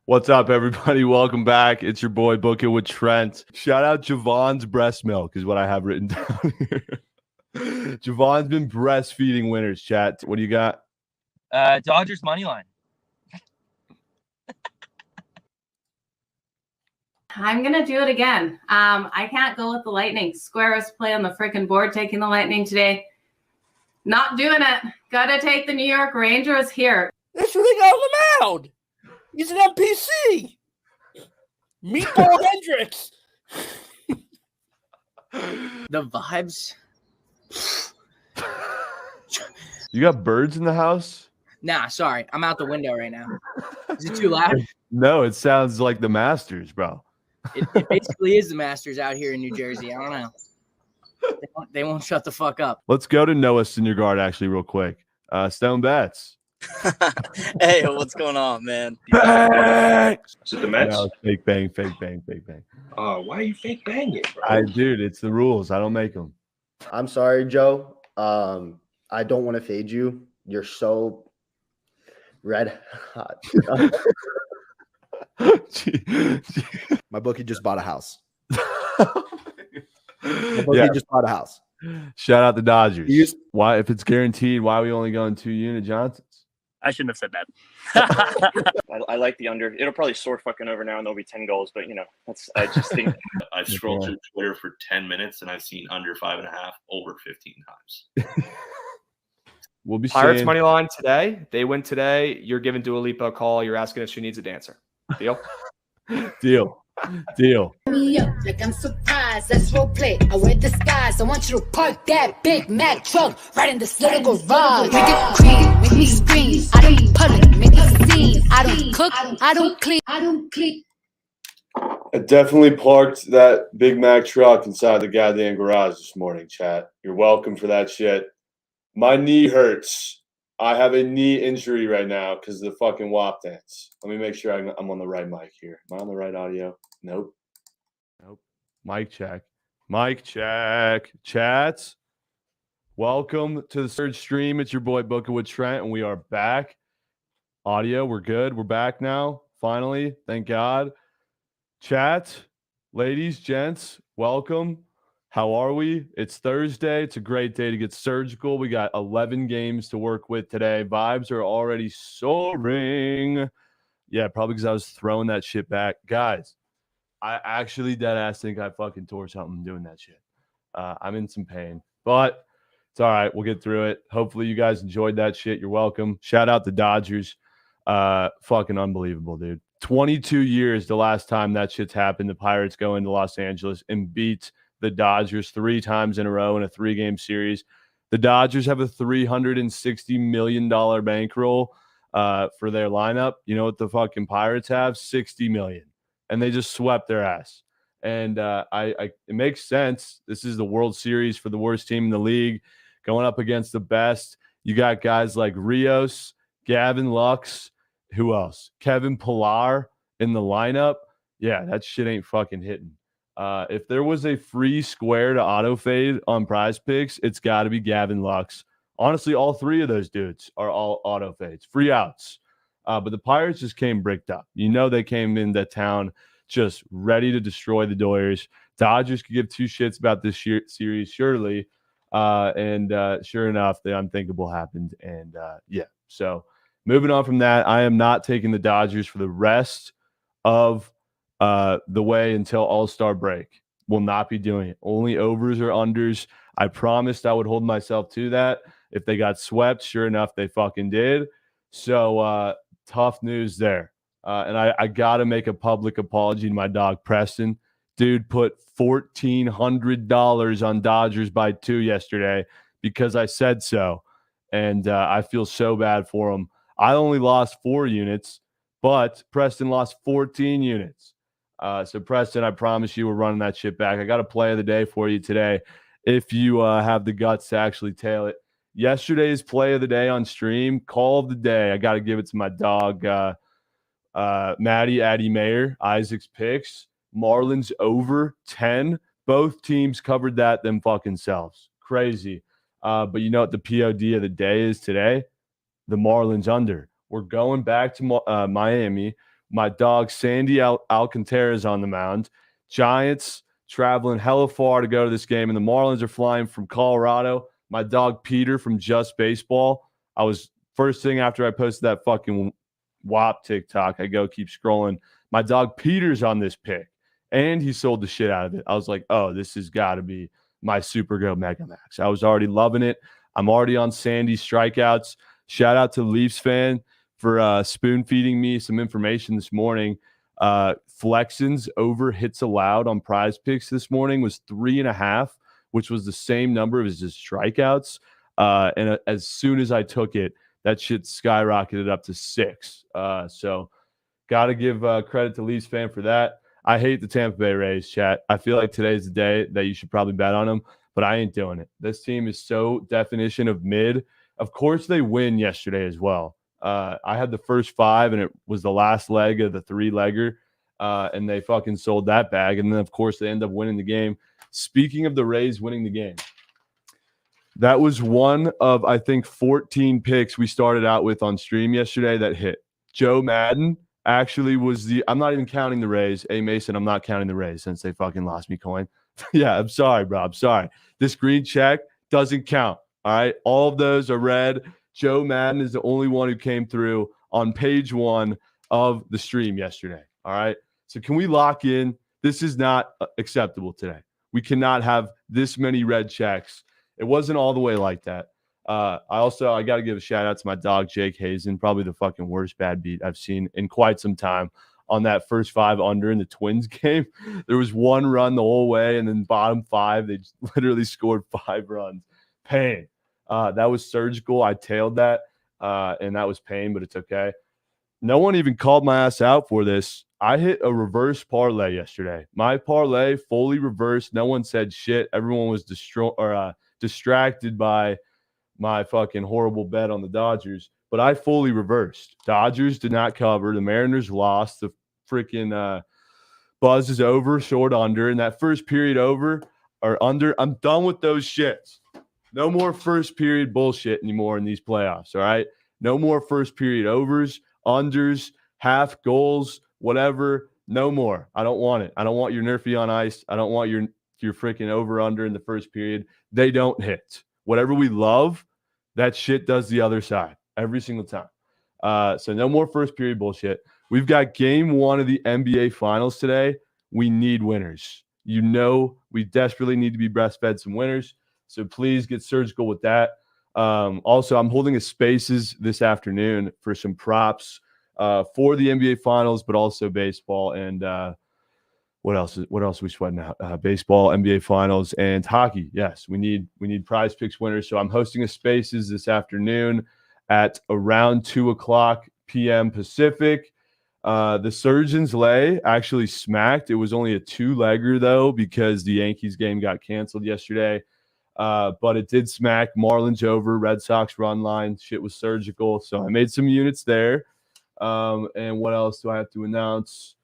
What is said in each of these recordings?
What's up, everybody? Welcome back. It's your boy Booking with Trent. Shout out Javon's breast milk is what I have written down here. Javon's been breastfeeding winners, chat. What do you got? Dodgers money line. I'm going to do it again. I can't go with the Lightning. Squares play on the freaking board taking the Lightning today. Not doing it. Got to take the New York Rangers here. That's what they got him out. He's an NPC. Meatball Hendricks. The vibes. You got birds in the house? Nah, sorry. I'm out the window right now. Is it too loud? No, it sounds like the Masters, bro. It basically is the Masters out here in New Jersey. I don't know. They won't shut the fuck up. Let's go to Noah Syndergaard actually real quick. Stone Bets. Hey, what's going on, man? Bang! Is it the Mets? No, fake bang, fake bang, fake bang. Why are you fake banging, bro? Dude, it's the rules. I don't make them. I'm sorry, Joe. I don't want to fade you. You're so red hot. My bookie just bought a house. Just bought a house. Shout out the Dodgers. Why, if it's guaranteed, why are we only going 2 unit Johnsons? I shouldn't have said that. I like the under. It'll probably soar fucking over now, and there'll be 10 goals. But I just think I've scrolled through Twitter for 10 minutes, and I've seen under 5.5 over 15 times. We'll be Pirates saying, money line today. They win today. You're giving Dua Lipa a call. You're asking if she needs a dancer. Deal? Deal. Me up like I'm surprised. Let's role play. I wear disguise. I want you to park that Big Mac truck right in this little garage. Make it cream, make me scream. I don't public, make it scene. I don't cook, I don't clean, I don't clean. I definitely parked that Big Mac truck inside the goddamn garage this morning, chat. You're welcome for that shit. My knee hurts. I have a knee injury right now because of the fucking WAP dance. Let me make sure I'm on the right mic here. Am I on the right audio? Nope. Mic check. Chats. Welcome to the Surge stream. It's your boy Booking with Trent, and we are back. Audio, we're good. We're back now. Finally. Thank God. Chat, ladies, gents, welcome. How are we? It's Thursday. It's a great day to get surgical. We got 11 games to work with today. Vibes are already soaring. Yeah, probably because I was throwing that shit back. Guys, I actually deadass think I fucking tore something doing that shit. I'm in some pain, but it's all right. We'll get through it. Hopefully you guys enjoyed that shit. You're welcome. Shout out the Dodgers. Fucking unbelievable, dude. 22 years the last time that shit's happened. The Pirates go into Los Angeles and beat the Dodgers 3 times in a row in a 3-game series. The Dodgers have a $360 million bankroll for their lineup. You know what the fucking Pirates have? $60 million. And they just swept their ass. And it makes sense. This is the World Series for the worst team in the league going up against the best. You got guys like Rios, Gavin Lux, who else? Kevin Pillar in the lineup. Yeah, that shit ain't fucking hitting. If there was a free square to auto fade on Prize Picks, it's got to be Gavin Lux. Honestly, all 3 of those dudes are all auto fades, free outs. But the Pirates just came bricked up. You know, they came into town just ready to destroy the Doyers. Dodgers could give 2 shits about this series, surely. And sure enough, the unthinkable happened. And yeah, so moving on from that, I am not taking the Dodgers for the rest of the way until All-Star break. Will not be doing it. Only overs or unders. I promised I would hold myself to that. If they got swept, sure enough, they fucking did. So tough news there. And I got to make a public apology to my dog, Preston. Dude put $1,400 on Dodgers by 2 yesterday because I said so. And I feel so bad for him. I only lost 4 units, but Preston lost 14 units. So, Preston, I promise you we're running that shit back. I got a play of the day for you today if you have the guts to actually tail it. Yesterday's play of the day on stream, call of the day, I got to give it to my dog, Maddie Addy Mayer, Isaac's picks. Marlins over 10. Both teams covered that them fucking selves. Crazy. But you know what the POD of the day is today? The Marlins under. We're going back to Miami. My dog Sandy Alcantara is on the mound. Giants traveling hella far to go to this game, and the Marlins are flying from Colorado. My dog Peter from Just Baseball. I was first thing after I posted that fucking WAP TikTok, I go keep scrolling. My dog Peter's on this pick, and he sold the shit out of it. I was like, oh, this has got to be my Super Go Mega Max. I was already loving it. I'm already on Sandy's strikeouts. Shout out to Leafs fan for spoon feeding me some information this morning. Flexen's over hits allowed on Prize Picks this morning was 3.5, which was the same number as his strikeouts. And as soon as I took it, that shit skyrocketed up to 6. So got to give credit to Leafs fan for that. I hate the Tampa Bay Rays, chat. I feel like today's the day that you should probably bet on them, but I ain't doing it. This team is so definition of mid. Of course, they win yesterday as well. I had the first 5, and it was the last leg of the 3-legger, and they fucking sold that bag. And then, of course, they end up winning the game. Speaking of the Rays winning the game, that was one of, I think, 14 picks we started out with on stream yesterday that hit. Joe Madden actually was I'm not even counting the Rays. Hey, Mason, I'm not counting the Rays since they fucking lost me coin. Yeah, I'm sorry, bro. I'm sorry. This green check doesn't count. All right. All of those are red. Joe Madden is the only one who came through on page 1 of the stream yesterday. All right. So can we lock in? This is not acceptable today. We cannot have this many red checks. It wasn't all the way like that. I got to give a shout out to my dog, Jake Hazen, probably the fucking worst bad beat I've seen in quite some time on that first 5 under in the Twins game. There was 1 run the whole way, and then bottom 5, they literally scored 5 runs. Pain. That was surgical. I tailed that, and that was pain, but it's okay. No one even called my ass out for this. I hit a reverse parlay yesterday. My parlay fully reversed. No one said shit. Everyone was distracted by my fucking horrible bet on the Dodgers, but I fully reversed. Dodgers did not cover. The Mariners lost. The freaking buzz is over, short under, and that first period over or under. I'm done with those shits. No more first period bullshit anymore in these playoffs, all right? No more first period overs, unders, half goals, whatever. No more. I don't want it. I don't want your Nerfy on ice. I don't want your freaking over-under in the first period. They don't hit. Whatever we love, that shit does the other side every single time. So no more first period bullshit. We've got game 1 of the NBA Finals today. We need winners. You know we desperately need to be breastfed some winners. So please get surgical with that. Also, I'm holding a Spaces this afternoon for some props for the NBA Finals, but also baseball and what else are we sweating out? Baseball, NBA Finals, and hockey. Yes, we need Prize Picks winners. So I'm hosting a Spaces this afternoon at around 2:00 p.m. Pacific. The Surgeons lay actually smacked. It was only a 2-legger though because the Yankees game got canceled yesterday. But it did smack. Marlins over, Red Sox run line. Shit was surgical. So I made some units there. And what else do I have to announce?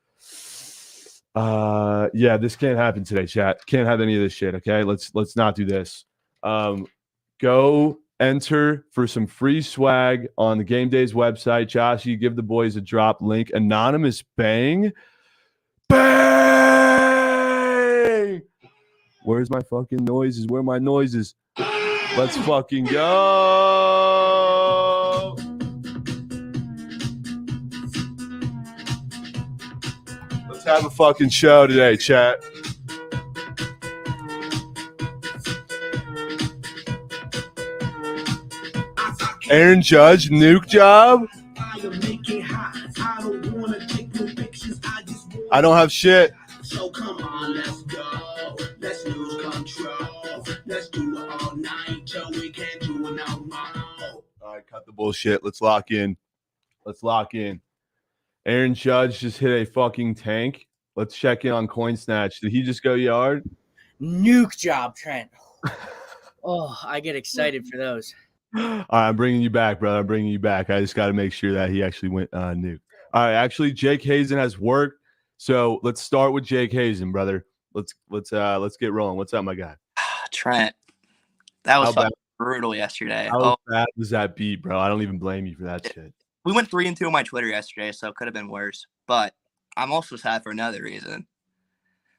Yeah, this can't happen today, chat. Can't have any of this shit, okay? Let's not do this. Go enter for some free swag on the Game Days website. Josh, you give the boys a drop link. Anonymous bang. Bang! Where's my fucking noises? Where are my noises? Let's fucking go. Let's have a fucking show today, chat. Aaron Judge, nuke job. I don't have shit. So come on, let's go. Let's lose control. Let's do it all night till we can't do it no more. All right, cut the bullshit. Let's lock in. Aaron Judge just hit a fucking tank. Let's check in on Coin Snatch. Did he just go yard? Nuke job, Trent. Oh, I get excited for those. All right, I'm bringing you back, brother. I'm bringing you back. I just got to make sure that he actually went nuke. All right, actually, Jake Hazen has worked. So let's start with Jake Hazen, brother. Let's get rolling. What's up, my guy? Trent, that was fucking brutal yesterday. How bad was that beat, bro? I don't even blame you for that shit. We went 3-2 on my Twitter yesterday, so it could have been worse. But I'm also sad for another reason.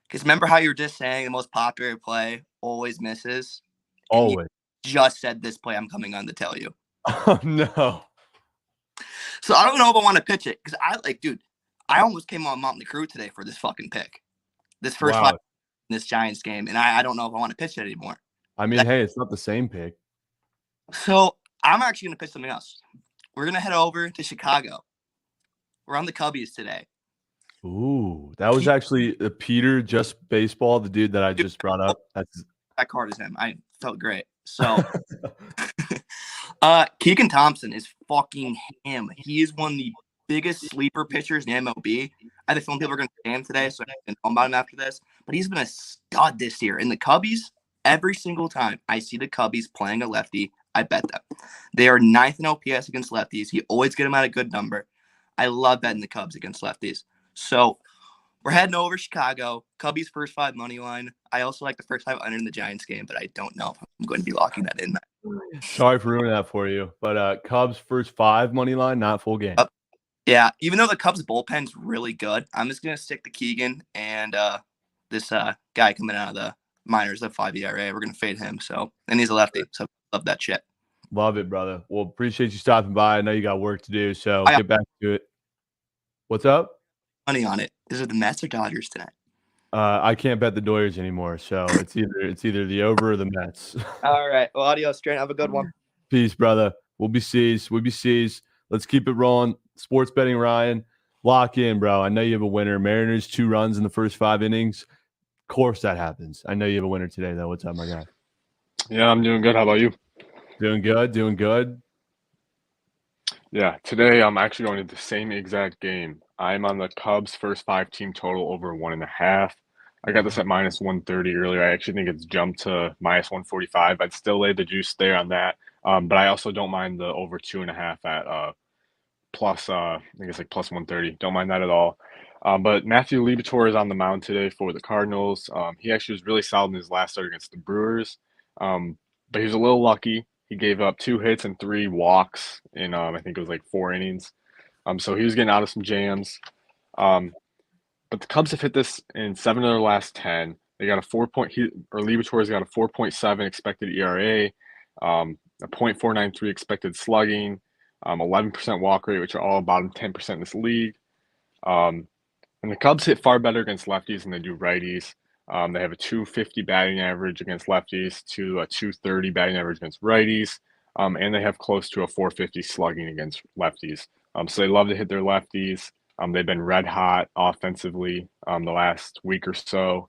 Because remember how you were just saying the most popular play always misses? Always. Just said this play I'm coming on to tell you. Oh, no. So I don't know if I want to pitch it. Because I almost came on Motley Crue today for this fucking pick. This first Wow. five in this Giants game. And I don't know if I want to pitch it anymore. I mean, hey, it's not the same pick. So I'm actually going to pitch something else. We're going to head over to Chicago. We're on the Cubbies today. Ooh, that was actually Peter Just Baseball, the dude that I just brought up. That card is him. I felt great. So Keegan Thompson is fucking him. He is one of the biggest sleeper pitchers in MLB. I have a feeling people are going to say him today, so I can know about him after this. But he's been a stud this year. In the Cubbies, every single time I see the Cubbies playing a lefty, I bet them. They are 9th in OPS against lefties. You always get them at a good number. I love betting the Cubs against lefties. So we're heading over Chicago. Cubbies first 5 money line. I also like the first 5 under in the Giants game, but I don't know if I'm going to be locking that in. Sorry for ruining that for you. But Cubs first 5 money line, not full game. Yeah, even though the Cubs bullpen's really good, I'm just going to stick to Keegan and this guy coming out of the minors, the 5 ERA. We're going to fade him. And he's a lefty, so love that shit. Love it, brother. Well, appreciate you stopping by. I know you got work to do, so get back to it. What's up? Money on it. Is it the Mets or Dodgers tonight? I can't bet the Doyers anymore, so it's either the over or the Mets. All right. Well, adios, Trent. Have a good one. Peace, brother. We'll be seas. Let's keep it rolling. Sports betting, Ryan. Lock in, bro. I know you have a winner. Mariners 2 runs in the first 5 innings. Of course that happens. I know you have a winner today, though. What's up, my guy? Yeah, I'm doing good. How about you? Doing good. Yeah, today I'm actually going to the same exact game. I'm on the Cubs first 5 team total over 1.5. I got this at minus 130 earlier. I actually think it's jumped to minus 145. I'd still lay the juice there on that. But I also don't mind the over 2.5 at plus, I think it's like plus 130. Don't mind that at all. But Matthew Liberatore is on the mound today for the Cardinals. He actually was really solid in his last start against the Brewers. But he was a little lucky. He gave up 2 hits and 3 walks in, I think it was like 4 innings. So he was getting out of some jams. But the Cubs have hit this in 7 of their last 10. They got a Liberatore's got a 4.7 expected ERA, a 0.493 expected slugging, 11% walk rate, which are all bottom 10% in this league. And the Cubs hit far better against lefties than they do righties. They have a 250 batting average against lefties to a 230 batting average against righties. And they have close to a 450 slugging against lefties. So they love to hit their lefties. They've been red hot offensively the last week or so.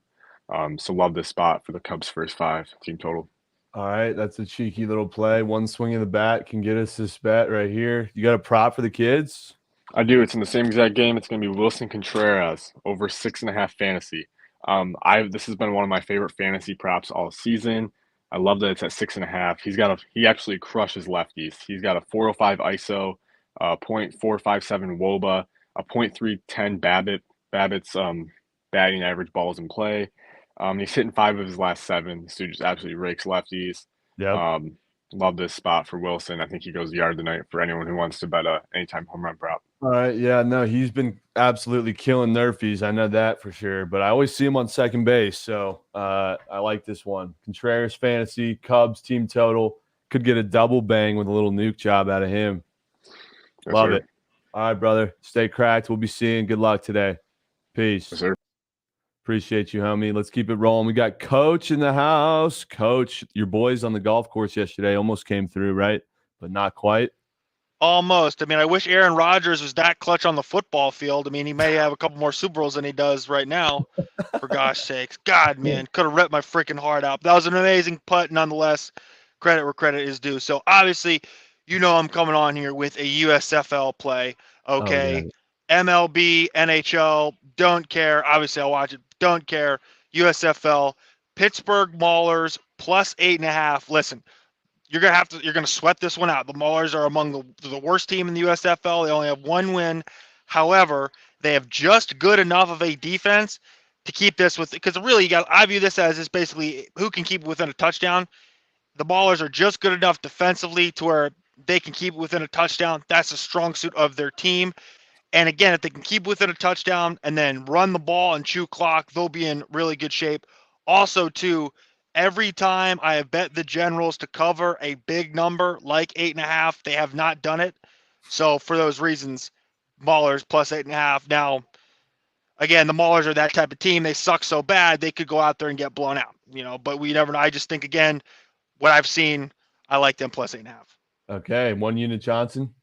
So love this spot for the Cubs first 5 team total. All right, that's a cheeky little play. One swing of the bat can get us this bet right here. You got a prop for the kids? I do. It's in the same exact game. It's going to be Wilson Contreras over 6.5 fantasy. This has been one of my favorite fantasy props all season. I love that it's at 6.5. He actually crushes lefties. He's got a 405 ISO, 0.457 WOBA, a 0.310 Babbitt's batting average balls in play. He's hitting 5 of his last 7. So he just absolutely rakes lefties. Yeah. Love this spot for Wilson. I think he goes yard tonight for anyone who wants to bet a anytime home run prop. All right. Yeah, no, he's been absolutely killing nerfies. I know that for sure. But I always see him on second base. So I like this one. Contreras fantasy, Cubs team total. Could get a double bang with a little nuke job out of him. Yes, Love sir. it. All right, brother. Stay cracked. We'll be seeing. Good luck today. Peace. Yes, sir. Appreciate you, homie. Let's keep it rolling. We got Coach in the house. Coach, your boys on the golf course yesterday almost came through, right? But not quite. Almost. I mean, I wish Aaron Rodgers was that clutch on the football field. I mean, he may have a couple more Super Bowls than he does right now, for gosh sakes. God, man, could have ripped my freaking heart out. That was an amazing putt, nonetheless. Credit where credit is due. So, obviously, you know I'm coming on here with a USFL play, okay? Oh, yeah. MLB, NHL, don't care. Obviously, I'll watch it. Don't care. USFL, Pittsburgh Maulers plus 8.5. Listen, you're gonna sweat this one out. The Maulers are among the worst team in the USFL. They only have 1 win. However, they have just good enough of a defense to keep this with. Because really, I view this as basically who can keep it within a touchdown. The Maulers are just good enough defensively to where they can keep it within a touchdown. That's a strong suit of their team. And again, if they can keep within a touchdown and then run the ball and chew clock, they'll be in really good shape. Also, too, every time I have bet the Generals to cover a big number like 8.5, they have not done it. So for those reasons, Maulers plus 8.5. Now, again, the Maulers are that type of team. They suck so bad they could go out there and get blown out, but we never know. I just think, again, what I've seen, I like them plus 8.5. Okay, 1 unit Johnson.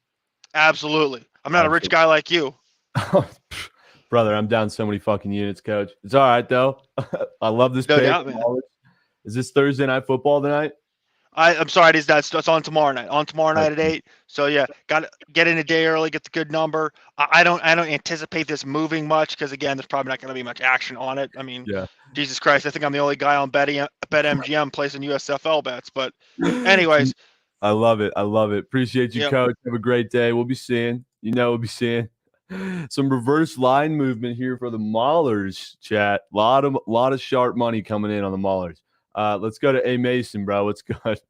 Absolutely. I'm not a rich guy like you. Brother, I'm down so many fucking units, coach. It's all right, though. I love this No pick. doubt, man. Is this Thursday Night Football tonight? I'm sorry, it's on tomorrow night. On tomorrow night at 8. So yeah, got to get in a day early, get the good number. I don't anticipate this moving much because again, there's probably not going to be much action on it. I mean, yeah. Jesus Christ, I think I'm the only guy on BetMGM placing USFL bets. But anyways, I love it. I love it. Appreciate you, Yep. coach. Have a great day. We'll be seeing. We'll be seeing some reverse line movement here for the Maulers. Chat. Lot of sharp money coming in on the Maulers. Let's go to A Mason, bro. What's good?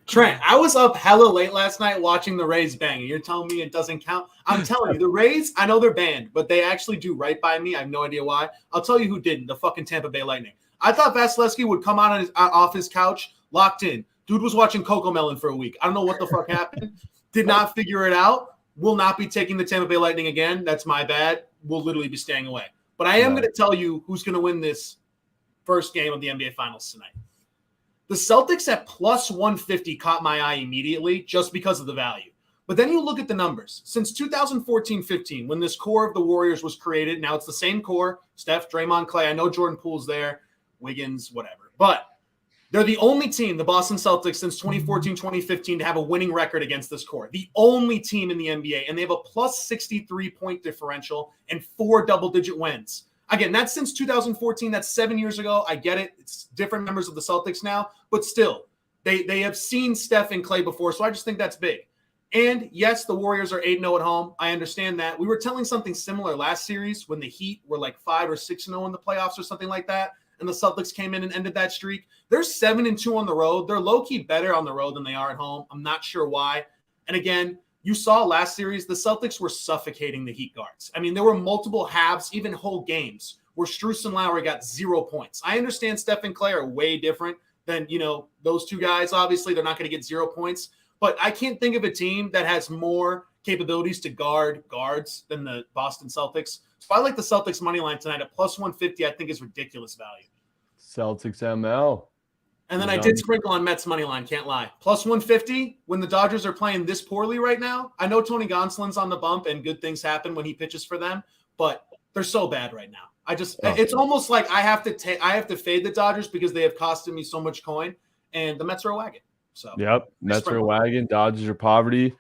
Trent, I was up hella late last night watching the Rays bang, and you're telling me it doesn't count? I'm telling you, the Rays, I know they're banned, but they actually do right by me. I have no idea why. I'll tell you who didn't, the fucking Tampa Bay Lightning. I thought Vasilevsky would come out off his couch, locked in. Dude was watching Cocomelon for a week. I don't know what the fuck happened. Did not figure it out. Will not be taking the Tampa Bay Lightning again. That's my bad. We'll literally be staying away. But I am going to tell you who's going to win this first game of the NBA Finals tonight. The Celtics at plus 150 caught my eye immediately just because of the value. But then you look at the numbers. Since 2014-15, when this core of the Warriors was created, now it's the same core, Steph, Draymond, Clay. I know Jordan Poole's there, Wiggins, whatever. But they're the only team, the Boston Celtics, since 2014-2015 to have a winning record against this core. The only team in the NBA. And they have a plus 63-point differential and 4 double-digit wins. Again, that's since 2014. That's 7 years ago. I get it. It's different members of the Celtics now. But still, they have seen Steph and Clay before, so I just think that's big. And, yes, the Warriors are 8-0 at home. I understand that. We were telling something similar last series when the Heat were like 5 or 6-0 in the playoffs or something like that, and the Celtics came in and ended that streak. They're 7-2 on the road. They're low-key better on the road than they are at home. I'm not sure why. And, again, you saw last series, the Celtics were suffocating the Heat guards. I mean, there were multiple halves, even whole games, where Strus and Lowry got 0 points. I understand Steph and Clay are way different than, those two guys. Obviously, they're not going to get 0 points. But I can't think of a team that has more capabilities to guard guards than the Boston Celtics. So I like the Celtics money line tonight at plus 150. I think is ridiculous value. Celtics ML. And then I did sprinkle on Mets money line, can't lie. Plus 150 when the Dodgers are playing this poorly right now. I know Tony Gonsolin's on the bump and good things happen when he pitches for them, but they're so bad right now. It's almost like I have to fade the Dodgers because they have costed me so much coin, and the Mets are a wagon. So yep, Mets are a wagon. Dodgers are poverty.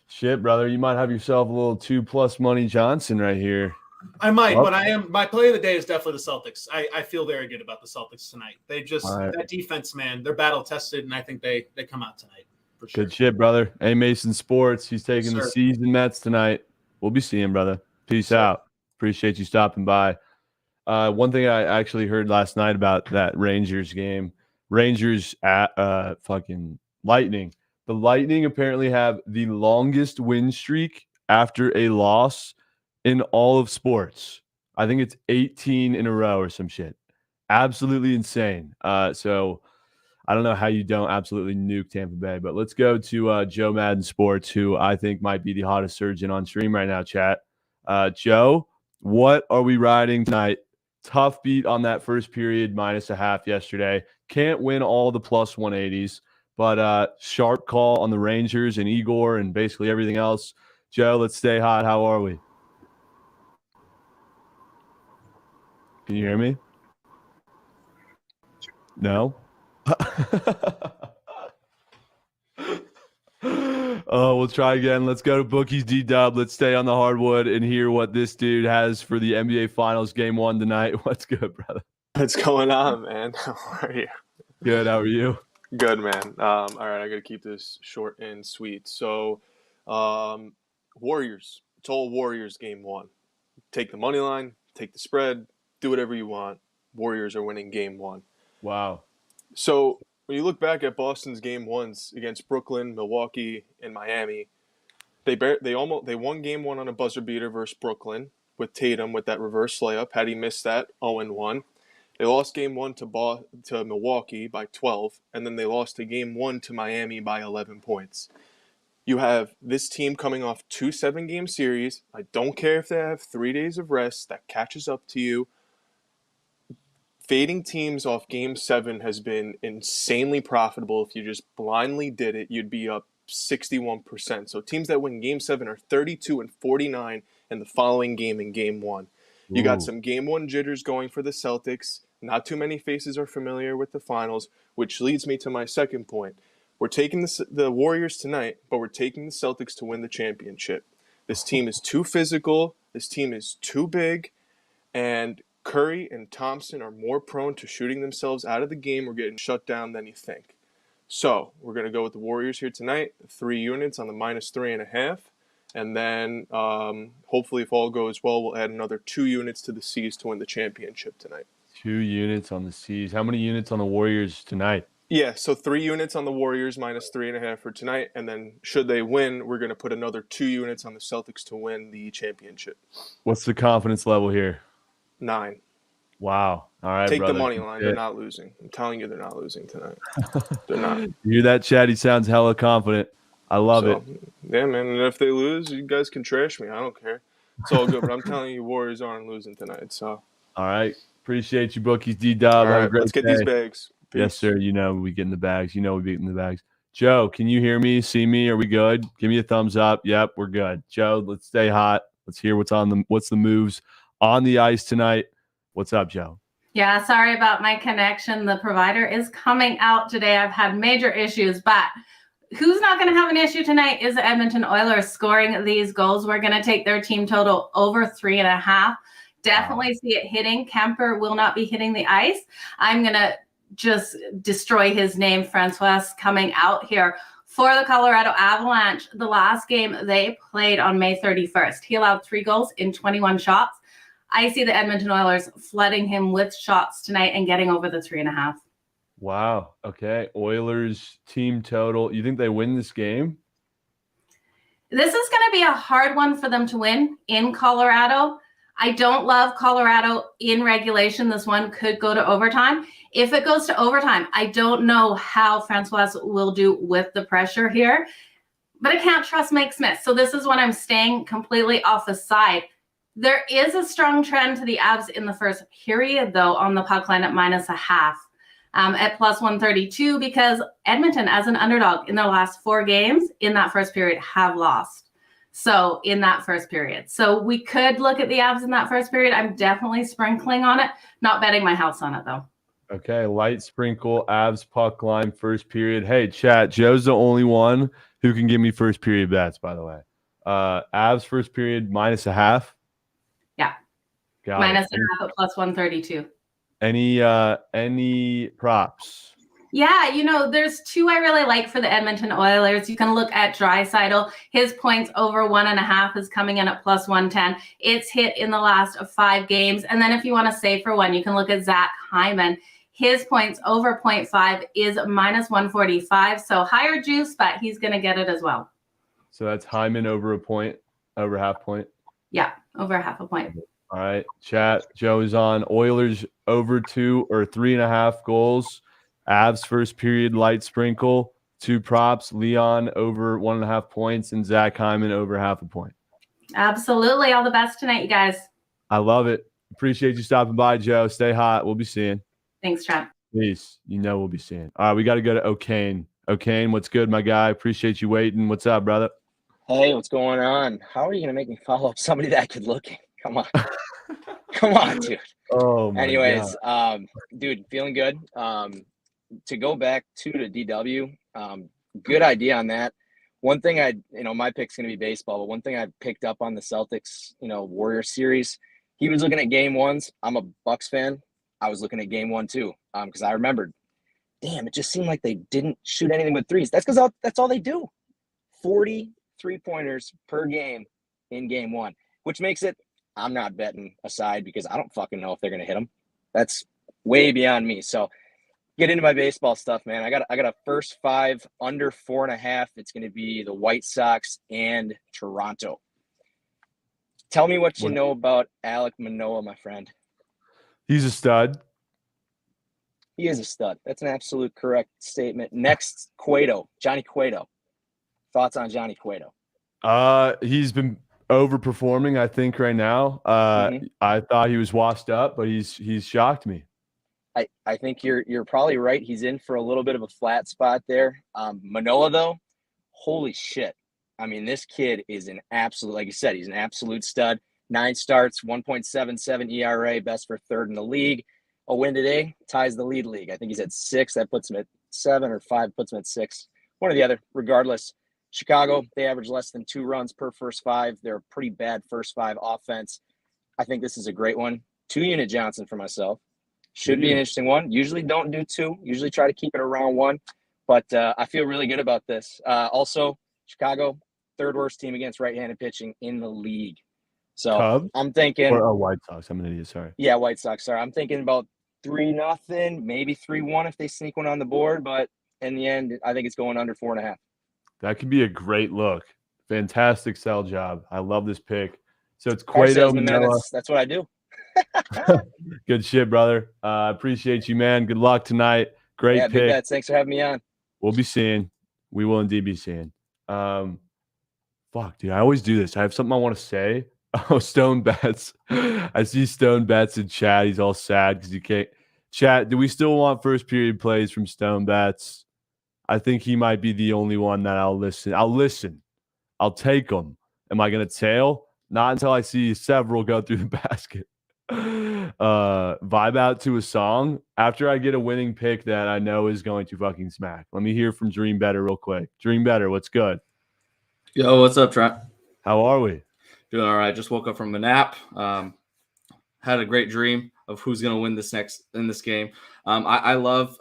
Shit, brother, you might have yourself a little 2+ money Johnson right here. I might, but my play of the day is definitely the Celtics. I feel very good about the Celtics tonight. They just that defense, man, they're battle tested, and I think they come out tonight for sure. Good shit, brother. A Mason Sports. He's taking the season Mets tonight. We'll be seeing, brother. Peace out. Appreciate you stopping by. One thing I actually heard last night about that Rangers game. Rangers at fucking Lightning. The Lightning apparently have the longest win streak after a loss in all of sports. I think it's 18 in a row or some shit. Absolutely insane. So I don't know how you don't absolutely nuke Tampa Bay, but let's go to Joe Madden Sports, who I think might be the hottest surgeon on stream right now, chat. Joe, what are we riding tonight? Tough beat on that first period, -0.5 yesterday. Can't win all the plus 180s, but sharp call on the Rangers and Igor and basically everything else. Joe, let's stay hot. How are we? Can you hear me? No? Oh, we'll try again. Let's go to Bookies D-Dub. Let's stay on the hardwood and hear what this dude has for the NBA Finals Game 1 tonight. What's good, brother? What's going on, man? How are you? Good. How are you? Good, man. All right, I got to keep this short and sweet. So, Warriors. It's all Warriors Game 1. Take the money line, take the spread, do whatever you want. Warriors are winning Game 1. Wow. So, when you look back at Boston's game ones against Brooklyn, Milwaukee, and Miami, they won game one on a buzzer beater versus Brooklyn with Tatum with that reverse layup. Had he missed that, 0-1. They lost game one to Milwaukee by 12, and then they lost to game one to Miami by 11 points. You have this team coming off 2 7-game series. I don't care if they have 3 days of rest. That catches up to you. Fading teams off game 7 has been insanely profitable. If you just blindly did it, you'd be up 61%. So teams that win game 7 are 32-49 in the following game in game 1. You got some game 1 jitters going for the Celtics. Not too many faces are familiar with the finals, which leads me to my second point. We're taking the Warriors tonight, but we're taking the Celtics to win the championship. This team is too physical. This team is too big. And Curry and Thompson are more prone to shooting themselves out of the game or getting shut down than you think. So we're going to go with the Warriors here tonight, 3 units on the -3.5. And then hopefully, if all goes well, we'll add another 2 units to the C's to win the championship tonight. 2 units on the C's. How many units on the Warriors tonight? Yeah, so 3 units on the Warriors, -3.5 for tonight. And then should they win, we're going to put another 2 units on the Celtics to win the championship. What's the confidence level here? 9. Wow. All right, Take brother. the money line. They're not losing. I'm telling you, they're not losing tonight. They're not. You hear that, Chad? He sounds hella confident. I love it. Yeah, man. And if they lose, you guys can trash me. I don't care. It's all good. But I'm telling you, Warriors aren't losing tonight. So. All right. Appreciate you, bookies. D-Dub. All Have a right, great let's get day. these bags. Yes, sir. You know we get in the bags. You know we beat in the bags. Joe, can you hear me? See me? Are we good? Give me a thumbs up. Yep, we're good. Joe, let's stay hot. Let's hear what's the moves on the ice tonight. What's up, Joe? Yeah, sorry about my connection. The provider is coming out today. I've had major issues, but who's not going to have an issue tonight is the Edmonton Oilers scoring these goals. We're going to take their team total over 3.5. Definitely see it hitting. Kemper will not be hitting the ice. I'm going to just destroy his name. Francois coming out here for the Colorado Avalanche. The last game they played on May 31st. He allowed 3 goals in 21 shots. I see the Edmonton Oilers flooding him with shots tonight and getting over the 3.5. Wow. Okay. Oilers team total. You think they win this game? This is going to be a hard one for them to win in Colorado. I don't love Colorado in regulation. This one could go to overtime. If it goes to overtime, I don't know how Francois will do with the pressure here, but I can't trust Mike Smith. So this is when I'm staying completely off the side. There is a strong trend to the Avs in the first period, though, on the puck line at -0.5 at +132, because Edmonton, as an underdog in their last 4 games in that first period, have lost. So in that first period. So we could look at the Avs in that first period. I'm definitely sprinkling on it, not betting my house on it, though. Okay. Light sprinkle, Avs puck line, first period. Hey, chat. Joe's the only one who can give me first period bets, by the way. Avs first period -0.5. Yeah. Got it. -0.5 at +132. Any props? Yeah, there's 2 I really like for the Edmonton Oilers. You can look at Draisaitl. His points over 1.5 is coming in at +110. It's hit in the last 5 games. And then if you want to save for one, you can look at Zach Hyman. His points over 0.5 is -145. So higher juice, but he's going to get it as well. So that's Hyman over a point, over half point. Yeah, over half a point. All right, chat. Joe is on. Oilers over 2 or 3.5 goals. Avs first period light sprinkle. 2 props. Leon over 1.5 points and Zach Hyman over half a point. Absolutely. All the best tonight, you guys. I love it. Appreciate you stopping by, Joe. Stay hot. We'll be seeing. Thanks, Trent. Peace. We'll be seeing. All right, we got to go to O'Kane. O'Kane, what's good, my guy? Appreciate you waiting. What's up, brother? Hey, what's going on? How are you going to make me follow up somebody that good looking? Come on. Come on, dude. Oh, my Anyways, God. Dude, feeling good. To go back to the DW, good idea on that. One thing my pick's going to be baseball, but one thing I picked up on the Celtics, Warrior series, he was looking at game 1s. I'm a Bucks fan. I was looking at game 1 too, because I remembered, damn, it just seemed like they didn't shoot anything but threes. That's because that's all they do. 40 3-pointers per game in game 1, which makes it, I'm not betting aside because I don't fucking know if they're going to hit them. That's way beyond me. So get into my baseball stuff, man. I got a first 5 under 4.5. It's going to be the White Sox and Toronto. Tell me what you know about Alek Manoah, my friend. He's a stud. He is a stud. That's an absolute correct statement. Next, Cueto, Johnny Cueto. Thoughts on Johnny Cueto? He's been overperforming, I think, right now. I thought he was washed up, but he's shocked me. I think you're probably right. He's in for a little bit of a flat spot there. Manoah, though, holy shit. I mean, this kid is an absolute, like you said, he's an absolute stud. 9 starts, 1.77 ERA, best for third in the league. A win today ties the lead league. I think he's at 6. That puts him at 7, or 5 puts him at 6. One or the other. Regardless, Chicago, they average less than 2 runs per first 5. They're a pretty bad first 5 offense. I think this is a great one. 2-unit Johnson for myself. Should be an interesting one. Usually don't do 2. Usually try to keep it around 1. But I feel really good about this. Also, Chicago, 3rd worst team against right-handed pitching in the league. So Cubs? I'm thinking. Or White Sox. I'm an idiot. Sorry. Yeah, White Sox. Sorry. I'm thinking about 3-0, maybe 3-1 if they sneak one on the board. But in the end, I think it's going under 4.5. That could be a great look. Fantastic sell job. I love this pick. So it's Car Cueto, salesman, man, Manoah. that's what I do. Good shit, brother. I appreciate you, man. Good luck tonight. Great Yeah, pick. big bets. Thanks for having me on. We'll be seeing. We will indeed be seeing. Fuck, dude. I always do this. I have something I want to say. Oh, Stone Bets. I see Stone Bets in chat. He's all sad because he can't. Chat, do we still want first period plays from Stone Bets? I think he might be the only one that I'll listen. I'll take them. Am I going to tail? Not until I see several go through the basket. Vibe out to a song after I get a winning pick that I know is going to fucking smack. Let me hear from Dream Better real quick. Dream Better, what's good? Yo, what's up, Trent? How are we? Doing all right. Just woke up from a nap. Had a great dream of who's going to win in this game. I love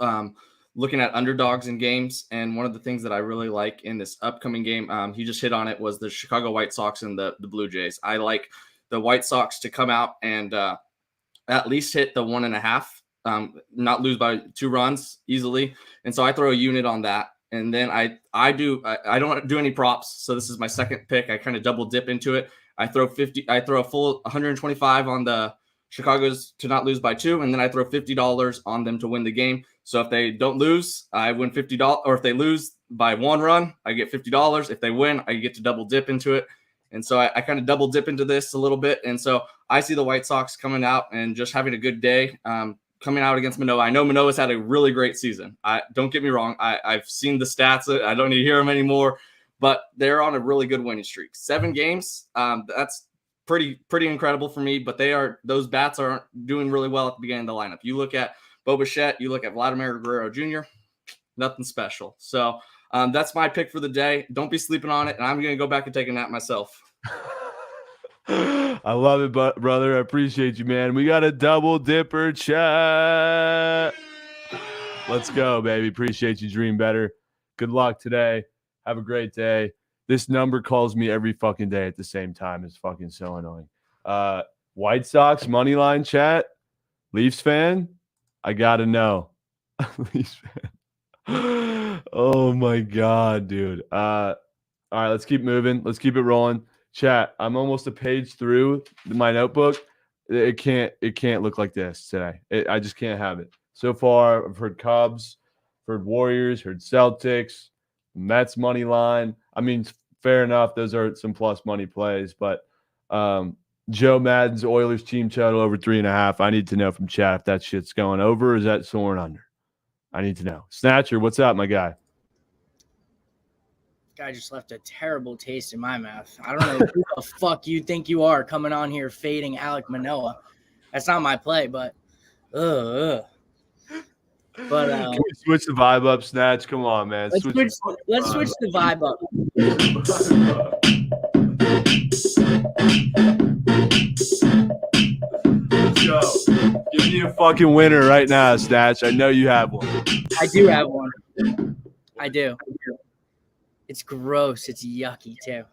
looking at underdogs in games, and one of the things that I really like in this upcoming game, he just hit on it, was the Chicago White Sox and the Blue Jays. I like the White Sox to come out and at least hit the 1.5, not lose by 2 runs easily. And so I throw a unit on that. And then I don't do any props. So this is my second pick. I kind of double dip into it. I throw a full 125 on the Chicago's to not lose by 2, and then I throw $50 on them to win the game. So if they don't lose, I win $50, or if they lose by 1 run, I get $50. If they win, I get to double dip into it. And so I kind of double dip into this a little bit. And so I see the White Sox coming out and just having a good day, coming out against Manoah. I know Manoah's had a really great season. Don't get me wrong. I've seen the stats. I don't need to hear them anymore, but they're on a really good winning streak. 7 games. That's pretty incredible for me, but those bats aren't doing really well at the beginning of the lineup. You look at Bo Bichette, you look at Vladimir Guerrero Jr., nothing special. So that's my pick for the day. Don't be sleeping on it, and I'm going to go back and take a nap myself. I love it, brother. I appreciate you, man. We got a double dipper chat. Let's go, baby. Appreciate you, Dream Better. Good luck today. Have a great day. This number calls me every fucking day at the same time. It's fucking so annoying. White Sox money line chat. Leafs fan. I gotta know. Leafs fan. Oh my god, dude. All right, let's keep moving. Let's keep it rolling. Chat. I'm almost a page through my notebook. It can't look like this today. I just can't have it. So far, I've heard Cubs, heard Warriors, heard Celtics, Mets money line. I mean, fair enough. Those are some plus money plays, but Joe Madden's Oilers team total over 3.5. I need to know from chat if that shit's going over or is that soaring under. I need to know. Snatcher, what's up, my guy? Guy just left a terrible taste in my mouth. I don't know who the fuck you think you are coming on here fading Alek Manoah. That's not my play, but But can we switch the vibe up, Snatch? Come on, man. Let's switch the vibe up. Let's go. Give me a fucking winner right now, Snatch. I know you have one. I do have one. I do. It's gross. It's yucky too.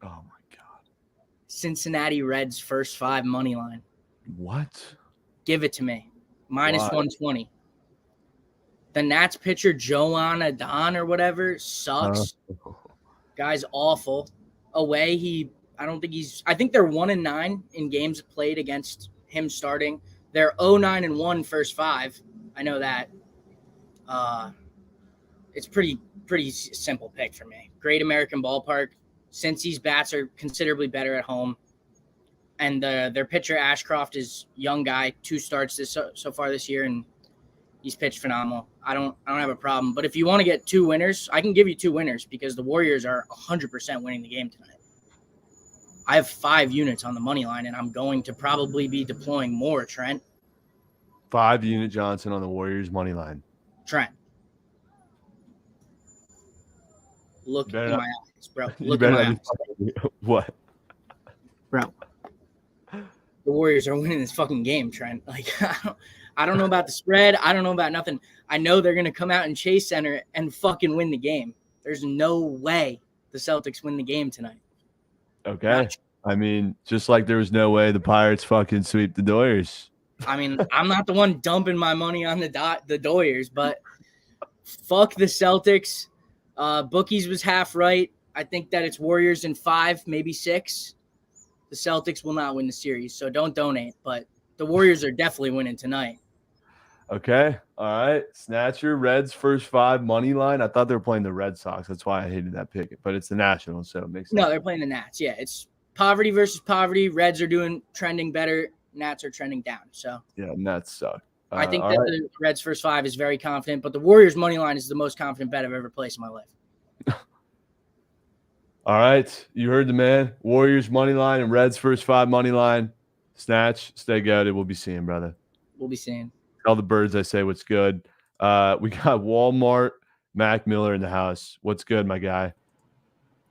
Oh my god. Cincinnati Reds first 5 money line. What? Give it to me. Minus Why? 120. The Nats pitcher, Joan Adon or whatever, sucks. Guy's awful. Away, I think they're 1-9 in games played against him starting. They're 0-9-1 first 5. I know that. It's pretty simple pick for me. Great American Ballpark. Cincy's bats are considerably better at home. And their pitcher, Ashcroft, is young guy, 2 starts so far this year, and he's pitched phenomenal. I don't have a problem. But if you want to get 2 winners, I can give you 2 winners because the Warriors are 100% winning the game tonight. I have 5 units on the money line, and I'm going to probably be deploying more, Trent. 5-unit Johnson on the Warriors money line. Trent. Look in not, my eyes, bro. You Look in better my not eyes. be- What? Bro. The Warriors are winning this fucking game, Trent. Like, I don't know about the spread. I don't know about nothing. I know they're going to come out in Chase Center and fucking win the game. There's no way the Celtics win the game tonight. Okay. I mean, just like there was no way the Pirates fucking sweep the Warriors. I mean, I'm not the one dumping my money on the Doyers, but fuck the Celtics. Bookies was half right. I think that it's Warriors in 5, maybe 6. The Celtics will not win the series, so don't donate. But the Warriors are definitely winning tonight. Okay. All right. Snatcher, Reds first 5 money line. I thought they were playing the Red Sox. That's why I hated that pick. But it's the Nationals, so it makes sense. No, they're playing the Nats. Yeah, it's poverty versus poverty. Reds are trending better. Nats are trending down. So Yeah, Nats suck. I think all that right. the Reds first 5 is very confident, but the Warriors money line is the most confident bet I've ever placed in my life. All right. You heard the man. Warriors money line and Reds first 5 money line. Snatch, stay good. We'll be seeing, brother. We'll be seeing. Tell the birds I say what's good. We got Walmart, Mac Miller in the house. What's good, my guy?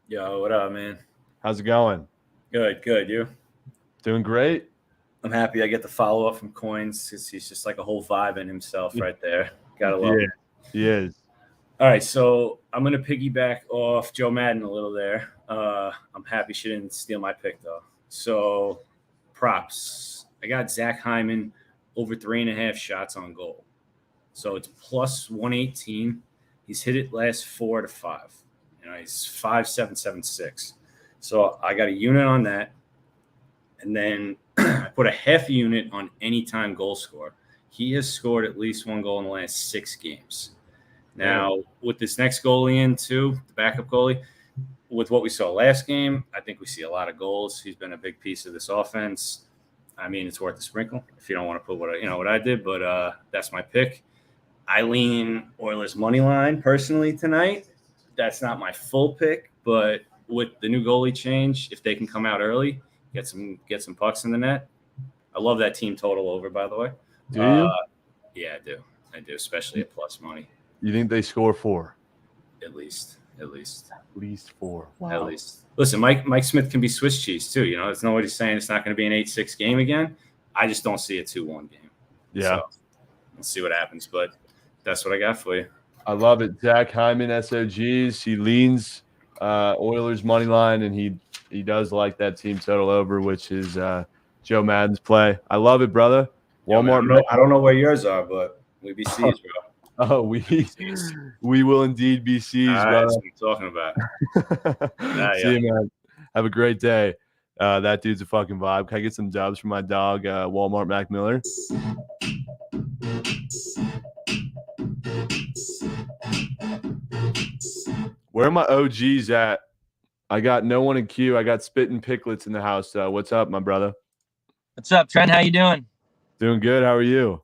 Yo, what up, man? How's it going? Good. You? Doing great. I'm happy I get the follow up from Coins because he's just like a whole vibe in himself right there. Gotta love him. He is. All right, so I'm gonna piggyback off Joe Madden a little there. I'm happy she didn't steal my pick though. So props. I got Zach Hyman over 3.5 shots on goal. So it's plus 118. He's hit it last 4 to 5. You know, he's 5.776. So I got a unit on that. And then I put a half unit on anytime goal score. He has scored at least 1 goal in the last 6 games. Now, with this next goalie in too, the backup goalie, with what we saw last game, I think we see a lot of goals. He's been a big piece of this offense. I mean, it's worth a sprinkle if you don't want to put what I did, but that's my pick. I lean Oilers money line personally tonight. That's not my full pick, but with the new goalie change, if they can come out early, get some pucks in the net. I love that team total over, by the way. Do you? Yeah, I do, especially at plus money. You think they score 4? At least. At least 4. Wow. At least. Listen, Mike Smith can be Swiss cheese too. You know, it's nobody's saying it's not going to be an 8-6 game again. I just don't see a 2-1 game. Yeah. So we'll see what happens, but that's what I got for you. I love it. Zach Hyman, SOGs. He leans Oilers money line, and he does like that team total over, which is Joe Madden's play. I love it, brother. Walmart. Man, I don't know where yours are, but we be seized, bro. Oh, we will indeed be seized, All right, brother. that's what I'm talking about. See you, man. Have a great day. That dude's a fucking vibe. Can I get some dubs for my dog, Walmart Mac Miller? Where are my OGs at? I got no one in queue. I got Spittin' Picklets in the house. What's up, my brother? What's up, Trent? How you doing? Doing good. How are you?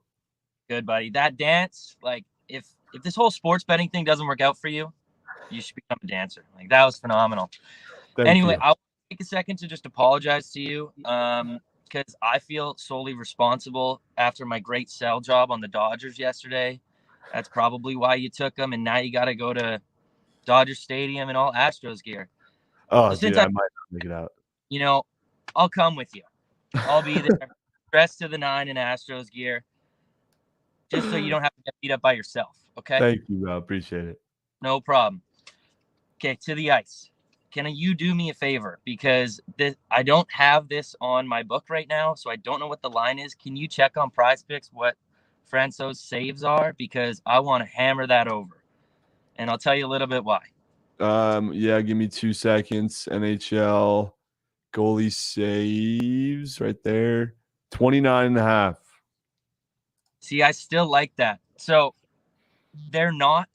Good, buddy. That dance, like, if this whole sports betting thing doesn't work out for you, you should become a dancer. Like, that was phenomenal. Anyway, I'll take a second to just apologize to you because I feel solely responsible after my great sell job on the Dodgers yesterday. That's probably why you took them, and now you got to go to Dodger Stadium in all Astros gear. Oh, So dude, I might not make it out. You know, I'll come with you. I'll be there, dressed to the 9 in Astros gear, just so you don't have to get beat up by yourself. Okay. Thank you, bro. Appreciate it. No problem. Okay, to the ice. Can you do me a favor? Because I don't have this on my book right now, so I don't know what the line is. Can you check on Prize Picks what Franco's saves are because I want to hammer that over. And I'll tell you a little bit why. Yeah, give me 2 seconds. NHL goalie saves right there. 29.5. See, I still like that. So they're not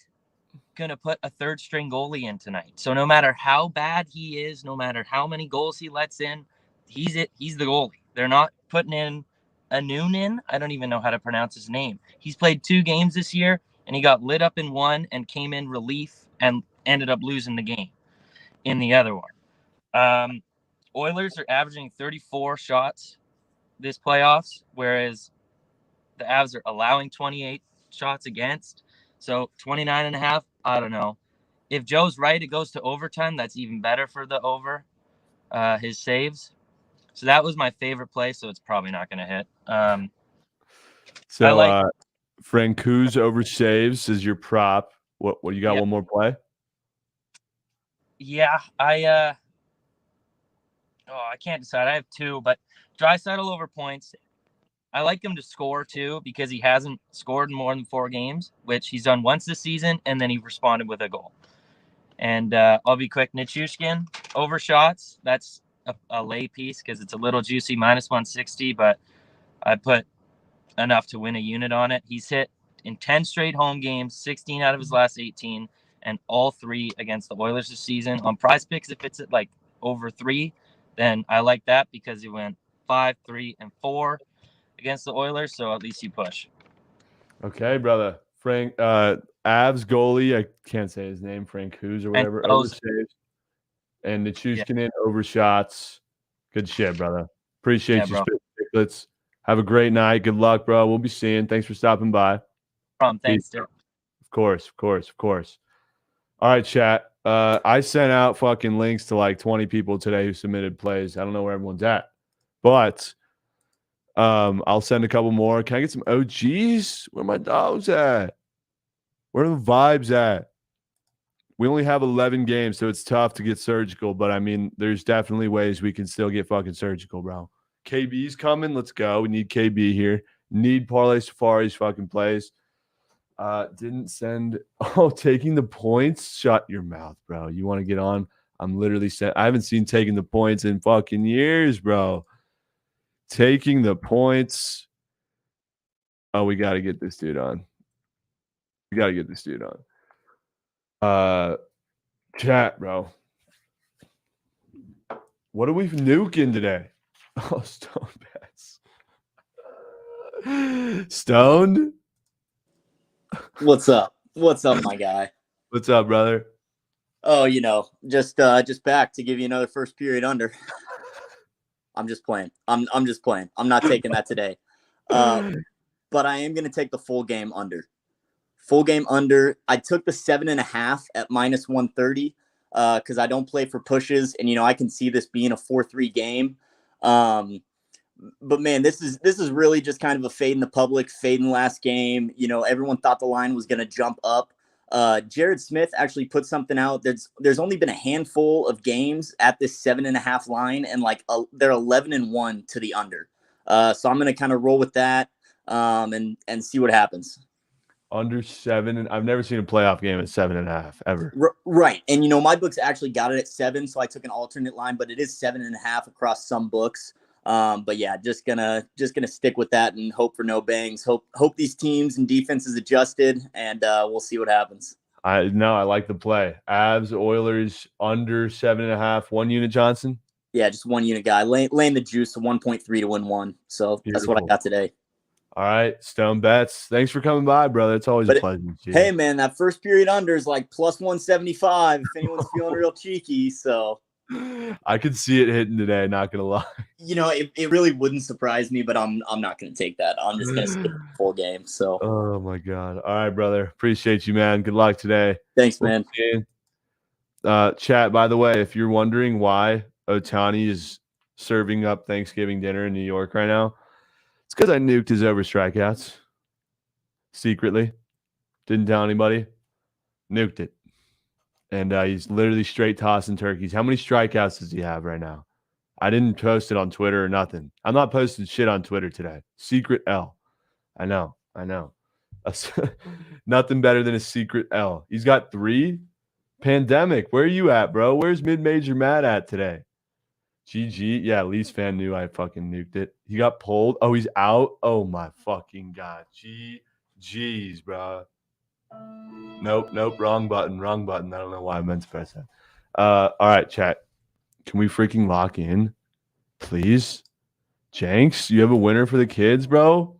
going to put a third string goalie in tonight. So no matter how bad he is, no matter how many goals he lets in, he's the goalie. They're not putting in a Noonan. I don't even know how to pronounce his name. He's played 2 games this year, and he got lit up in one and came in relief and ended up losing the game in the other one. Oilers are averaging 34 shots this playoffs, whereas the Avs are allowing 28 shots against. So 29.5, I don't know. If Joe's right, it goes to overtime. That's even better for the over, his saves. So that was my favorite play, so it's probably not going to hit. Francouz over saves is your prop. What you got? Yeah. One more play? Yeah, I can't decide. I have 2, but Draisaitl over points. I like him to score too because he hasn't scored in more than 4 games, which he's done once this season, and then he responded with a goal. And I'll be quick. Nichushkin over shots. That's a lay piece because it's a little juicy, -160, but I put enough to win a unit on it. He's hit in 10 straight home games, 16 out of his last 18, and all 3 against the Oilers this season. On Prize Picks, if it's at like over 3, then I like that because he went 5, 3, and 4 against the Oilers, so at least you push. Okay, brother. Frank, Avs goalie, I can't say his name, Francouz or whatever. Over saves. And Nichushkin over shots. Good shit, brother. Appreciate you, Spitz. Have a great night. Good luck, bro. We'll be seeing. Thanks for stopping by. Thanks, dude. Of course. All right, chat. I sent out fucking links to like 20 people today who submitted plays. I don't know where everyone's at, but I'll send a couple more. Can I get some OGs? Where my dogs at? Where are the vibes at? We only have 11 games, so it's tough to get surgical, but I mean, there's definitely ways we can still get fucking surgical, bro. KB's coming. Let's go. We need KB here. Need Parlay Safari's fucking plays. Didn't send. Oh, taking the points. Shut your mouth, bro. You want to get on? I'm literally saying I haven't seen taking the points in fucking years, bro. Taking the points. Oh, we got to get this dude on. Chat, bro. What are we nuking today? Oh, Stone Bats. Stoned? What's up? What's up, my guy? What's up, brother? Oh, just back to give you another first period under. I'm just playing. I'm just playing. I'm not taking that today. But I am going to take the full game under. Full game under. I took the 7.5 at -130 because I don't play for pushes, and I can see this being a 4-3 game. But man, this is really just kind of a fade in the public, fade in the last game. Everyone thought the line was going to jump up. Jared Smith actually put something out. There's only been a handful of games at this 7.5 line, and they're 11-1 to the under. So I'm going to kind of roll with that and see what happens. Under 7, and I've never seen a playoff game at 7.5 ever. Right, and my books actually got it at 7, so I took an alternate line, but it is 7.5 across some books. But yeah, just gonna stick with that and hope for no bangs. Hope these teams and defenses adjusted, and we'll see what happens. I like the play. Avs, Oilers under 7.5. 1 unit, Johnson. Yeah, just 1 unit guy. Laying the juice to 1.3 to win 1. So That's what I got today. All right, Stone Bets. Thanks for coming by, brother. It's always a pleasure. Hey, man, that first period under is like +175 if anyone's feeling real cheeky. So I could see it hitting today, not gonna lie. It really wouldn't surprise me, but I'm not gonna take that. I'm just gonna skip the full game. So oh my god. All right, brother. Appreciate you, man. Good luck today. Thanks, man. Chat, by the way, if you're wondering why Ohtani is serving up Thanksgiving dinner in New York right now, it's because I nuked his over strikeouts secretly. Didn't tell anybody. Nuked it. And he's literally straight tossing turkeys. How many strikeouts does he have right now? I didn't post it on Twitter or nothing. I'm not posting shit on Twitter today. Secret L. I know. I know. Nothing better than a secret L. He's got 3. Pandemic. Where are you at, bro? Where's mid-major Matt at today? GG. Yeah, Leafs fan knew I fucking nuked it. He got pulled. Oh, he's out. Oh my fucking God. GG's, bro. Nope. Wrong button. I don't know why I meant to press that. All right, chat. Can we freaking lock in? Please? Jenks, you have a winner for the kids, bro?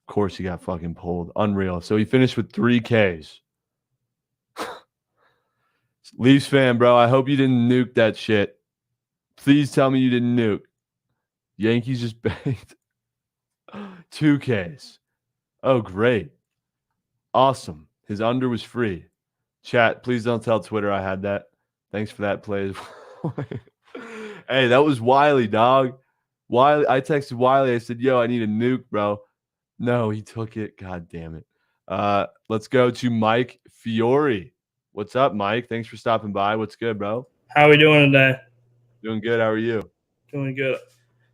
Of course he got fucking pulled. Unreal. So he finished with 3 Ks. Leafs fan, bro. I hope you didn't nuke that shit. Please tell me you didn't nuke. Yankees just banked 2 Ks. Oh, great. Awesome. His under was free. Chat, please don't tell Twitter I had that. Thanks for that play. Hey, that was Wiley, dog. Wiley, I texted Wiley. I said, yo, I need a nuke, bro. No, he took it. God damn it. Let's go to Mike Fiore. What's up, Mike? Thanks for stopping by. What's good, bro? How are we doing today? Doing good. How are you? Doing good.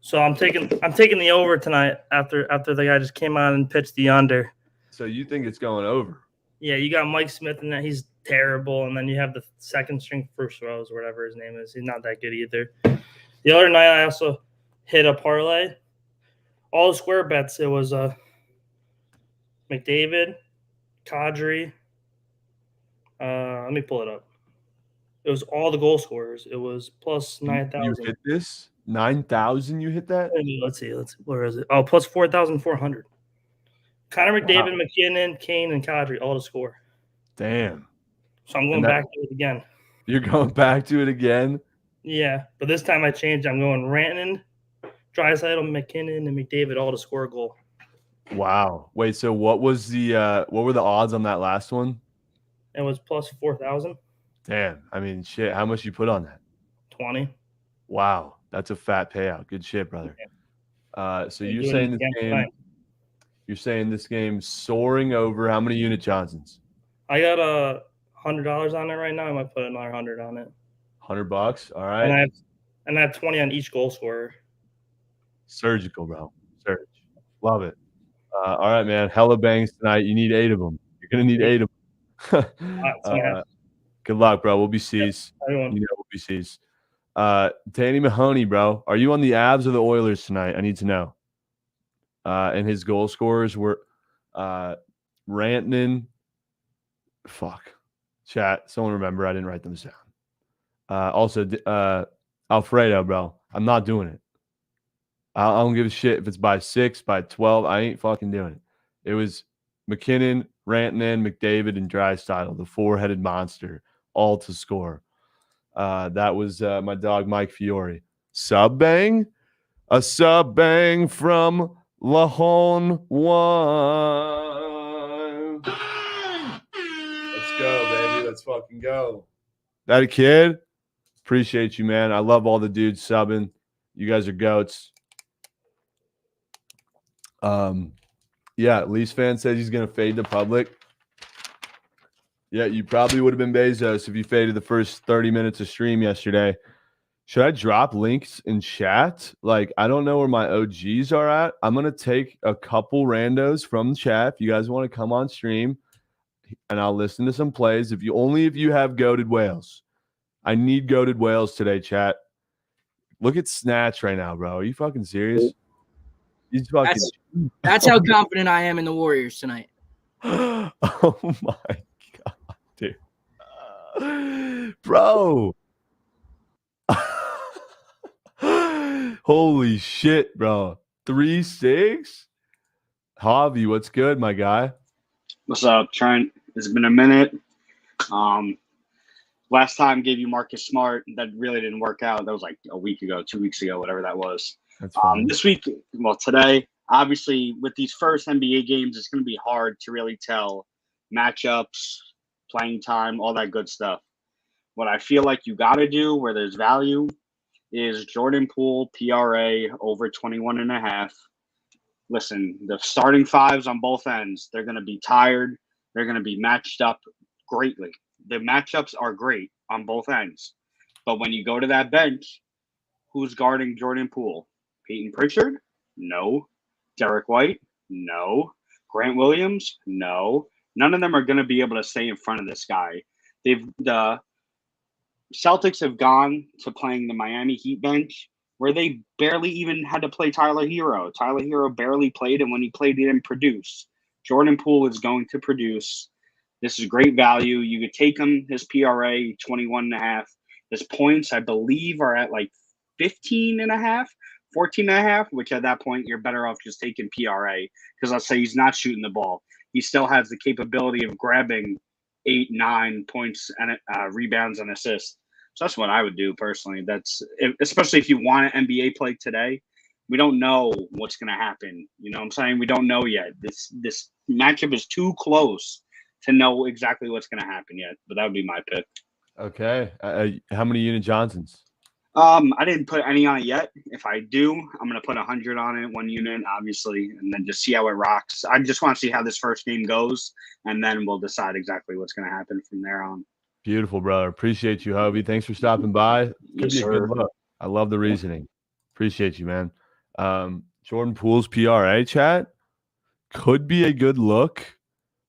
So I'm taking the over tonight after the guy just came on and pitched the under. So you think it's going over? Yeah, you got Mike Smith in that. He's terrible. And then you have the second string Bruce Rose, or whatever his name is. He's not that good either. The other night I also hit a parlay. All the square bets, it was McDavid, Kadri. Let me pull it up. It was all the goal scorers. It was plus 9,000. You hit this? 9,000 you hit that? Let's see. Where is it? Oh, plus 4,400. Connor McDavid, McKinnon, Kane, and Kadri all to score. Damn. So I'm going back to it again. You're going back to it again? Yeah, but this time I changed. I'm going Rantanen, Draisaitl, McKinnon, and McDavid all to score a goal. Wow. Wait, so what were the odds on that last one? It was plus 4,000. Damn. I mean, shit. How much you put on that? 20. Wow. That's a fat payout. Good shit, brother. So you're saying this game soaring over how many unit Johnsons? I got $100 on it right now. I might put another 100 on it. $100. All right. And I have 20 on each goal scorer. Surgical, bro. Surge. Love it. All right, man. Hella bangs tonight. You need 8 of them. You're gonna need 8 of them. Good luck, bro. We'll be C's. Everyone. You know we'll be C's. Danny Mahoney, bro. Are you on the Avs or the Oilers tonight? I need to know. And his goal scorers were Rantanen. Fuck. Chat. Someone remember I didn't write them down. Also, Alfredo, bro. I'm not doing it. I don't give a shit if it's by 6, by 12. I ain't fucking doing it. It was McKinnon, Rantanen, McDavid, and Draisaitl, the 4-headed monster, all to score. That was my dog, Mike Fiore. Sub bang? A sub bang from Lahone 1. Let's go, baby. Let's fucking go. That a kid? Appreciate you, man. I love all the dudes subbing. You guys are goats. Yeah, Leafs fan says he's gonna fade the public. Yeah, you probably would have been Bezos if you faded the first 30 minutes of stream yesterday. Should I drop links in chat? Like, I don't know where my OGs are at. I'm gonna take a couple randos from the chat if you guys want to come on stream, and I'll listen to some plays. If you have goated whales. I need goated whales today, chat. Look at Snatch right now, bro. Are you fucking serious? He's fucking. That's how confident I am in the Warriors tonight. Oh my god, dude, bro! Holy shit, bro! 3-6. Javi, what's good, my guy? What's up, Trent? It's been a minute. Last time gave you Marcus Smart. That really didn't work out. That was like a week ago, 2 weeks ago, whatever that was. This week, well, today, obviously, with these first NBA games, it's going to be hard to really tell matchups, playing time, all that good stuff. What I feel like you got to do where there's value is Jordan Poole, PRA, over 21.5. Listen, the starting fives on both ends, they're going to be tired. They're going to be matched up greatly. The matchups are great on both ends. But when you go to that bench, who's guarding Jordan Poole? Peyton Pritchard? No. Derek White? No. Grant Williams? No. None of them are going to be able to stay in front of this guy. The Celtics have gone to playing the Miami Heat bench where they barely even had to play Tyler Hero. Tyler Hero barely played, and when he played, he didn't produce. Jordan Poole is going to produce. This is great value. You could take him, his PRA, 21.5. His points, I believe, are at like 15.5, 14.5, which at that point, you're better off just taking PRA because let's say he's not shooting the ball. He still has the capability of grabbing 8, 9 points and rebounds and assists. So that's what I would do personally. Especially if you want an NBA play today. We don't know what's going to happen. You know what I'm saying? We don't know yet. This matchup is too close to know exactly what's going to happen yet. But that would be my pick. Okay. How many unit Johnsons? I didn't put any on it yet. If I do, I'm going to put 100 on it, 1 unit, obviously, and then just see how it rocks. I just want to see how this first game goes, and then we'll decide exactly what's going to happen from there on. Beautiful, brother. Appreciate you, Hobie. Thanks for stopping by. Could Yes, be a good sir. look. I love the reasoning. Appreciate you, man. Jordan Poole's PRA chat could be a good look.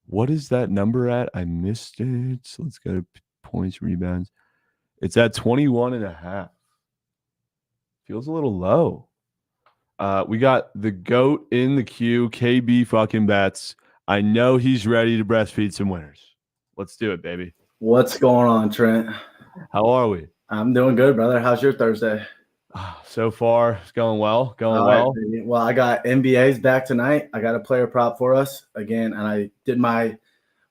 What is that number at? I missed it. So let's go to points, rebounds. It's at 21.5. Feels a little low. We got the GOAT in the queue, KB fucking Betts. I know he's ready to breastfeed some winners. Let's do it, baby. What's going on, Trent? How are we? I'm doing good, brother. How's your Thursday? So far, it's going well. All right, baby. Well, I got NBA's back tonight. I got a player prop for us again, and I did my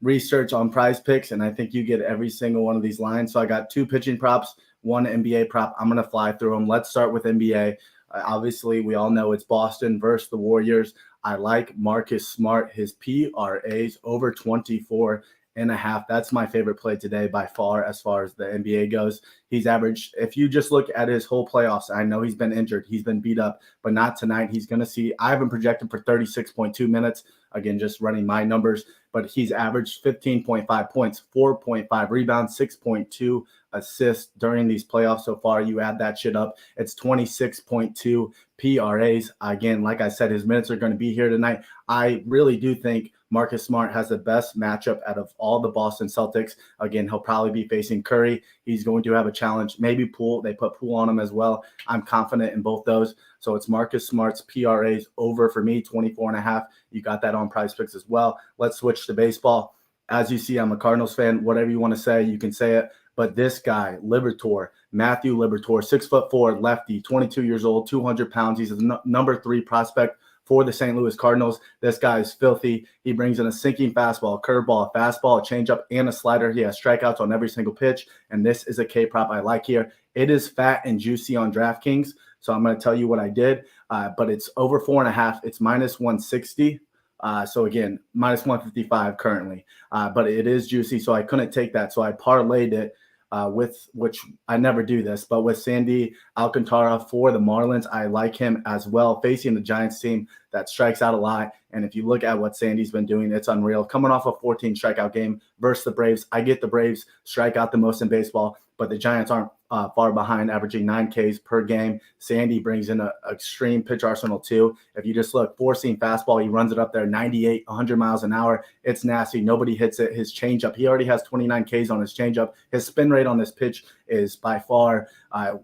research on Prize Picks, and I think you get every single one of these lines. So I got 2 pitching props, 1 NBA prop. I'm going to fly through them. Let's start with NBA. Obviously, we all know it's Boston versus the Warriors. I like Marcus Smart. His PRAs over 24.5. That's my favorite play today by far as the NBA goes. He's averaged, if you just look at his whole playoffs, I know he's been injured. He's been beat up, but not tonight. He's going to see, I have him projected for 36.2 minutes. Again, just running my numbers, but he's averaged 15.5 points, 4.5 rebounds, 6.2 assists during these playoffs so far. You add that shit up, it's 26.2 PRAs. Again, like I said, his minutes are going to be here tonight. I really do think Marcus Smart has the best matchup out of all the Boston Celtics. Again, he'll probably be facing Curry. He's going to have a challenge. Maybe Poole. They put Poole on him as well. I'm confident in both those. So it's Marcus Smart's PRAs over for me, 24.5. You got that on Prize Picks as well. Let's switch to baseball. As you see, I'm a Cardinals fan. Whatever you want to say, you can say it. But this guy, Liberatore, Matthew Liberatore, 6'4", lefty, 22 years old, 200 pounds. He's a number 3 prospect for the St. Louis Cardinals. This guy is filthy. He brings in a sinking fastball, curveball, a fastball, a changeup, and a slider. He has strikeouts on every single pitch, and this is a K prop I like here. It is fat and juicy on DraftKings, so I'm going to tell you what I did, but it's over 4.5. It's minus 160. So again, minus 155 currently, but it is juicy, so I couldn't take that. So I parlayed it with, which I never do this, but with Sandy Alcantara for the Marlins. I like him as well, facing the Giants team that strikes out a lot. And if you look at what Sandy's been doing, it's unreal. Coming off a 14 strikeout game versus the Braves. I get the Braves strike out the most in baseball, but the Giants aren't far behind, averaging 9 Ks per game. Sandy brings in an extreme pitch arsenal too. If you just look, 4-seam fastball, he runs it up there 98, 100 miles an hour. It's nasty. Nobody hits it. His changeup, he already has 29 Ks on his changeup. His spin rate on this pitch is by far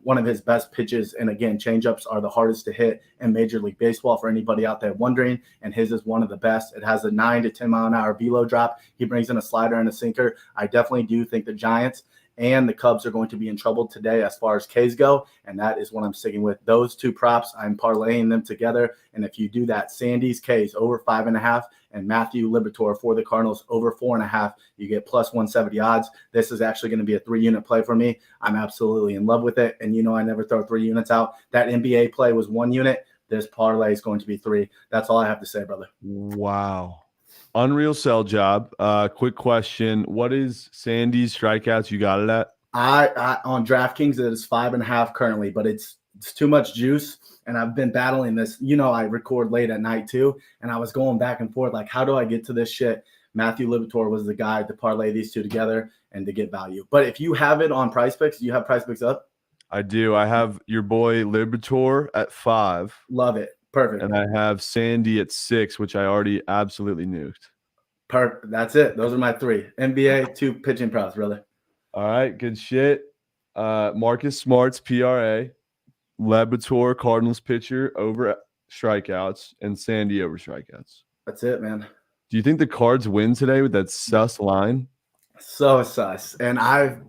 one of his best pitches. And again, changeups are the hardest to hit in Major League Baseball for anybody out there wondering. And his is one of the best. It has a 9 to 10 mile an hour velo drop. He brings in a slider and a sinker. I definitely do think the Giants and the Cubs are going to be in trouble today as far as Ks go, and that is what I'm sticking with. Those 2 props, I'm parlaying them together, and if you do that, Sandy's Ks over 5.5 and Matthew Liberatore for the Cardinals over 4.5, you get plus 170 odds. This is actually going to be a 3-unit play for me. I'm absolutely in love with it, and you know I never throw 3 units out. That NBA play was 1 unit. This parlay is going to be 3. That's all I have to say, brother. Wow. Unreal sell job. Quick question. What is Sandy's strikeouts? You got it at? I on DraftKings, it is 5.5 currently, but it's too much juice. And I've been battling this. You know, I record late at night too. And I was going back and forth, like, how do I get to this shit? Matthew Liberatore was the guy to parlay these 2 together and to get value. But if you have it on Prize Picks, do you have Prize Picks up? I do. I have your boy Liberatore at 5. Love it. Perfect. And I have Sandy at 6, which I already absolutely nuked. Perfect. That's it. Those are my 3. NBA, 2 pitching props, brother. All right, good shit. Marcus Smart's PRA, Laboratory Cardinals pitcher over strikeouts, and Sandy over strikeouts. That's it, man. Do you think the Cards win today with that sus line? So sus. And I've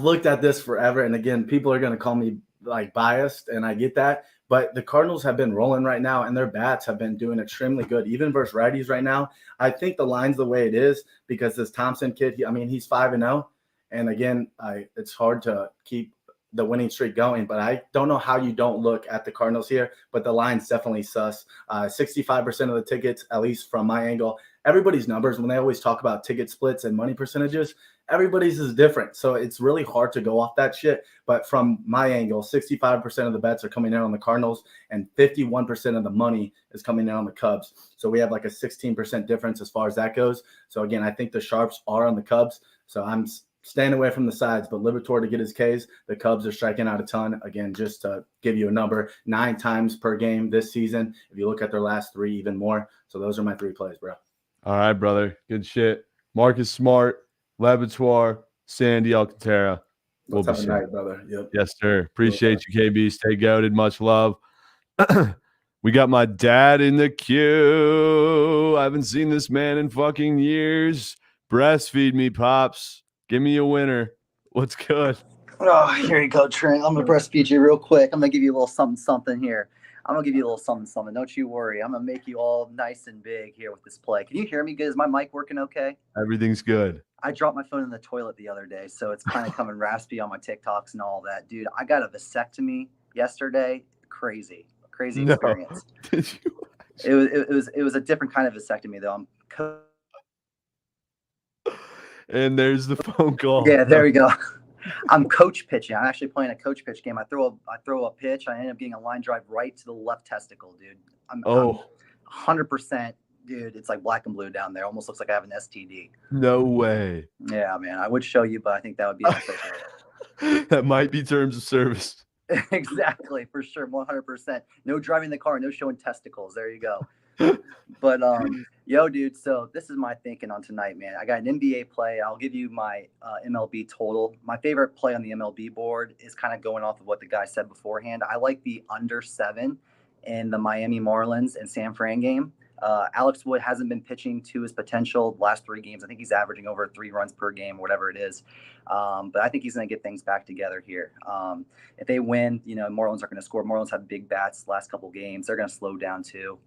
looked at this forever. And again, people are going to call me like biased, and I get that. But the Cardinals have been rolling right now, and their bats have been doing extremely good, even versus righties right now. I think the line's the way it is because this Thompson kid, he's 5-0. And again, it's hard to keep the winning streak going, but I don't know how you don't look at the Cardinals here, but the line's definitely sus. 65% of the tickets, at least from my angle, everybody's numbers, when they always talk about ticket splits and money percentages, everybody's is different. So it's really hard to go off that shit. But from my angle, 65% of the bets are coming in on the Cardinals and 51% of the money is coming in on the Cubs. So we have like a 16% difference as far as that goes. So again, I think the sharps are on the Cubs. So I'm staying away from the sides, but Liberatore to get his Ks. The Cubs are striking out a ton. Again, just to give you a number, 9 times per game this season. If you look at their last 3, even more. So those are my 3 plays, bro. All right, brother. Good shit. Marcus Smart, Laboratory, Sandy Alcantara. Let's have a night, brother. Yep. Yes, sir. Appreciate you, KB. Stay goated. Much love. We got my dad in the queue. I haven't seen this man in fucking years. Breastfeed me, Pops. Give me a winner. What's good? Oh, here you go, Trent. I'm going to breastfeed you real quick. I'm going to give you a little something here. I'm going to give you a little something. Don't you worry. I'm going to make you all nice and big here with this play. Can you hear me good? Is my mic working okay? Everything's good. I dropped my phone in the toilet the other day, so it's kind of coming raspy on my TikToks and all that. Dude, I got a vasectomy yesterday. Crazy experience. Did you? It was a different kind of vasectomy, though. And there's the phone call. Yeah, there we go. I'm coach pitching. I'm actually playing a coach pitch game. I throw a pitch. I end up getting a line drive right to the left testicle, dude. I'm 100%, dude. It's like black and blue down there. Almost looks like I have an STD. No way. Yeah, man. I would show you, but I think that would be unfair. That might be terms of service. Exactly, for sure, 100%. No driving the car, no showing testicles. There you go. But yo, dude, so this is my thinking on tonight, man. I got an NBA play. I'll give you my MLB total. My favorite play on the MLB board is kind of going off of what the guy said beforehand. I like the under 7 in the Miami Marlins and San Fran game. Alex Wood hasn't been pitching to his potential the last 3 games. I think he's averaging over 3 runs per game, whatever it is. But I think he's going to get things back together here. If they win, Marlins are going to score. Marlins have big bats the last couple games. They're going to slow down too.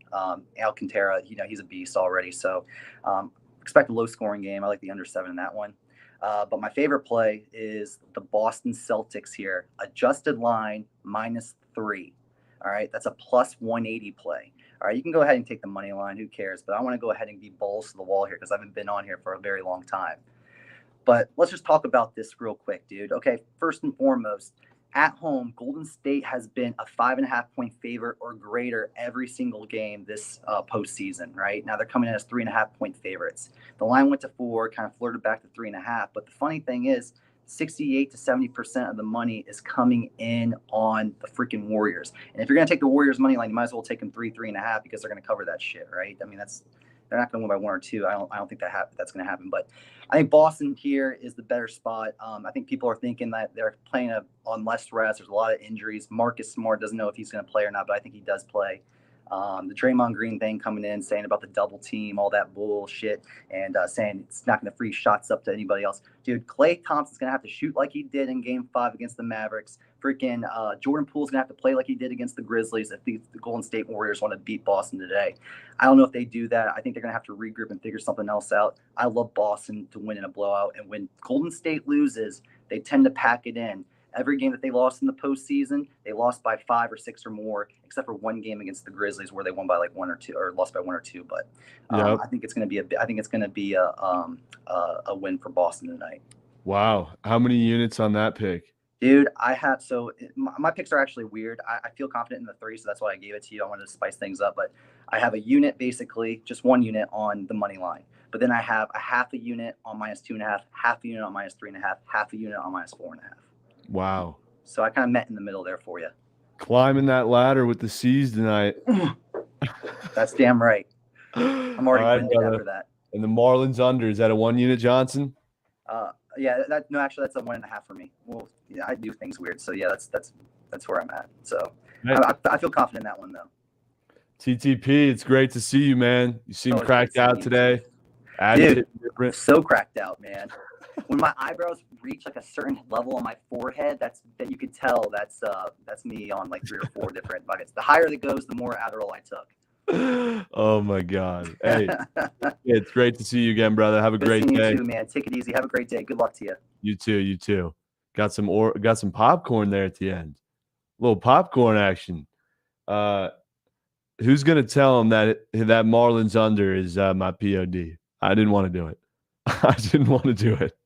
Alcantara, he's a beast already. So expect a low-scoring game. I like the under 7 in that one. But my favorite play is the Boston Celtics here. Adjusted line -3. All right, that's a +180 play. All right, you can go ahead and take the money line. Who cares? But I want to go ahead and be balls to the wall here because I haven't been on here for a very long time. But let's just talk about this real quick, dude. Okay, first and foremost, at home, Golden State has been a 5.5-point favorite or greater every single game this postseason, right? Now they're coming in as 3.5-point favorites. The line went to 4, kind of flirted back to 3.5. But the funny thing is, 68 to 70% of the money is coming in on the freaking Warriors. And if you're going to take the Warriors money line, you might as well take them 3.5 because they're going to cover that shit, right? I mean, they're not going to win by 1 or 2. I don't think that's going to happen. But I think Boston here is the better spot. I think people are thinking that they're playing on less rest. There's a lot of injuries. Marcus Smart doesn't know if he's going to play or not, but I think he does play. The Draymond Green thing coming in, saying about the double team, all that bullshit, and saying it's not going to free shots up to anybody else. Dude, Klay Thompson's going to have to shoot like he did in Game 5 against the Mavericks. Freaking Jordan Poole's going to have to play like he did against the Grizzlies if the Golden State Warriors want to beat Boston today. I don't know if they do that. I think they're going to have to regroup and figure something else out. I love Boston to win in a blowout. And when Golden State loses, they tend to pack it in. Every game that they lost in the postseason, they lost by 5 or 6 or more, except for one game against the Grizzlies where they won by like 1 or 2 or lost by 1 or 2. But I think it's going to be a win for Boston tonight. Wow, how many units on that pick? Dude, my picks are actually weird. I feel confident in the 3, so that's why I gave it to you. I wanted to spice things up, but I have a unit, basically just 1 unit on the money line. But then I have a half a unit on -2.5, half a unit on -3.5, half a unit on -4.5. Wow. So I kind of met in the middle there for you. Climbing that ladder with the C's tonight. That's damn right. I'm already All right, winded brother. after that. And the Marlins under, is that a 1 unit, Johnson? Yeah, actually that's a 1.5 for me. Well, yeah, I do things weird, so yeah, that's where I'm at. So I feel confident in that one though. TTP, it's great to see you, man. You seem cracked out today. Dude, so cracked out, man. When my eyebrows reach like a certain level on my forehead, that you could tell that's me on like 3 or 4 different buckets. The higher it goes, the more Adderall I took. Oh my God. Hey, it's great to see you again, brother. Have a great day. You too, man. Take it easy. Have a great day. Good luck to you. You too. You too. Got some popcorn there at the end. A little popcorn action. Who's gonna tell him that Marlins under is my POD? I didn't want to do it. I didn't want to do it.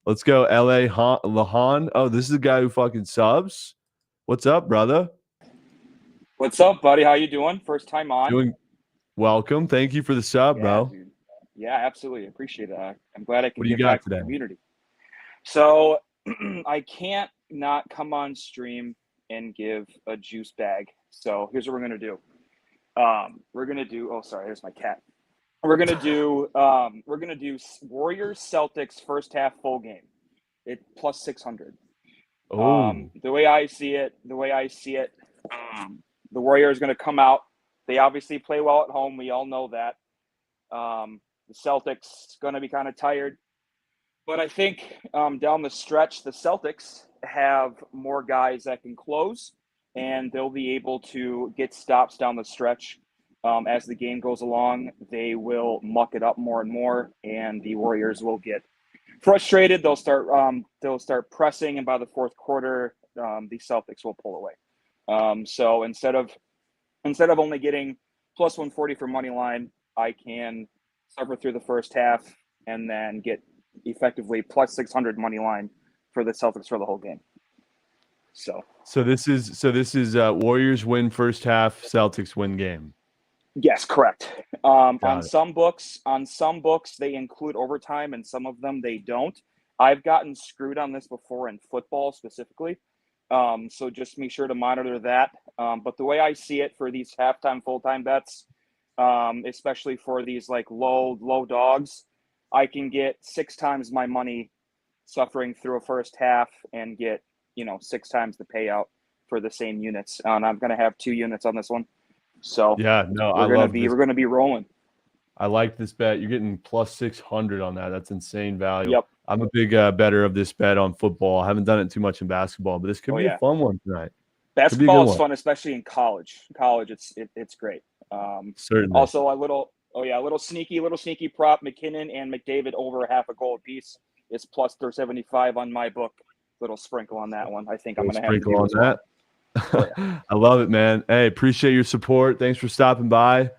Let's go, LA Lahan. Oh, this is the guy who fucking subs. What's up, brother? What's up, buddy? How you doing? First time on. Doing welcome. Thank you for the sub, bro. Dude. Yeah, absolutely. Appreciate that. I'm glad I can What do you get got back to today? the community. So I can't not come on stream and give a juice bag. So here's what we're gonna do. We're gonna do. Oh, sorry. Here's my cat. We're gonna do. Warriors Celtics first half full game. It plus 600. Oh. The way I see it. The Warriors going to come out. They obviously play well at home. We all know that. The Celtics going to be kind of tired. But I think down the stretch, the Celtics have more guys that can close, and they'll be able to get stops down the stretch. As the game goes along, they will muck it up more and more, and the Warriors will get frustrated. They'll start pressing, and by the fourth quarter, the Celtics will pull away. So instead of only getting plus 140 for money line, I can suffer through the first half and then get effectively plus 600 money line for the Celtics for the whole game. So this is Warriors win first half, Celtics win game. Yes, correct. On some books they include overtime, and some of them they don't. I've gotten screwed on this before in football specifically. So just make sure to monitor that. But the way I see it for these halftime, full-time bets, especially for these like low dogs, I can get 6 times my money suffering through a first half and get, 6 times the payout for the same units. And I'm going to have 2 units on this one. So yeah, no, we're going to be rolling. I like this bet. You're getting plus 600 on that. That's insane value. Yep. I'm a big better of this bet on football. I haven't done it too much in basketball, but this could be a fun one tonight. Basketball is fun, especially in college. It's great. Certainly. Also, a little sneaky prop. McKinnon and McDavid over half a goal apiece is plus 375 on my book. Little sprinkle on that one. I think I'm going to have to do on as well. that. I love it, man. Hey, appreciate your support. Thanks for stopping by.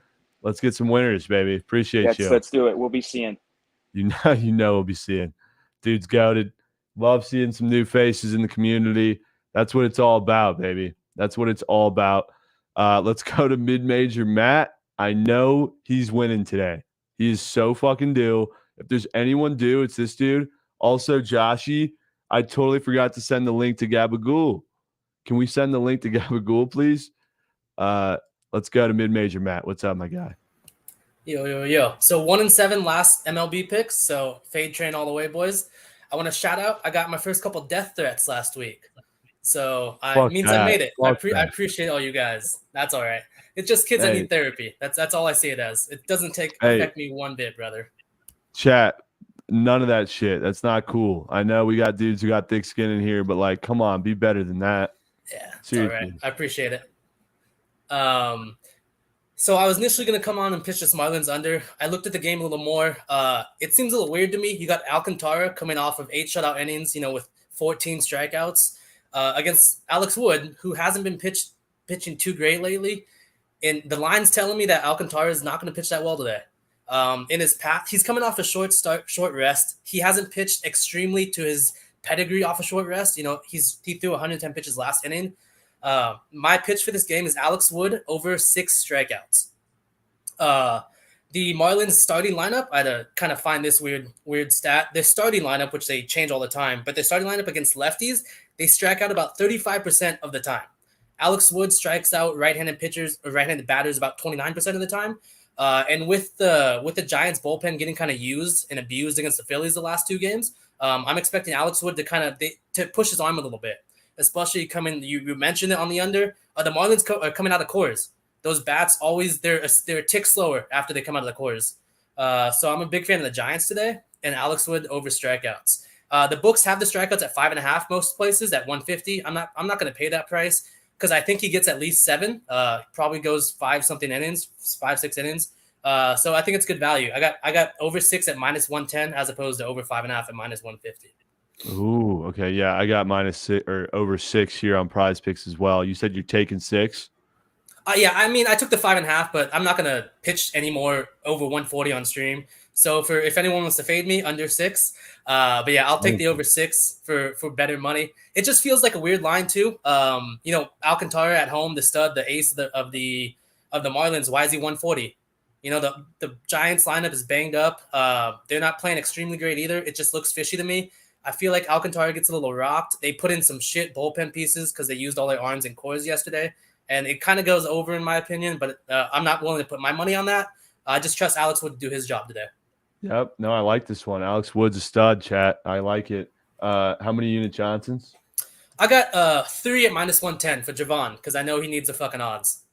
Let's get some winners, baby. Appreciate you. Let's do it. We'll be seeing. You know we'll be seeing. Dude's goated. Love seeing some new faces in the community. That's what it's all about, baby. That's what it's all about. Let's go to mid-major Matt. I know he's winning today. He is so fucking due. If there's anyone due, it's this dude. Also, Joshy, I totally forgot to send the link to Gabagool. Can we send the link to Gabagool, please? Let's go to mid-major Matt. What's up, my guy? Yo. So 1-7 last MLB picks. So fade train all the way, boys. I want to shout out. I got my first couple death threats last week. So it means I made it. I appreciate all you guys. That's all right. It's just kids that need therapy. That's all I see it as. It doesn't affect me one bit, brother. Chat, none of that shit. That's not cool. I know we got dudes who got thick skin in here, but like, come on, be better than that. Yeah, it's seriously. all right. I appreciate it. So I was initially going to come on and pitch this Marlins under. I looked at the game a little more. It seems a little weird to me. You got Alcantara coming off of 8 shutout innings, with 14 strikeouts against Alex Wood, who hasn't been pitching too great lately. And the line's telling me that Alcantara is not going to pitch that well today. In his path, he's coming off a short rest. He hasn't pitched extremely to his pedigree off a short rest. He threw 110 pitches last inning. My pitch for this game is Alex Wood over 6 strikeouts. The Marlins starting lineup, I had to kind of find this weird stat. Their starting lineup, which they change all the time, but their starting lineup against lefties, they strike out about 35% of the time. Alex Wood strikes out right-handed pitchers or right-handed batters about 29% of the time. And with the Giants bullpen getting kind of used and abused against the Phillies the last 2 games, I'm expecting Alex Wood to push his arm a little bit, especially coming. You mentioned it on the under. The Marlins are coming out of cores. Those bats always they're a tick slower after they come out of the cores. So I'm a big fan of the Giants today and Alex Wood over strikeouts. The books have the strikeouts at 5.5 most places at 150. I'm not going to pay that price because I think he gets at least 7. Probably goes 5-6 innings. So I think it's good value. I got over 6 at -110 as opposed to over 5.5 at -150. Ooh, okay, yeah, I got -6 or over 6 here on Prize Picks as well. You said you're taking 6. Yeah, I mean, I took the 5.5, but I'm not gonna pitch any more over 140 on stream. So if anyone wants to fade me, under 6. But yeah, I'll take the over 6 for better money. It just feels like a weird line too. Alcantara at home, the stud, the ace of the Marlins. Why is he 140? The Giants lineup is banged up. They're not playing extremely great either. It just looks fishy to me. I feel like Alcantara gets a little rocked. They put in some shit bullpen pieces because they used all their arms and cores yesterday. And it kind of goes over in my opinion, but I'm not willing to put my money on that. I just trust Alex Wood to do his job today. Yep. No, I like this one. Alex Wood's a stud, chat. I like it. How many unit Johnsons? I got 3 at -110 for Javon because I know he needs the fucking odds.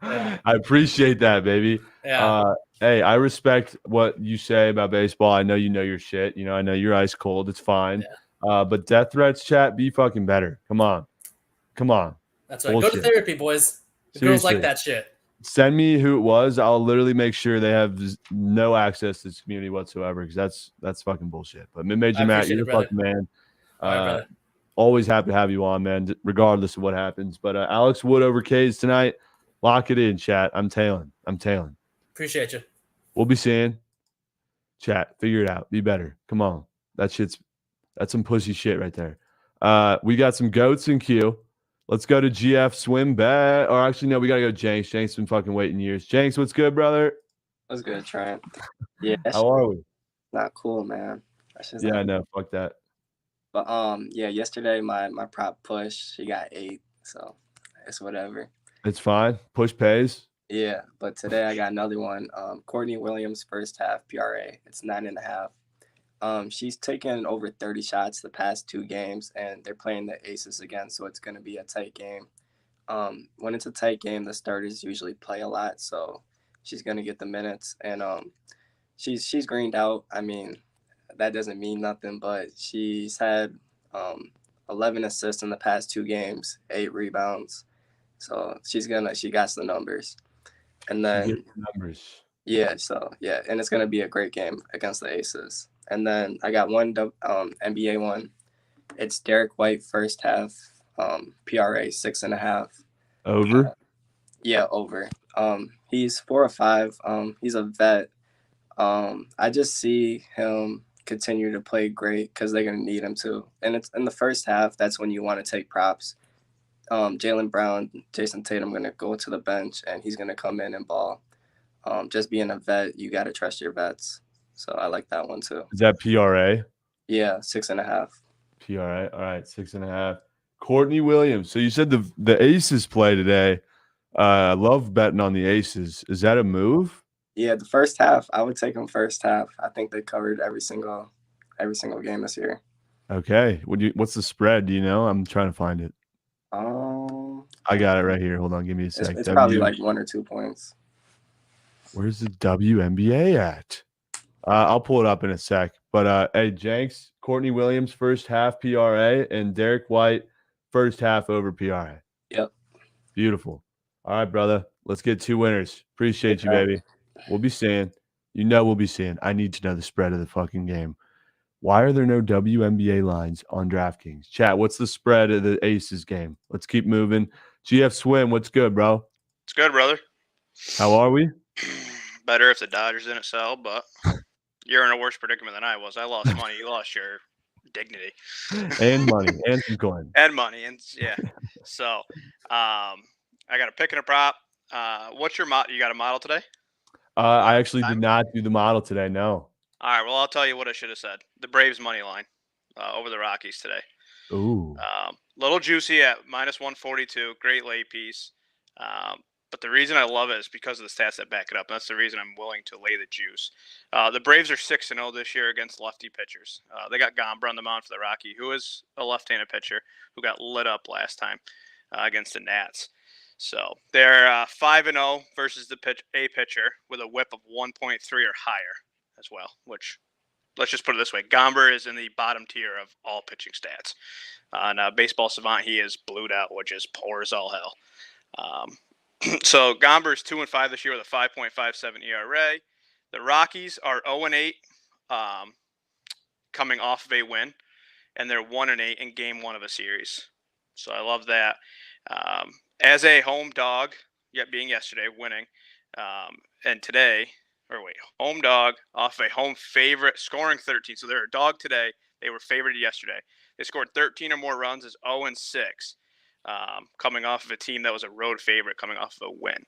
I appreciate that, baby. Yeah. Hey, I respect what you say about baseball. I know you know your shit. I know you're ice cold. It's fine. Yeah. But death threats, chat, be fucking better. Come on. That's right. Bullshit. Go to therapy, boys. The girls like that shit. Send me who it was. I'll literally make sure they have no access to this community whatsoever because that's fucking bullshit. But Mid-Major Matt, you're the fucking man. Right, always happy to have you on, man, regardless of what happens. But Alex Wood over K's tonight. Lock it in, chat. I'm tailing. Appreciate you. We'll be seeing. Chat, figure it out. Be better. Come on. That's some pussy shit right there. We got some goats in queue. Let's go to GF Swim Bet. Or actually, no, we got to go Jenks. Jenks been fucking waiting years. Jenks, what's good, brother? What's good, Trent? Yeah. How are we? Not cool, man. Yeah, I know. Fuck that. But yeah, yesterday my prop push, he got 8, so it's whatever. It's fine. Push pays. Yeah, but today I got another one. Courtney Williams first half PRA. It's 9.5. She's taken over 30 shots the past 2 games, and they're playing the Aces again, so it's going to be a tight game. When it's a tight game, the starters usually play a lot, so she's going to get the minutes, and she's greened out. I mean, that doesn't mean nothing, but she's had 11 assists in the past 2 games, 8 rebounds, so she got the numbers, and then yeah, and it's going to be a great game against the Aces. And then I got one NBA one. It's Derek White first half, PRA 6.5. Over? Yeah, over. He's 4 or 5. He's a vet. I just see him continue to play great because they're gonna need him to. And it's in the first half. That's when you want to take props. Jaylen Brown, Jason Tatum gonna go to the bench and he's gonna come in and ball. Just being a vet, you gotta trust your vets. So I like that one too. Is that PRA? Yeah, 6.5. PRA. All right, 6.5. Courtney Williams. So you said the Aces play today. I love betting on the Aces. Is that a move? Yeah, the first half, I would take them first half. I think they covered every single game this year. Okay. What's the spread? Do you know? I'm trying to find it. I got it right here. Hold on, give me a sec. It's probably like 1 or 2 points. Where's the WNBA at? I'll pull it up in a sec. But hey, Jenks, Courtney Williams first half PRA and Derek White first half over PRA. Yep. Beautiful. All right, brother. Let's get 2 winners. Appreciate you, baby. We'll be seeing. We'll be seeing. I need to know the spread of the fucking game. Why are there no WNBA lines on DraftKings? Chat, what's the spread of the Aces game? Let's keep moving. GF Swim, what's good, bro? It's good, brother. How are we? Better if the Dodgers didn't sell, but you're in a worse predicament than I was. I lost money. You lost your dignity. And money. And some coin. And money. And yeah. So I got a pick and a prop. What's your model? You got a model today? I actually did not do the model today, no. All right. Well, I'll tell you what I should have said. The Braves money line. over the Rockies today. Ooh. Little juicy at -142. Great lay piece. But the reason I love it is because of the stats that back it up. That's the reason I'm willing to lay the juice. The Braves are 6-0 this year against lefty pitchers. They got Gomber on the mound for the Rocky, who is a left-handed pitcher who got lit up last time against the Nats. So they're 5-0 versus the pitcher with a whip of 1.3 or higher as well, which, let's just put it this way. Gomber is in the bottom tier of all pitching stats. On Baseball Savant, he is blued out, which is poor as all hell. So Gomber's 2-5 this year with a 5.57 ERA. The Rockies are 0-8, coming off of a win, and they're 1-8 in game 1 of a series. So I love that. As a home dog, being yesterday, winning, and today, home dog off a home favorite, scoring 13. So they're a dog today. They were favored yesterday. They scored 13 or more runs, is 0-6, coming off of a team that was a road favorite, coming off of a win.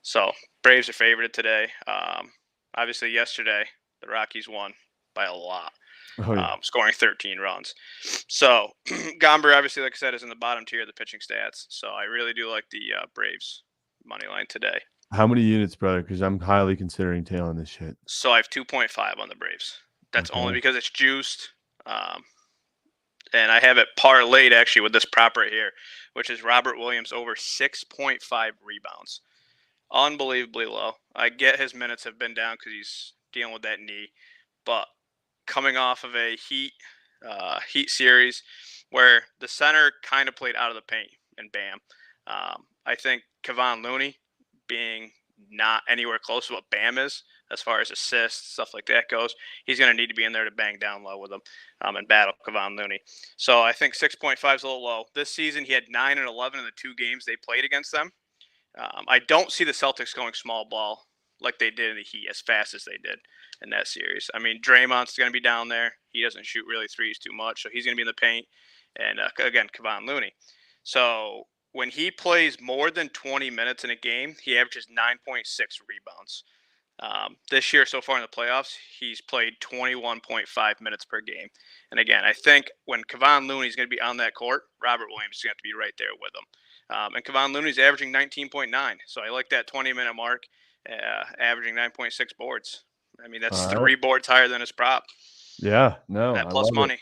So Braves are favored today. Obviously, yesterday the Rockies won by a lot, scoring 13 runs. So Gomber, obviously, like I said, is in the bottom tier of the pitching stats. So I really do like the Braves money line today. How many units, brother? Because I'm highly considering tailing this shit. So I have 2.5 on the Braves. That's only because it's juiced. And I have it parlayed actually with this prop right here, which is Robert Williams over 6.5 rebounds. Unbelievably low. I get his minutes have been down because he's dealing with that knee, but coming off of a Heat series where the center kind of played out of the paint and bam. I think Kevon Looney being not anywhere close to what Bam is as far as assists, stuff like that goes, he's going to need to be in there to bang down low with him and battle Kevon Looney. So I think 6.5 is a little low. This season, he had 9 and 11 in the 2 games they played against them. I don't see the Celtics going small ball like they did in the Heat as fast as they did in that series. I mean, Draymond's going to be down there. He doesn't shoot really threes too much, so he's going to be in the paint. And, again, Kevon Looney. So when he plays more than 20 minutes in a game, he averages 9.6 rebounds. This year so far in the playoffs, he's played 21.5 minutes per game. And again, I think when Kevon Looney's going to be on that court, Robert Williams is going to have to be right there with him. And Kevon Looney's averaging 19.9. So I like that 20-minute mark, averaging 9.6 boards. I mean, that's 3 boards higher than his prop. Yeah, no. At plus money.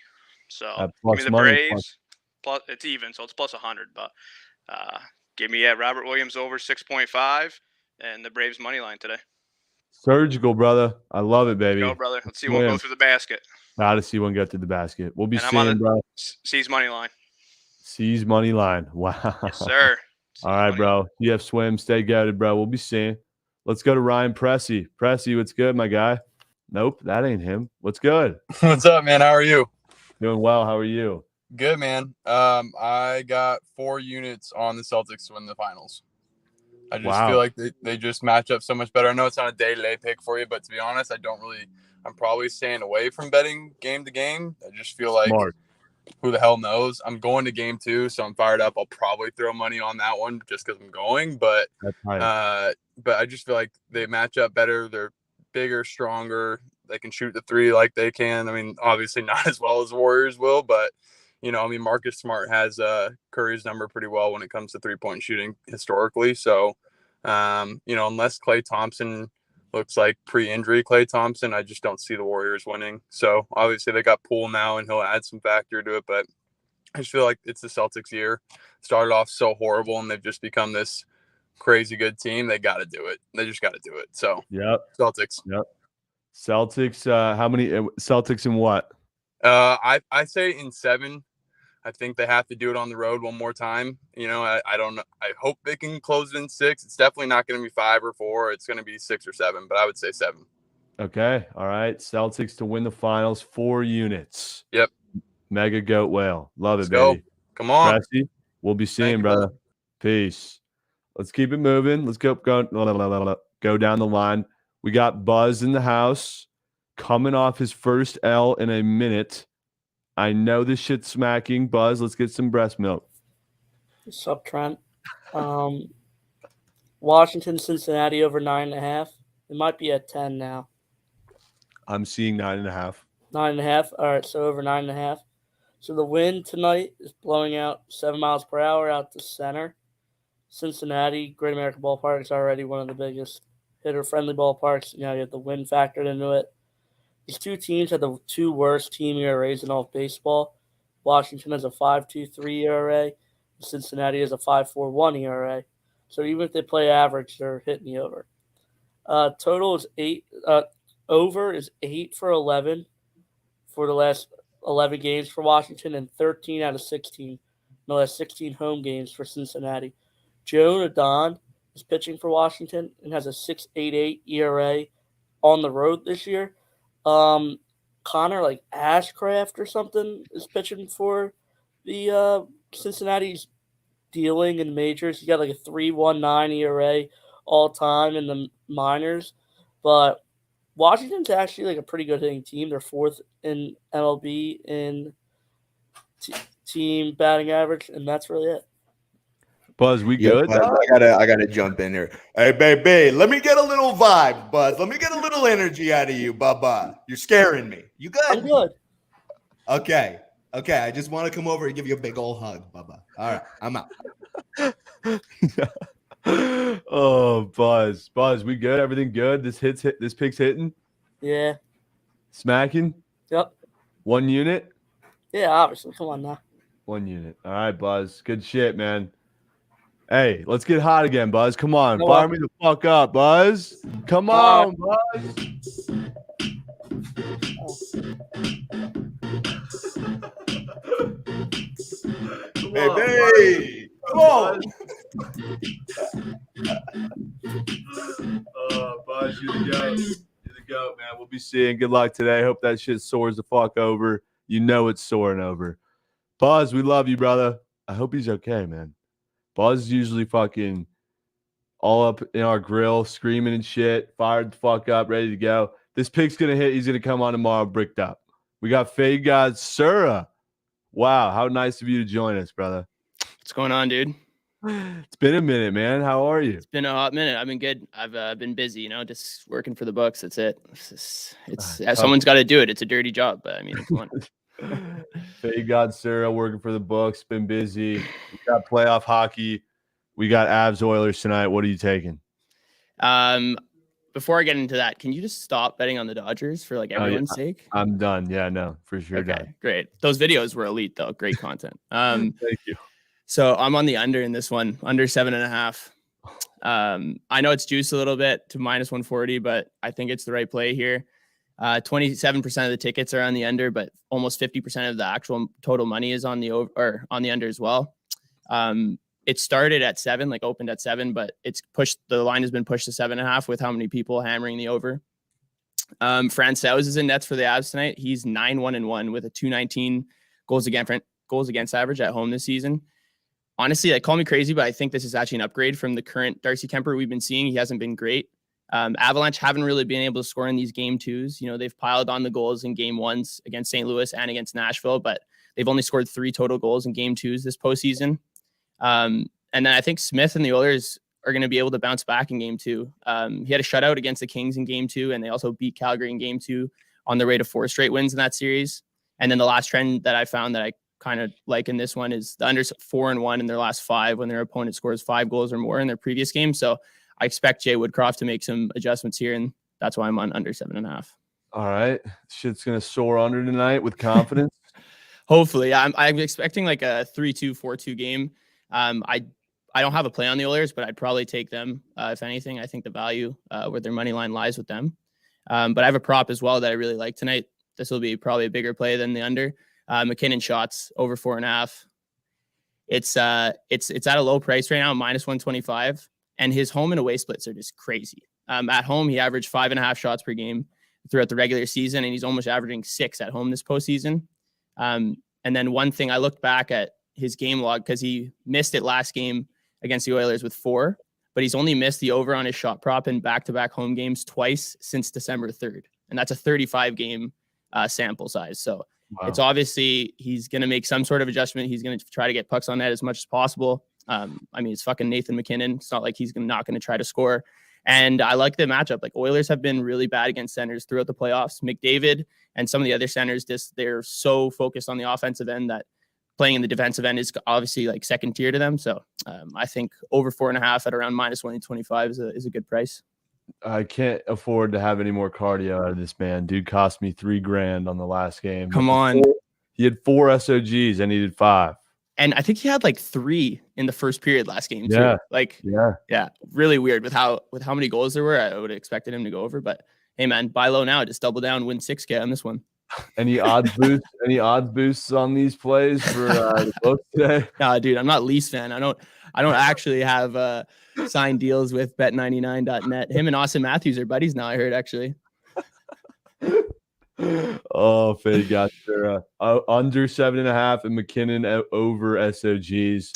So plus give me the money, Braves. Plus, it's even, so it's plus 100. But give me Robert Williams over 6.5 and the Braves money line today. Surgical, brother. I love it, baby. Go, brother. Let's see one go through the basket. How to see one go through the basket. We'll be And I'm on seeing, bro. C's money line. C's money line. Wow. Yes, sir. All right, bro. You have swim. Stay goated, bro. We'll be seeing. Let's go to Ryan Pressey. Pressey, what's good, my guy? Nope, that ain't him. What's good? What's up, man? How are you? Doing well. How are you? Good, man. I got 4 units on the Celtics to win the finals. I just feel like they just match up so much better. I know it's not a day-to-day pick for you, but to be honest, I'm probably staying away from betting game to game. I just feel like who the hell knows? I'm going to game 2, so I'm fired up. I'll probably throw money on that one just because I'm going, but I just feel like they match up better. They're bigger, stronger. They can shoot the 3 like they can. I mean, obviously not as well as the Warriors will, but Marcus Smart has Curry's number pretty well when it comes to 3-point shooting historically. So, unless Klay Thompson looks like pre-injury Klay Thompson, I just don't see the Warriors winning. So, obviously, they got Poole now, and he'll add some factor to it. But I just feel like it's the Celtics' year. Started off so horrible, and they've just become this crazy good team. They got to do it. They just got to do it. So, Celtics. Yep. Celtics, how many Celtics in what? I say in 7. I think they have to do it on the road one more time. I don't know. I hope they can close it in 6. It's definitely not going to be 5 or 4. It's going to be 6 or 7, but I would say 7. Okay. All right. Celtics to win the finals, 4 units. Yep. Mega goat whale. Love it, Let's go. baby. Come on. Pressey, we'll be seeing, brother. Peace. Let's keep it moving. Let's go down the line. We got Buzz in the house coming off his first L in a minute. I know this shit's smacking. Buzz, let's get some breast milk. What's up, Trent? Washington, Cincinnati over 9.5. It might be at 10 now. I'm seeing 9.5. 9.5. All right, so over 9.5. So the wind tonight is blowing out 7 miles per hour out to center. Cincinnati, Great American Ballpark is already one of the biggest hitter-friendly ballparks. You have the wind factored into it. These two teams have the two worst team ERAs in all of baseball. Washington has a 5.23 ERA. And Cincinnati has a 5.41 ERA. So even if they play average, they're hitting the over. Total is 8. Over is 8 for 11 for the last 11 games for Washington and 13 out of 16 in the last 16 home games for Cincinnati. Joe Nadon is pitching for Washington and has a 6.88 ERA on the road this year. Connor Ashcraft or something is pitching for the Cincinnati's dealing in majors. He got a 3.19 ERA all time in the minors, but Washington's actually a pretty good hitting team. They're 4th in MLB in team batting average, and that's really it. Buzz, we good? I gotta jump in here. Hey, baby, let me get a little vibe, Buzz. Let me get a little energy out of you, Bubba. You're scaring me. You good? I'm good. Okay. I just want to come over and give you a big old hug, Bubba. All right, I'm out. Oh, Buzz, we good? Everything good? This pick's hitting? Yeah. Smacking? Yep. 1 unit? Yeah, obviously. Come on now. 1 unit. All right, Buzz. Good shit, man. Hey, let's get hot again, Buzz. Come on. Fire me the fuck up, Buzz. Come on, Buzz. Baby, come on. Buzz, you're the goat. You're the goat, man. We'll be seeing. Good luck today. Hope that shit soars the fuck over. You know it's soaring over. Buzz, we love you, brother. I hope he's okay, man. Buzz is usually fucking all up in our grill, screaming and shit, fired the fuck up, ready to go. This pick's going to hit. He's going to come on tomorrow bricked up. We got Fade God Sura. Wow, how nice of you to join us, brother. What's going on, dude? It's been a minute, man. How are you? It's been a hot minute. I've been good. I've been busy, just working for the books. That's it. Someone's got to do it. It's a dirty job, but I mean, it's fun. Fade God Sura working for the books. Been busy. We got playoff hockey. We got Avs Oilers tonight. What are you taking? Before I get into that, can you just stop betting on the Dodgers for everyone's sake? I'm done. Yeah, no, for sure. Okay, done. great. Those videos were elite, though. Great content. Thank you. So I'm on the under in this one, under 7.5. I know it's juiced a little bit to -140, but I think it's the right play here. 27% of the tickets are on the under, but almost 50% of the actual total money is on the over or on the under as well. It started at 7, opened at 7, but it's pushed. The line has been pushed to 7.5 with how many people hammering the over. Francouz is in nets for the Avs tonight. He's 9-1-1 with a 219 goals against average at home this season. Honestly, call me crazy, but I think this is actually an upgrade from the current Darcy Kemper we've been seeing. He hasn't been great. Avalanche haven't really been able to score in these game twos. They've piled on the goals in game ones against St. Louis and against Nashville, but they've only scored 3 total goals in game twos this postseason. And then I think Smith and the Oilers are going to be able to bounce back in game 2. He had a shutout against the Kings in game 2, and they also beat Calgary in game 2 on their way to 4 straight wins in that series. And then the last trend that I found that I kind of like in this one is the unders 4-1 in their last 5 when their opponent scores 5 goals or more in their previous game. So I expect Jay Woodcroft to make some adjustments here, and that's why I'm on under 7.5. All right. Shit's going to soar under tonight with confidence. Hopefully. I'm expecting a 3-2, 4-2 game. I don't have a play on the Oilers, but I'd probably take them. If anything, I think the value where their money line lies with them. But I have a prop as well that I really like tonight. This will be probably a bigger play than the under. McKinnon shots over 4.5. It's at a low price right now, -125. And his home and away splits are just crazy. At home, he averaged 5.5 shots per game throughout the regular season, and he's almost averaging 6 at home this postseason. And then one thing, I looked back at his game log because he missed it last game against the Oilers with 4, but he's only missed the over on his shot prop in back-to-back home games twice since December 3rd. And that's a 35-game sample size. So it's obviously he's going to make some sort of adjustment. He's going to try to get pucks on net as much as possible. It's fucking Nathan McKinnon. It's not like he's not going to try to score. And I like the matchup. Like Oilers have been really bad against centers throughout the playoffs. McDavid and some of the other centers, they're so focused on the offensive end that playing in the defensive end is obviously like second tier to them. So I think over 4.5 at around -125 is a good price. I can't afford to have any more cardio out of this man. Dude cost me $3,000 on the last game. Come on. He had 4 SOGs. I needed 5. And I think he had like 3 in the first period last game too. Yeah. Like, yeah, really weird with how many goals there were. I would have expected him to go over, but hey man, buy low now, just double down, win 6K on this one. Any odds boosts? Any odds boosts on these plays for the book today? No, dude, I'm not Leafs fan. I don't actually have signed deals with Bet99.net. Him and Austin Matthews are buddies now, I heard actually. Oh, Faye got their under 7.5 and McKinnon over SOGs.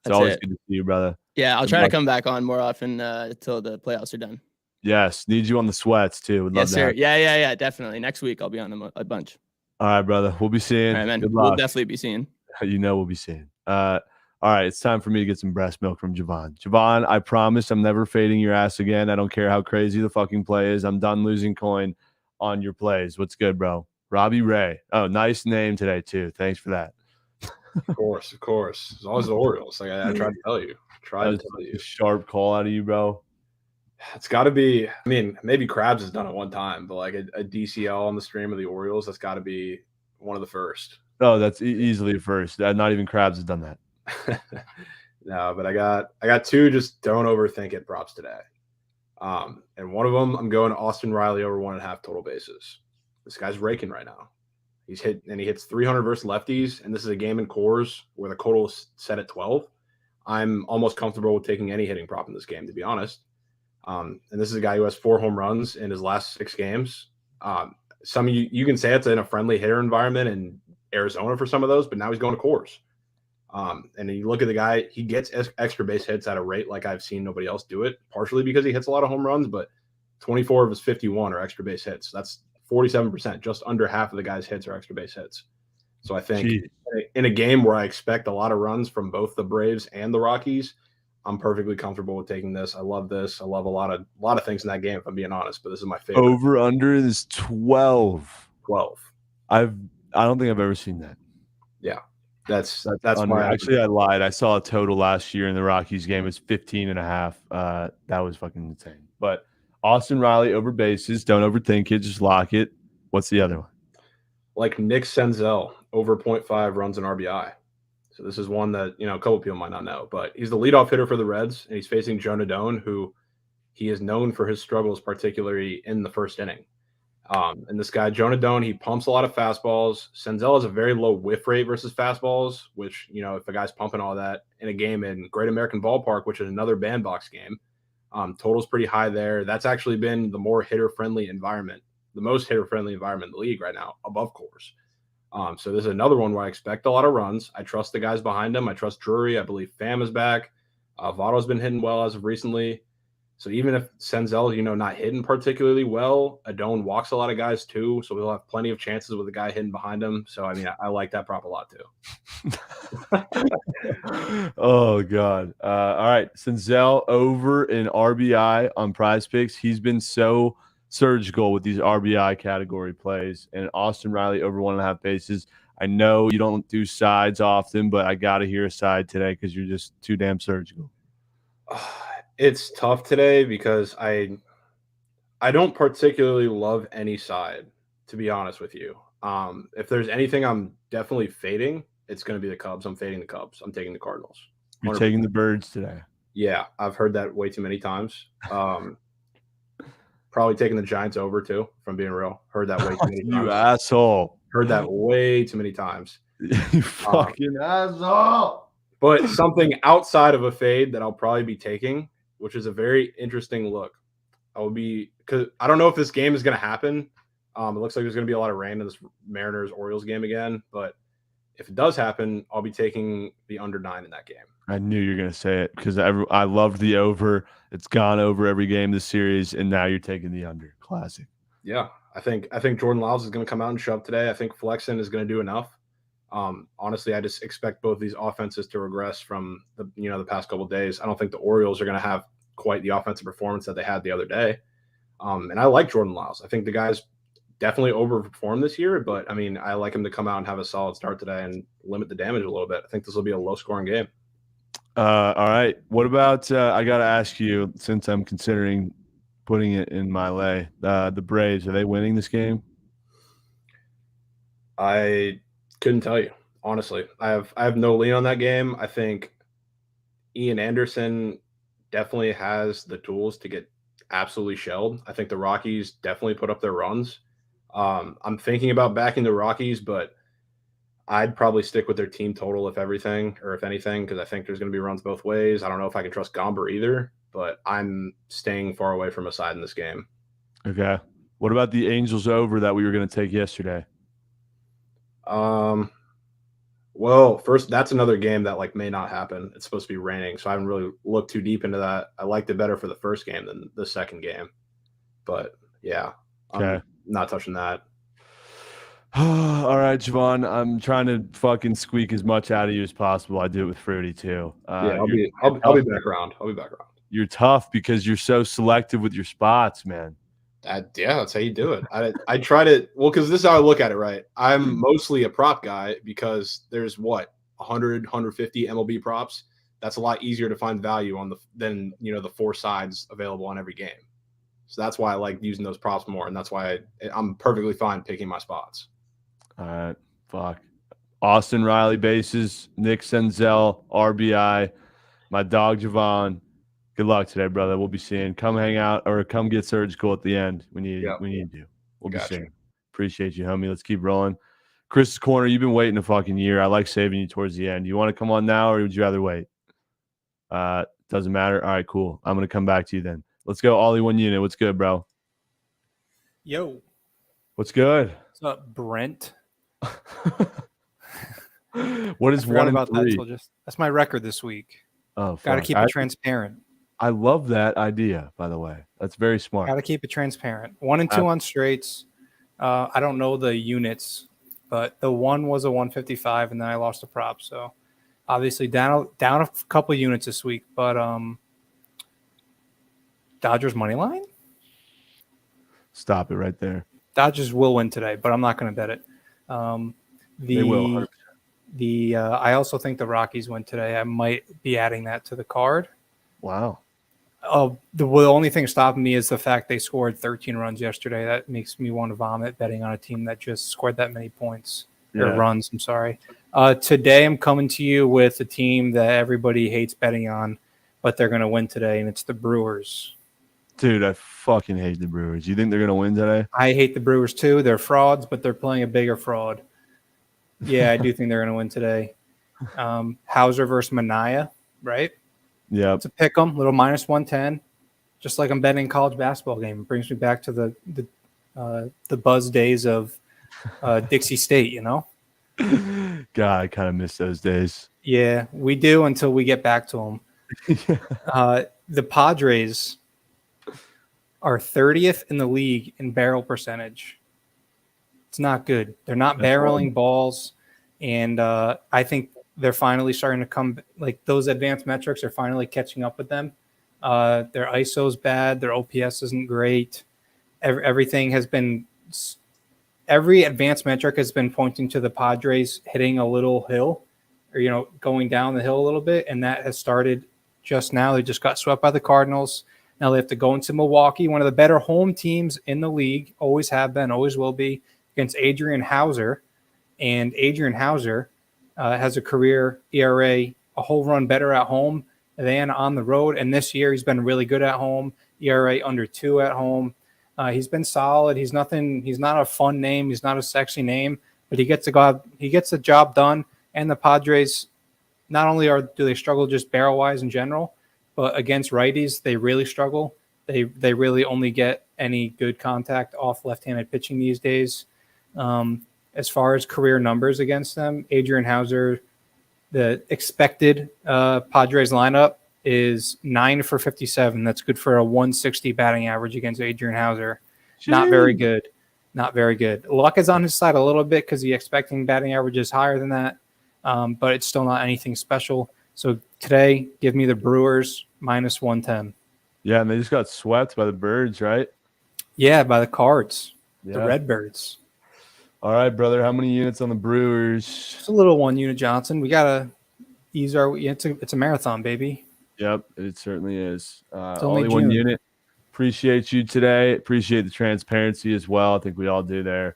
It's always good to see you, brother. Yeah, I'll try to come back on more often until the playoffs are done. Yes, need you on the sweats too. Would love Yes, sir. Yeah, definitely. Next week I'll be on a bunch. All right, brother. We'll be seeing. All right, man. Good We'll luck. definitely be seeing. We'll be seeing. All right, it's time for me to get some breast milk from Javon. Javon, I promise I'm never fading your ass again. I don't care how crazy the fucking play is. I'm done losing coin on your plays. What's good, bro? Robbie Ray. Oh, nice name today too. Thanks for that. Of course. It's always the Orioles. Like I tried to tell you. A sharp call out of you, bro. It's got to be. I mean, maybe Krabs has done it one time, but like a DCL on the stream of the Orioles, that's got to be one of the first. Oh, that's easily a first. Not even Krabs has done that. No, but I got 2. Just don't overthink it props today. And one of them, I'm going Austin Riley over 1.5 total bases. This guy's raking right now. He hits 300 versus lefties, and this is a game in Coors where the total is set at 12. I'm almost comfortable with taking any hitting prop in this game, to be honest. And this is a guy who has 4 home runs in his last 6 games. Some of you can say it's in a friendly hitter environment in Arizona for some of those, but now he's going to Coors. And you look at the guy, he gets extra base hits at a rate like I've seen nobody else do it, partially because he hits a lot of home runs, but 24 of his 51 are extra base hits. That's 47%. Just under half of the guy's hits are extra base hits. So I think in a game where I expect a lot of runs from both the Braves and the Rockies, I'm perfectly comfortable with taking this. I love this. I love a lot of things in that game, if I'm being honest, but this is my favorite. Over under is 12. 12. I don't think I've ever seen that. Yeah. That's actually I lied. I saw a total last year in the Rockies game. It was 15.5. That was fucking insane. But Austin Riley over bases. Don't overthink it. Just lock it. What's the other one? Like Nick Senzel over 0.5 runs an RBI. So this is one that, a couple people might not know, but he's the leadoff hitter for the Reds, and he's facing Joe Nadone, who he is known for his struggles, particularly in the first inning. And this guy, Joe Nadone, he pumps a lot of fastballs. Senzel has a very low whiff rate versus fastballs, which, if a guy's pumping all that in a game in Great American Ballpark, which is another bandbox game, total's pretty high there. That's actually been the more hitter-friendly environment, the most hitter-friendly environment in the league right now, above Coors. So this is another one where I expect a lot of runs. I trust the guys behind him. I trust Drury. I believe Pham is back. Votto's been hitting well as of recently. So even if Senzel, not hitting particularly well, Adone walks a lot of guys too. So we'll have plenty of chances with the guy hitting behind him. So, I like that prop a lot too. Oh, God. All right. Senzel over in RBI on Prize Picks. He's been so surgical with these RBI category plays, and Austin Riley over 1.5 bases. I know you don't do sides often, but I got to hear a side today because you're just too damn surgical. It's tough today because I don't particularly love any side, to be honest with you. If there's anything I'm definitely fading, it's going to be the Cubs. I'm fading the Cubs. I'm taking the Cardinals. 100%. You're taking the Birds today. Yeah, I've heard that way too many times. Probably taking the Giants over too, if I'm being real. Heard that way too many times. You asshole. Heard that way too many times. You fucking asshole. But something outside of a fade that I'll probably be taking, which is a very interesting look. Because I don't know if this game is going to happen. It looks like there's going to be a lot of rain in this Mariners-Orioles game again. But if it does happen, I'll be taking the under 9 in that game. I knew you were going to say it because I loved the over. It's gone over every game this series, and now you're taking the under. Classic. Yeah, I think Jordan Lyles is going to come out and shove today. I think Flexen is going to do enough. Honestly, I just expect both these offenses to regress from the past couple of days. I don't think the Orioles are going to have quite the offensive performance that they had the other day. And I like Jordan Lyles. I think the guy's definitely overperformed this year, but I mean, I like him to come out and have a solid start today and limit the damage a little bit. I think this will be a low-scoring game. All right. What about I got to ask you, since I'm considering putting it in my lay, the Braves, are they winning this game? I couldn't tell you, honestly. I have no lean on that game. I think Ian Anderson definitely has the tools to get absolutely shelled. I think the Rockies definitely put up their runs. I'm thinking about backing the Rockies, but I'd probably stick with their team total if anything, because I think there's going to be runs both ways. I don't know if I can trust Gomber either, but I'm staying far away from a side in this game. Okay. What about the Angels over that we were going to take yesterday? Well, first, that's another game that like may not happen. It's supposed to be raining, so I haven't really looked too deep into that. I liked it better for the first game than the second game, but yeah, Okay. I'm not touching that. All right, Javon, I'm trying to fucking squeak as much out of you as possible. I do it with Fruity too. Yeah, I'll be back around. I'll be back around. You're tough because you're so selective with your spots, man. Yeah, that's how you do it. I try to because this is how I look at it, right? I'm mostly a prop guy because there's 100, 150 MLB props. That's a lot easier to find value on than the 4 sides available on every game. So that's why I like using those props more, and that's why I'm perfectly fine picking my spots. All right, fuck. Austin Riley bases, Nick Senzel, RBI, my dog Javon. Good luck today, brother. We'll be seeing. Come hang out or come get surgical at the end. We need to. We'll be seeing. Appreciate you, homie. Let's keep rolling. Chris's Corner, you've been waiting a fucking year. I like saving you towards the end. You want to come on now or would you rather wait? Doesn't matter. All right, cool. I'm going to come back to you then. Let's go, Ollie 1 unit. What's good, bro? Yo. What's good? What's up, Brent? What is 1 and 3? That's my record this week. Oh, got to keep it transparent. I love that idea, by the way. That's very smart. Got to keep it transparent. 1 and 2 on straights. I don't know the units, but the one was a 155, and then I lost a prop. So obviously down a couple units this week. But Dodgers money line. Stop it right there. Dodgers will win today, but I'm not going to bet it. They will. 100%. I also think the Rockies win today. I might be adding that to the card. Wow. The only thing stopping me is the fact they scored 13 runs yesterday. That makes me want to vomit betting on a team that just scored that many points or runs. I'm sorry. Today I'm coming to you with a team that everybody hates betting on, but they're going to win today, and it's the Brewers. Dude, I fucking hate the Brewers. You think they're going to win today? I hate the Brewers too. They're frauds, but they're playing a bigger fraud. Yeah, I do think they're going to win today. Hauser versus Manaea, right? Yeah. It's a pick 'em, little minus 110. Just like I'm betting a college basketball game. It brings me back to the buzz days of Dixie State, God, I kind of miss those days. Yeah, we do until we get back to them. The Padres are 30th in the league in barrel percentage. It's not good. They're not barreling balls, and I think they're finally starting to come. Like those advanced metrics are finally catching up with them. Their ISO's bad. Their OPS isn't great. Everything has been. Every advanced metric has been pointing to the Padres hitting a little hill, or going down the hill a little bit, and that has started just now. They just got swept by the Cardinals. Now they have to go into Milwaukee, one of the better home teams in the league, always have been, always will be, against Adrian Hauser. And Adrian Hauser has a career ERA a whole run better at home than on the road. And this year he's been really good at home, ERA under 2 at home. He's been solid. He's not a fun name. He's not a sexy name, but he gets the job done. And the Padres, not only do they struggle just barrel-wise in general, but against righties, they really struggle. They really only get any good contact off left-handed pitching these days. As far as career numbers against them, Adrian Hauser, the expected Padres lineup is 9 for 57. That's good for a 160 batting average against Adrian Hauser. Not very good. Not very good. Luck is on his side a little bit because the expecting batting average is higher than that, but it's still not anything special. So today, give me the Brewers minus 110. Yeah, and they just got swept by the Birds, right? Yeah, by the Cards, the Yeah. Redbirds. All right, brother. How many units on the Brewers? It's a little 1 unit, Johnson. We gotta ease our. It's a marathon, baby. Yep, it certainly is. It's only Only 1 June. unit. Appreciate you today. Appreciate the transparency as well. I think we all do there.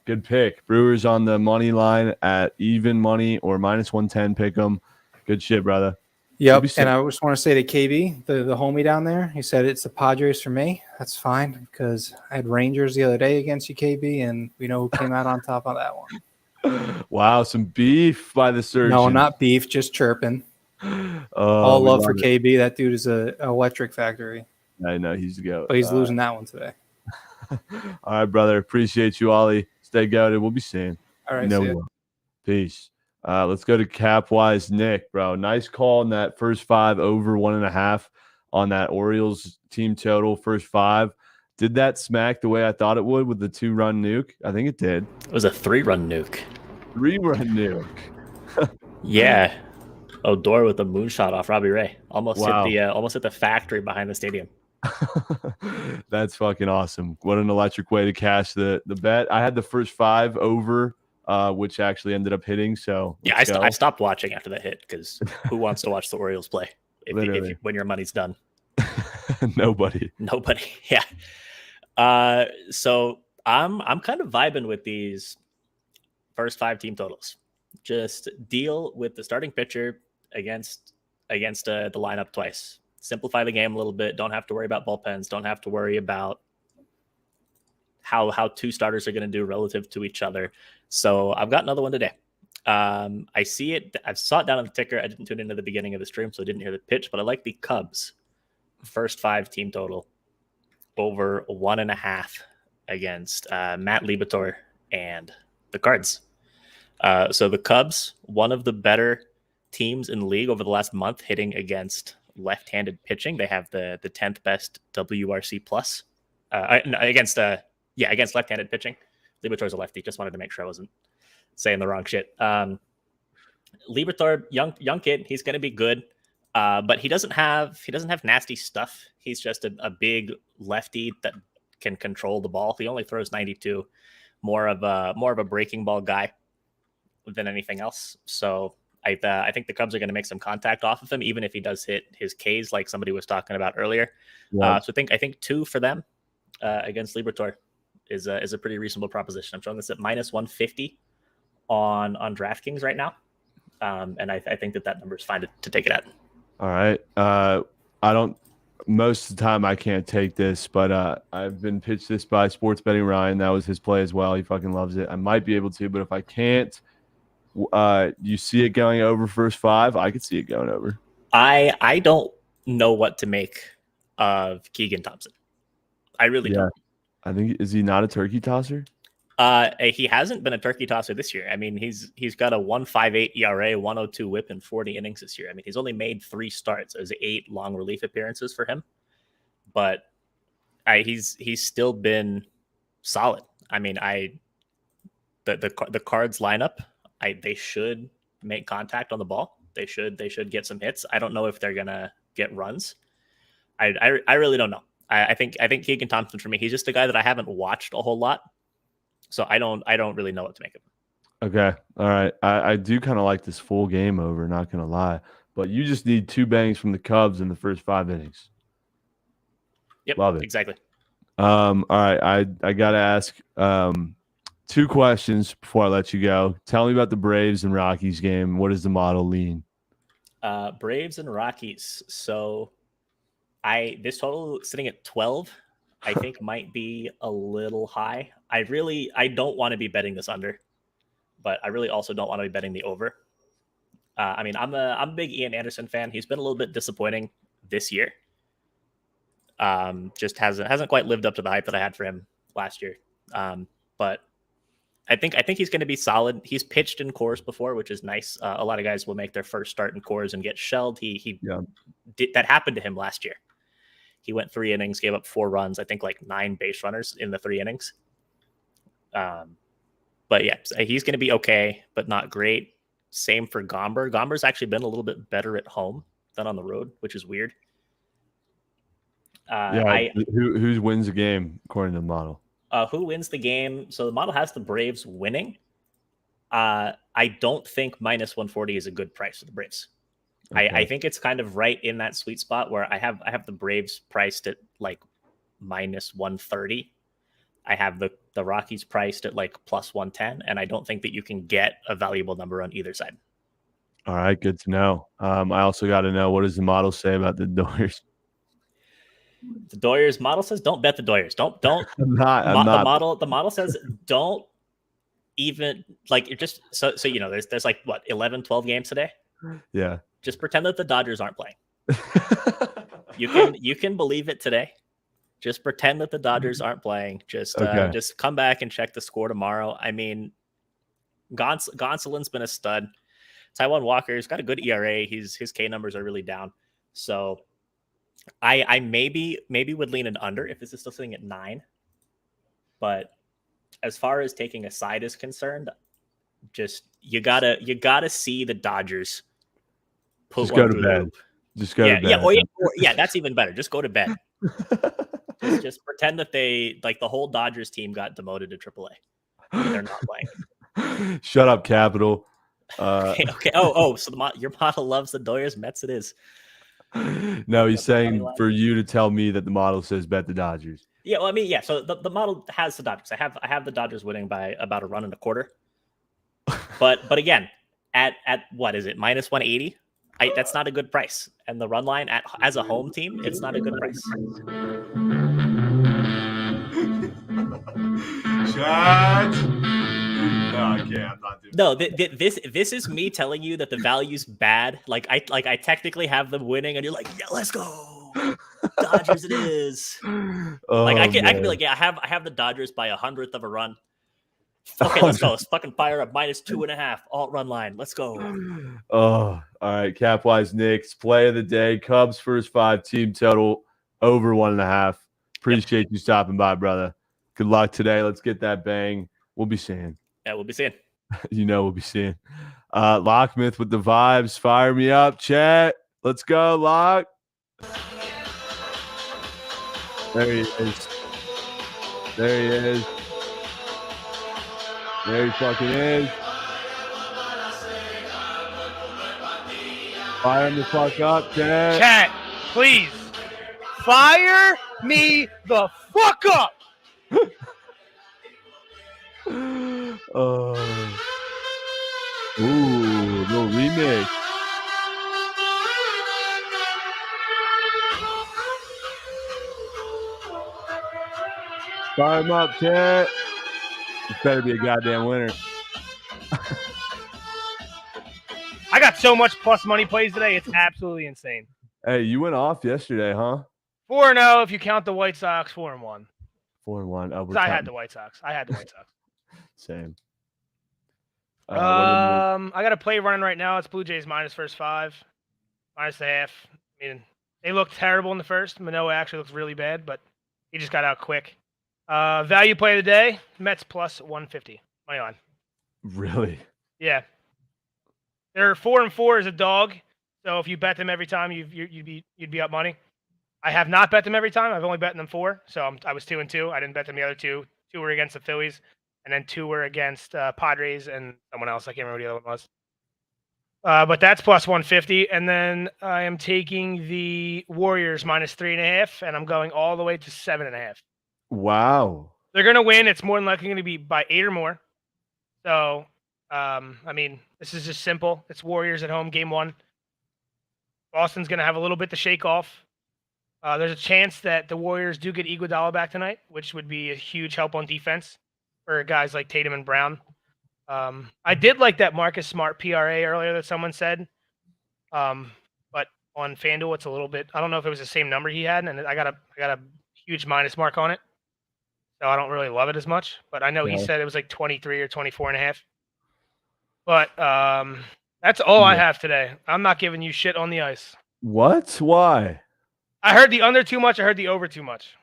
Good pick. Brewers on the money line at even money or -110. Pick them. Good shit, brother. Yep. And I just want to say to KB, the homie down there, he said it's the Padres for me. That's fine because I had Rangers the other day against you, KB, and we know who came out on top on that one. Wow, some beef by the surgeon. No, not beef, just chirping. All love for KB. That dude is a electric factory. I know he's the goat. But he's losing that one today. All right, brother. Appreciate you, Ollie. Stay goated. We'll be seeing. All right, You know see we ya. will. Peace. Let's go to Capwise Nick, bro. Nice call in that first 5 over 1.5 on that Orioles team total. First 5. Did that smack the way I thought it would with the 2-run nuke? I think it did. It was a 3-run nuke. 3-run nuke. Yeah. Odor with a moonshot off Robbie Ray. Almost Wow. hit the factory behind the stadium. That's fucking awesome. What an electric way to cash the bet. I had the first 5 over, which actually ended up hitting. So Yeah, let's go. I stopped watching after that hit because who wants to watch the Orioles play when your money's done? Nobody. Nobody. Yeah. So I'm kind of vibing with these first 5 team totals. Just deal with the starting pitcher against the lineup twice. Simplify the game a little bit. Don't have to worry about bullpens. Don't have to worry about how 2 starters are going to do relative to each other. So I've got another one today. I see it. I saw it down on the ticker. I didn't tune into the beginning of the stream, so I didn't hear the pitch. But I like the Cubs first 5 team total over 1.5 against Matt Libator and the Cards. So the Cubs, one of the better teams in the league over the last month, hitting against left-handed pitching. They have the 10th best WRC plus against left-handed pitching. Libator's a lefty. Just wanted to make sure I wasn't saying the wrong shit. Libator, young kid, he's going to be good, but he doesn't have nasty stuff. He's just a big lefty that can control the ball. He only throws 92, more of a breaking ball guy than anything else. So I think the Cubs are going to make some contact off of him, even if he does hit his Ks like somebody was talking about earlier. Yeah. So I think 2 for them against Libator is a pretty reasonable proposition. I'm showing this at -150 on DraftKings right now, and I think that number is fine to take it at. All right. Most of the time I can't take this, but I've been pitched this by Sports Betting Ryan. That was his play as well. He fucking loves it. I might be able to, but if I can't, you see it going over first 5, I could see it going over. I don't know what to make of Keegan Thompson. I really don't. I think, is he not a turkey tosser? He hasn't been a turkey tosser this year. I mean, he's got a 1.58 ERA, 102 WHIP in 40 innings this year. I mean, he's only made 3 starts. There's 8 long relief appearances for him, but he's still been solid. I mean, the Cards lineup, they should make contact on the ball. They should get some hits. I don't know if they're gonna get runs. I really don't know. I think Keegan Thompson, for me, he's just a guy that I haven't watched a whole lot, so I don't really know what to make of him. Okay. All right. I do kind of like this full game over, not going to lie. But you just need 2 bangs from the Cubs in the first 5 innings. Yep. Love it. Exactly. All right. I got to ask 2 questions before I let you go. Tell me about the Braves and Rockies game. What is the model lean? Braves and Rockies. So this total sitting at 12, I think might be a little high. I don't want to be betting this under, but I really also don't want to be betting the over. I mean, I'm a big Ian Anderson fan. He's been a little bit disappointing this year. Just hasn't quite lived up to the hype that I had for him last year. But I think he's going to be solid. He's pitched in Coors before, which is nice. A lot of guys will make their first start in Coors and get shelled. That happened to him last year. He went 3 innings, gave up 4 runs, I think like 9 base runners in the 3 innings. But yeah, he's going to be okay, but not great. Same for Gomber. Gomber's actually been a little bit better at home than on the road, which is weird. Who wins the game according to the model? Who wins the game? So the model has the Braves winning. I don't think minus 140 is a good price for the Braves. Okay. I think it's kind of right in that sweet spot where I have the Braves priced at like minus 130. I have the Rockies priced at like plus 110, and I don't think that you can get a valuable number on either side. All right, good to know. I also got to know, what does the model say about the Doyers? The Doyers model says don't bet the Doyers. Don't. I'm not. The model says don't even like you're just so you know there's like what 11, 12 games today. Yeah. Just pretend that the Dodgers aren't playing. You can believe it today. Just pretend that the Dodgers aren't playing. Just come back and check the score tomorrow. I mean, Gonsolin's been a stud. Taijuan Walker's got a good ERA. His K numbers are really down. So I maybe would lean an under if this is still sitting at 9. But as far as taking a side is concerned, just you gotta see the Dodgers just go to bed. Just go to bed. Yeah, that's even better. Just go to bed. just pretend that they like the whole Dodgers team got demoted to AAA. They're not playing. Shut up, Capital. Okay. Oh, so your model loves the Doyers. Mets it is. No, he's saying for you to tell me that the model says bet the Dodgers. Yeah, well, I mean, yeah. So the model has the Dodgers. I have the Dodgers winning by about a run and a quarter. But again, at what is it, minus 180? That's not a good price. And the run line as a home team, it's not a good price. Chat. No, I can't. I'm not doing No, this is me telling you that the value's bad. Like I technically have them winning, and you're like, yeah, let's go, Dodgers. It is. I can be like, yeah, I have the Dodgers by 100th of a run. Okay, let's go. Let's fucking fire up minus 2.5 alt run line. Let's go. Oh, all right. Capwise Knicks play of the day. Cubs first 5 team total over 1.5. Appreciate you stopping by, brother. Good luck today. Let's get that bang. We'll be seeing. Yeah, we'll be seeing. We'll be seeing. Lockmouth with the vibes. Fire me up, chat. Let's go, Lock. There he is. There he is. There he fucking is. Fire him the fuck up, chat. Chat, please. Fire me the fuck up. Ooh, little remix. Fire him up, chat. This better be a goddamn winner. I got so much plus money plays today. It's absolutely insane. Hey, you went off yesterday, huh? 4-0 if you count the White Sox. 4-1. 4-1. Oh, I had the White Sox. Same. I got a play running right now. It's Blue Jays minus first 5, minus the half. I mean, they looked terrible in the first. Manoah actually looks really bad, but he just got out quick. Value play of the day: Mets plus 150. Money on. Really? Yeah. They're 4-4 as a dog, so if you bet them every time, you'd be up money. I have not bet them every time. I've only bet them 4, so I was 2-2. I didn't bet them the other 2. 2 were against the Phillies, and then 2 were against Padres and someone else. I can't remember what the other one was. But that's plus 150, and then I am taking the Warriors minus 3.5, and I'm going all the way to 7.5. Wow. They're going to win. It's more than likely going to be by 8 or more. So, I mean, this is just simple. It's Warriors at home, game 1. Boston's going to have a little bit to shake off. There's a chance that the Warriors do get Iguodala back tonight, which would be a huge help on defense for guys like Tatum and Brown. I did like that Marcus Smart PRA earlier that someone said. But on FanDuel, it's a little bit, I don't know if it was the same number he had, and I got a huge minus mark on it. So I don't really love it as much, but I know he said it was like 23 or 24.5. But that's all I have today. I'm not giving you shit on the ice. What? Why? I heard the under too much. I heard the over too much.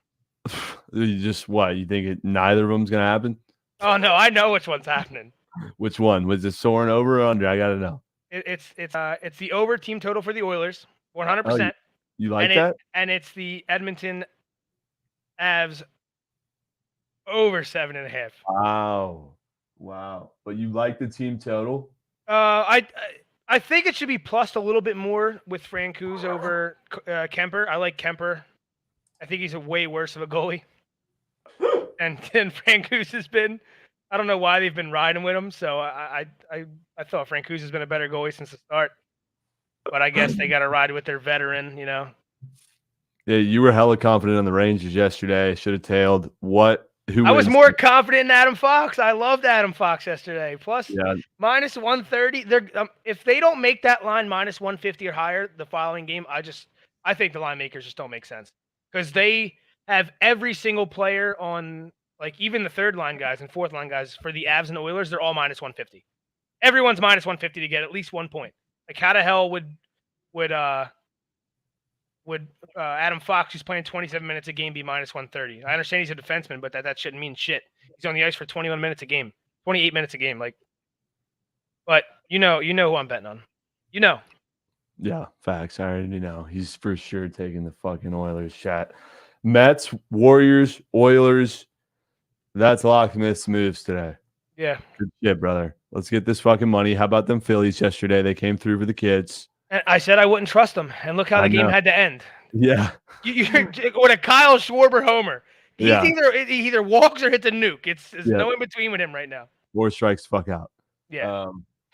You just what? You think neither of them's gonna happen? Oh no, I know which one's happening. Which one? Was it soaring over or under? I gotta know. It's the over team total for the Oilers, 100%. You like that? And it's the Edmonton Avs over 7.5. Wow. But you like the team total? I think it should be plussed a little bit more with Francouz over Kemper. I like Kemper. I think he's a way worse of a goalie than Francouz has been. I don't know why they've been riding with him. So I thought Francouz has been a better goalie since the start. But I guess they got to ride with their veteran, you know. Yeah, you were hella confident on the Rangers yesterday. Should have tailed. I was more confident in Adam Fox. I loved Adam Fox yesterday. Plus, minus 130. If they don't make that line minus 150 or higher the following game, I think the line makers just don't make sense because they have every single player on, like even the third line guys and fourth line guys for the Avs and the Oilers. They're all minus 150. Everyone's minus 150 to get at least 1 point. Like how the hell would Adam Fox, who's playing 27 minutes a game, be minus 130? I understand he's a defenseman, but that shouldn't mean shit. He's on the ice for 21 minutes a game, 28 minutes a game. But you know who I'm betting on. You know. Yeah, facts. I already know. He's for sure taking the fucking Oilers shot. Mets, Warriors, Oilers. That's Locksmith's moves today. Yeah. Good shit, brother. Let's get this fucking money. How about them Phillies yesterday? They came through for the kids. And I said I wouldn't trust them, and look how the game had to end. Yeah. With a Kyle Schwarber homer. He Yeah. either walks or hits a nuke. It's no in between with him right now. Or strikes the fuck out. Yeah.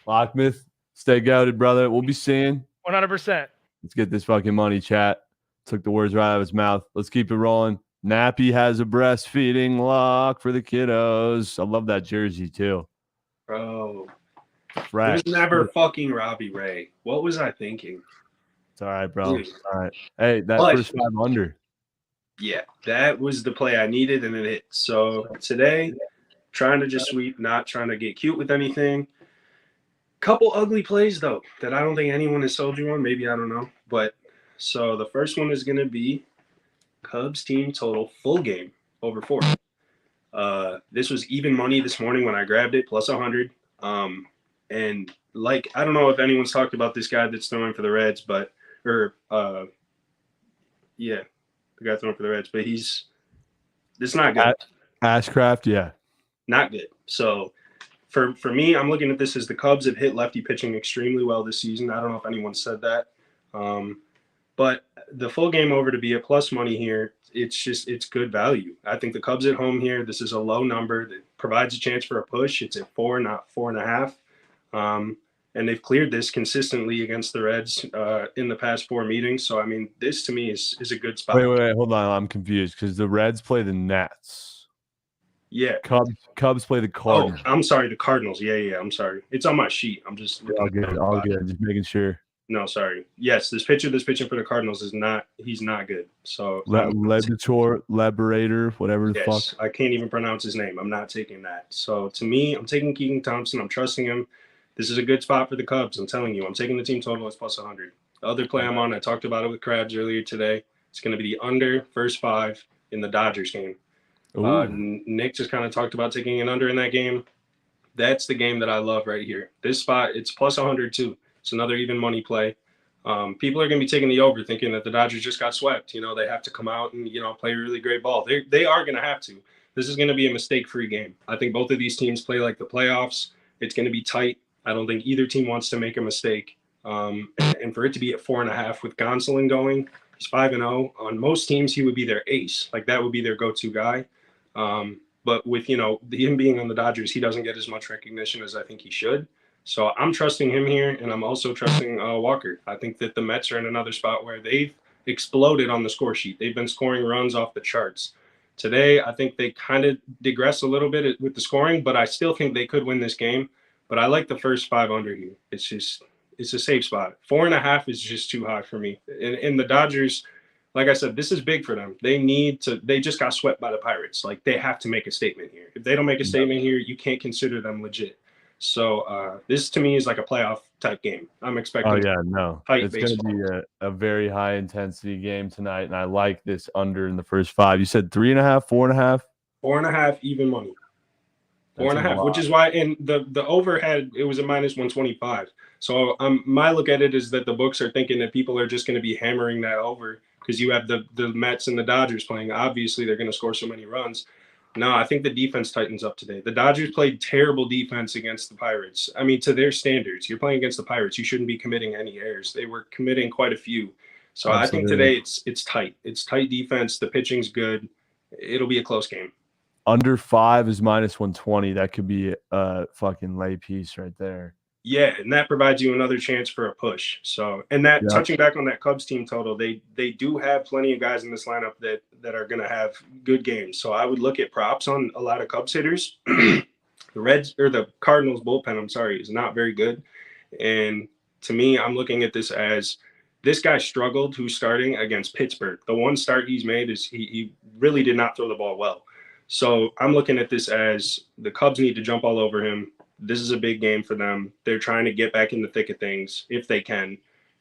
Locksmith, stay goated, brother. We'll be seeing. 100%. Let's get this fucking money, chat. Took the words right out of his mouth. Let's keep it rolling. Nappy has a breastfeeding lock for the kiddos. I love that jersey too. Bro. Right. It was never fucking Robbie Ray. What was I thinking? It's all right, bro. Dude. All right. Hey, that But- first 5 under. Yeah, that was the play I needed, and it hit. So today, trying to just sweep, not trying to get cute with anything. Couple ugly plays, though, that I don't think anyone has sold you on. Maybe, I don't know. But so the first one is going to be Cubs team total full game over 4. This was even money this morning when I grabbed it, plus 100. And like, I don't know if anyone's talked about this guy that's throwing for the Reds, yeah, the guy throwing for the Reds, but it's not good. Ashcraft, yeah. Not good. So for me, I'm looking at this as the Cubs have hit lefty pitching extremely well this season. I don't know if anyone said that. But the full game over to be a plus money here, it's good value. I think the Cubs at home here, this is a low number that provides a chance for a push. It's at 4, not 4.5. And they've cleared this consistently against the Reds in the past 4 meetings. So, I mean, this to me is a good spot. Wait, hold on. I'm confused because the Reds play the Nets. Yeah. Cubs play the Cardinals. Oh, I'm sorry, the Cardinals. Yeah, I'm sorry. It's on my sheet. I'm just all good. Just making sure. No, sorry. Yes, this pitcher that's pitching for the Cardinals he's not good. So Liberator, whatever the yes, fuck. I can't even pronounce his name. I'm not taking that. So to me, I'm taking Keegan Thompson. I'm trusting him. This is a good spot for the Cubs. I'm telling you, I'm taking the team total as plus 100. The other play I'm on, I talked about it with Krabs earlier today. It's going to be the under first 5 in the Dodgers game. Nick just kind of talked about taking an under in that game. That's the game that I love right here. This spot, it's plus 100 too. It's another even money play. People are going to be taking the over thinking that the Dodgers just got swept. You know, they have to come out and, play really great ball. They are going to have to. This is going to be a mistake-free game. I think both of these teams play like the playoffs. It's going to be tight. I don't think either team wants to make a mistake. And for it to be at 4.5 with Gonsolin going, he's 5-0. On most teams, he would be their ace. Like that would be their go-to guy. But with, him being on the Dodgers, he doesn't get as much recognition as I think he should. So I'm trusting him here, and I'm also trusting Walker. I think that the Mets are in another spot where they've exploded on the score sheet. They've been scoring runs off the charts. Today, I think they kind of digress a little bit with the scoring, but I still think they could win this game. But I like the first 5 under here. It's a safe spot. 4.5 is just too high for me. And the Dodgers, like I said, this is big for them. They just got swept by the Pirates. Like they have to make a statement here. If they don't make a statement here, you can't consider them legit. So this to me is like a playoff type game. I'm expecting. Oh yeah, no, it's going to baseball. be a very high intensity game tonight, and I like this under in the first 5. You said 3.5, 4.5, 4.5 even money. That's 4.5, which is why and the over it was a minus 125. So my look at it is that the books are thinking that people are just going to be hammering that over because you have the Mets and the Dodgers playing. Obviously, they're going to score so many runs. No, I think the defense tightens up today. The Dodgers played terrible defense against the Pirates. I mean, to their standards, you're playing against the Pirates. You shouldn't be committing any errors. They were committing quite a few. So Absolutely. I think today it's tight. It's tight defense. The pitching's good. It'll be a close game. Under 5 is -120. That could be a fucking lay piece right there. Yeah, and that provides you another chance for a push. So, and that touching back on that Cubs team total, they do have plenty of guys in this lineup that are going to have good games. So I would look at props on a lot of Cubs hitters. The Cardinals bullpen, I'm sorry, is not very good. And to me, I'm looking at this as this guy struggled who's starting against Pittsburgh. The one start he's made is he really did not throw the ball well. So I'm looking at this as the Cubs need to jump all over him. This is a big game for them. They're trying to get back in the thick of things if they can.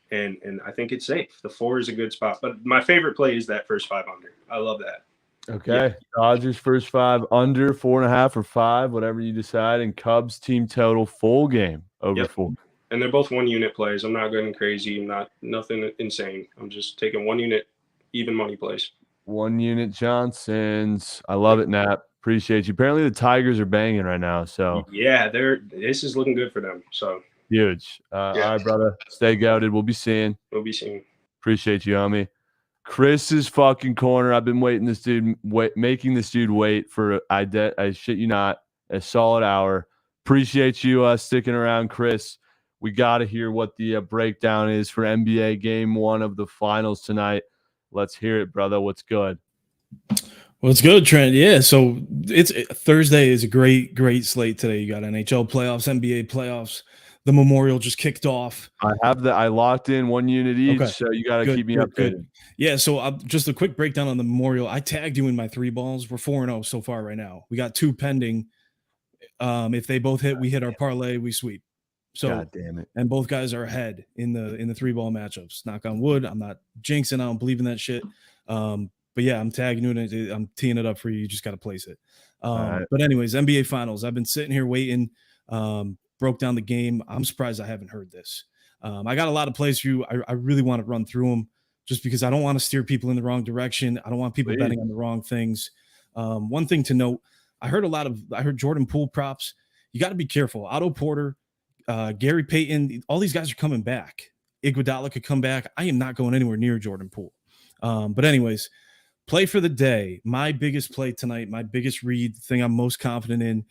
And I think it's safe. The 4 is a good spot. But my favorite play is that first 5 under. I love that. Okay. Yeah. Dodgers first 5 under 4.5 or 5, whatever you decide. And Cubs team total full game over 4. And they're both 1 unit plays. I'm not going crazy. Nothing insane. I'm just taking 1 unit, even money plays. 1 unit Johnsons. I love it, Nap. Appreciate you. Apparently the Tigers are banging right now. So yeah, this is looking good for them. So huge. All right, brother. Stay goated. We'll be seeing. Appreciate you, homie. Chris's fucking corner. I've been making this dude wait for I shit you not, a solid hour. Appreciate you sticking around, Chris. We got to hear what the breakdown is for NBA Game 1 of the finals tonight. Let's hear it, brother. What's good? Well, it's good, Trent. Yeah, so Thursday is a great slate today. You got NHL playoffs, NBA playoffs. The Memorial just kicked off. I locked in 1 unit each, so you got to keep me updated. Good. Yeah, so just a quick breakdown on the Memorial. I tagged you in my 3 balls. We're 4-0 so far right now. We got 2 pending. If they both hit, we hit our parlay, we sweep. So, God damn it. And both guys are ahead in the 3-ball matchups. Knock on wood. I'm not jinxing. I don't believe in that shit. But yeah, I'm tagging you and I'm teeing it up for you. You just got to place it. Right. But anyways, NBA Finals. I've been sitting here waiting. Broke down the game. I'm surprised I haven't heard this. I got a lot of plays for you. I really want to run through them just because I don't want to steer people in the wrong direction. I don't want people betting on the wrong things. One thing to note, I heard Jordan Poole props. You got to be careful. Otto Porter, Gary Payton, all these guys are coming back. Iguodala could come back. I am not going anywhere near Jordan Poole. But anyways, play for the day. My biggest play tonight, my biggest read, thing I'm most confident in.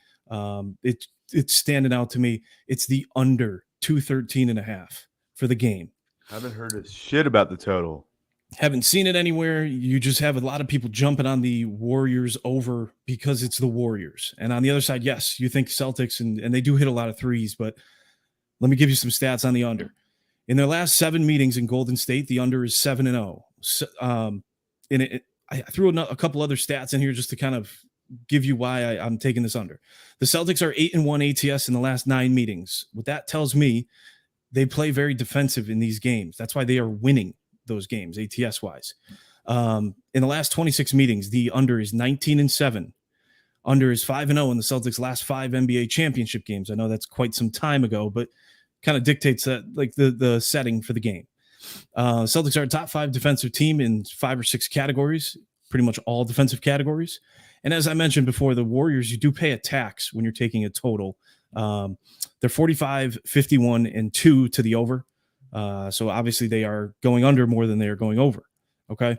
It's standing out to me. It's the under 213.5 for the game. Haven't heard a shit about the total. Haven't seen it anywhere. You just have a lot of people jumping on the Warriors over because it's the Warriors. And on the other side, yes, you think Celtics, and they do hit a lot of threes, but let me give you some stats on the under. In their last 7 meetings in Golden State, the under is 7-0. I threw a couple other stats in here just to kind of give you why I'm taking this under. The Celtics are 8-1 ATS in the last 9 meetings. What that tells me, they play very defensive in these games. That's why they are winning those games, ATS wise. In the last 26 meetings, the under is 19-7. Under is 5-0 in the Celtics' last 5 NBA championship games. I know that's quite some time ago, but kind of dictates that, like the setting for the game. Celtics are a top 5 defensive team in 5 or 6 categories, pretty much all defensive categories. And as I mentioned before, the Warriors, you do pay a tax when you're taking a total. They're 45, 51, and 2 to the over. So obviously they are going under more than they are going over. Okay.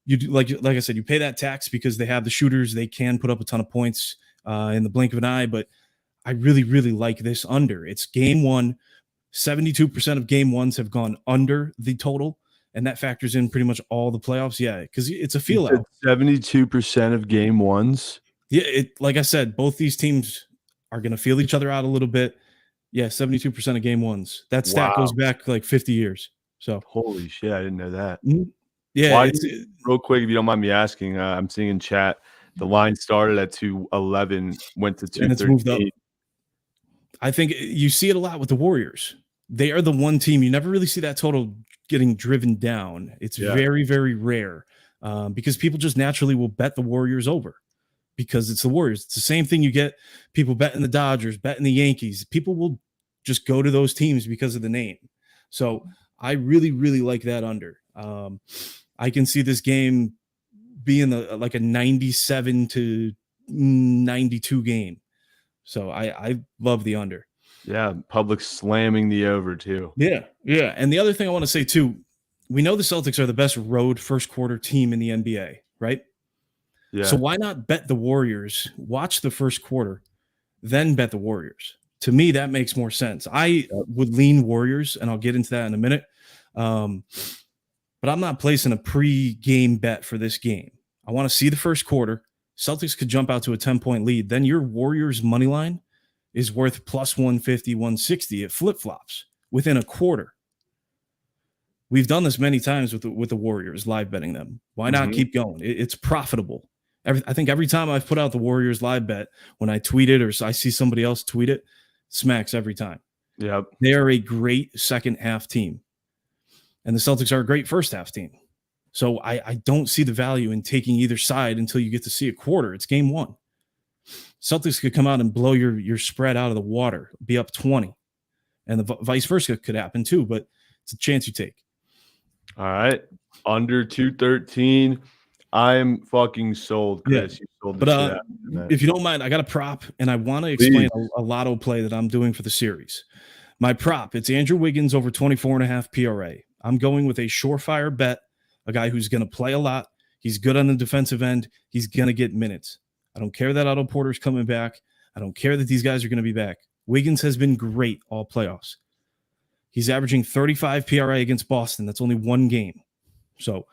You do, like I said, you pay that tax because they have the shooters. They can put up a ton of points in the blink of an eye, but I really, really like this under. It's game 1. 72% of game 1s have gone under the total, and that factors in pretty much all the playoffs. Yeah, because it's a feel out. 72% of game 1s. Yeah, like I said, both these teams are going to feel each other out a little bit. Yeah, 72% of game 1s. That stat goes back like 50 years. So holy shit, I didn't know that. Yeah, real quick, if you don't mind me asking, I'm seeing in chat the line started at 211, went to 213. And it's moved up. I think you see it a lot with the Warriors. They are the one team you never really see that total getting driven down. It's very, very rare because people just naturally will bet the Warriors over because it's the Warriors. It's the same thing you get people betting the Dodgers, betting the Yankees. People will just go to those teams because of the name. So I really, really like that under. I can see this game being like a 97 to 92 game. So I love the under. Yeah, public slamming the over too. Yeah. And the other thing I want to say too, we know the Celtics are the best road first quarter team in the NBA, right? Yeah. So why not bet the Warriors, watch the first quarter, then bet the Warriors? To me, that makes more sense. I would lean Warriors, and I'll get into that in a minute. But I'm not placing a pre-game bet for this game. I want to see the first quarter. Celtics could jump out to a 10-point lead. Then your Warriors money line is worth plus 150, 160. It flip-flops within a quarter. We've done this many times with the Warriors, live betting them. Why not keep going? It's profitable. I think every time I've put out the Warriors live bet, when I tweet it or I see somebody else tweet it, smacks every time. Yep. They are a great second half team. And the Celtics are a great first half team. So I don't see the value in taking either side until you get to see a quarter. It's game one. Celtics could come out and blow your spread out of the water, be up 20. And the vice versa could happen too, but it's a chance you take. All right. Under 213. I'm fucking sold, Chris. Yeah. You sold But the shit out of me, man. if you don't mind, I got a prop, and I want to explain a lotto play that I'm doing for the series. My prop, it's Andrew Wiggins over 24.5 PRA. I'm going with a surefire bet, a guy who's going to play a lot. He's good on the defensive end. He's going to get minutes. I don't care that Otto Porter's coming back. I don't care that these guys are going to be back. Wiggins has been great all playoffs. He's averaging 35 PRA against Boston. That's only one game. So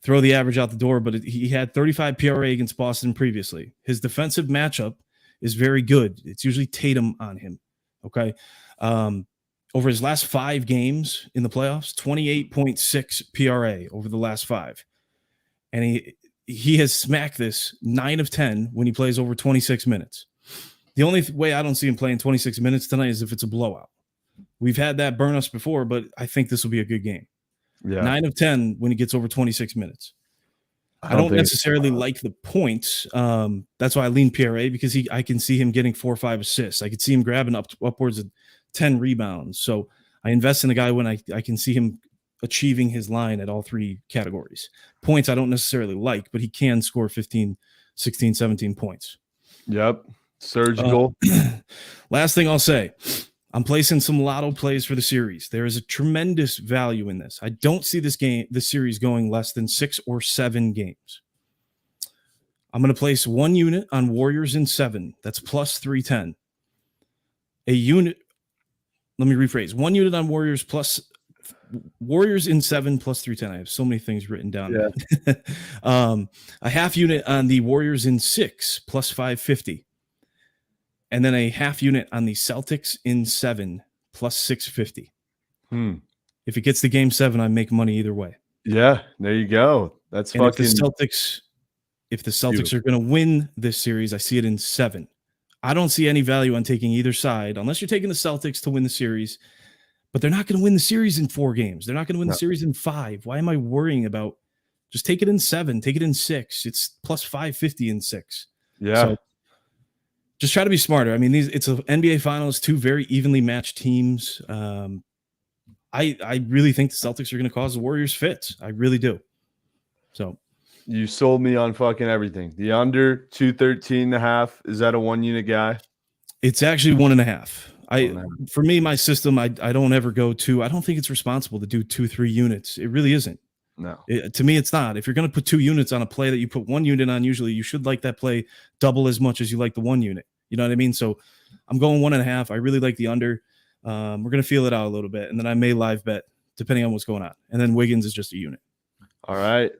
throw the average out the door, but he had 35 PRA against Boston previously. His defensive matchup is very good. It's usually Tatum on him. Okay. Over his last 5 games in the playoffs, 28.6 PRA over the last 5. And he has smacked this 9 of 10 when he plays over 26 minutes. The only way I don't see him playing 26 minutes tonight is if it's a blowout. We've had that burn us before, but I think this will be a good game. Yeah. 9 of 10 when he gets over 26 minutes. I don't necessarily like the points. That's why I lean PRA, because I can see him getting 4 or 5 assists. I could see him grabbing upwards of 10 rebounds. So I invest in a guy when I can see him achieving his line at all 3 categories. Points I don't necessarily like, but he can score 15, 16, 17 points. Yep. Surgical. Last thing I'll say, I'm placing some lotto plays for the series. There is a tremendous value in this. I don't see this series going less than 6 or 7 games. I'm going to place 1 unit on Warriors in 7. That's plus 310. A unit. Let me rephrase. 1 unit on Warriors in 7 plus 310. I have so many things written down. Yeah. A half unit on the Warriors in 6 plus 550. And then a half unit on the Celtics in 7 plus 650. If it gets to game 7, I make money either way. Yeah, there you go. That's and fucking. If the Celtics are going to win this series, I see it in 7. I don't see any value on taking either side unless you're taking the Celtics to win the series. But they're not going to win the series in 4 games. They're not going to win the series in 5. Why am I worrying about? Just take it in 7. Take it in 6. It's plus 550 in 6. Yeah. So just try to be smarter. I mean, it's a NBA Finals, 2 very evenly matched teams. I really think the Celtics are going to cause the Warriors fits. I really do. So you sold me on fucking everything. The under 213.5. Is that a 1 unit guy? It's actually 1.5. For me, my system, I don't ever go to. I don't think it's responsible to do 2-3 units. It really isn't. No. To me, it's not. If you're going to put 2 units on a play that you put 1 unit on, usually you should like that play double as much as you like the 1 unit. You know what I mean? So I'm going 1.5. I really like the under. We're going to feel it out a little bit, and then I may live bet depending on what's going on. And then Wiggins is just a unit. All right.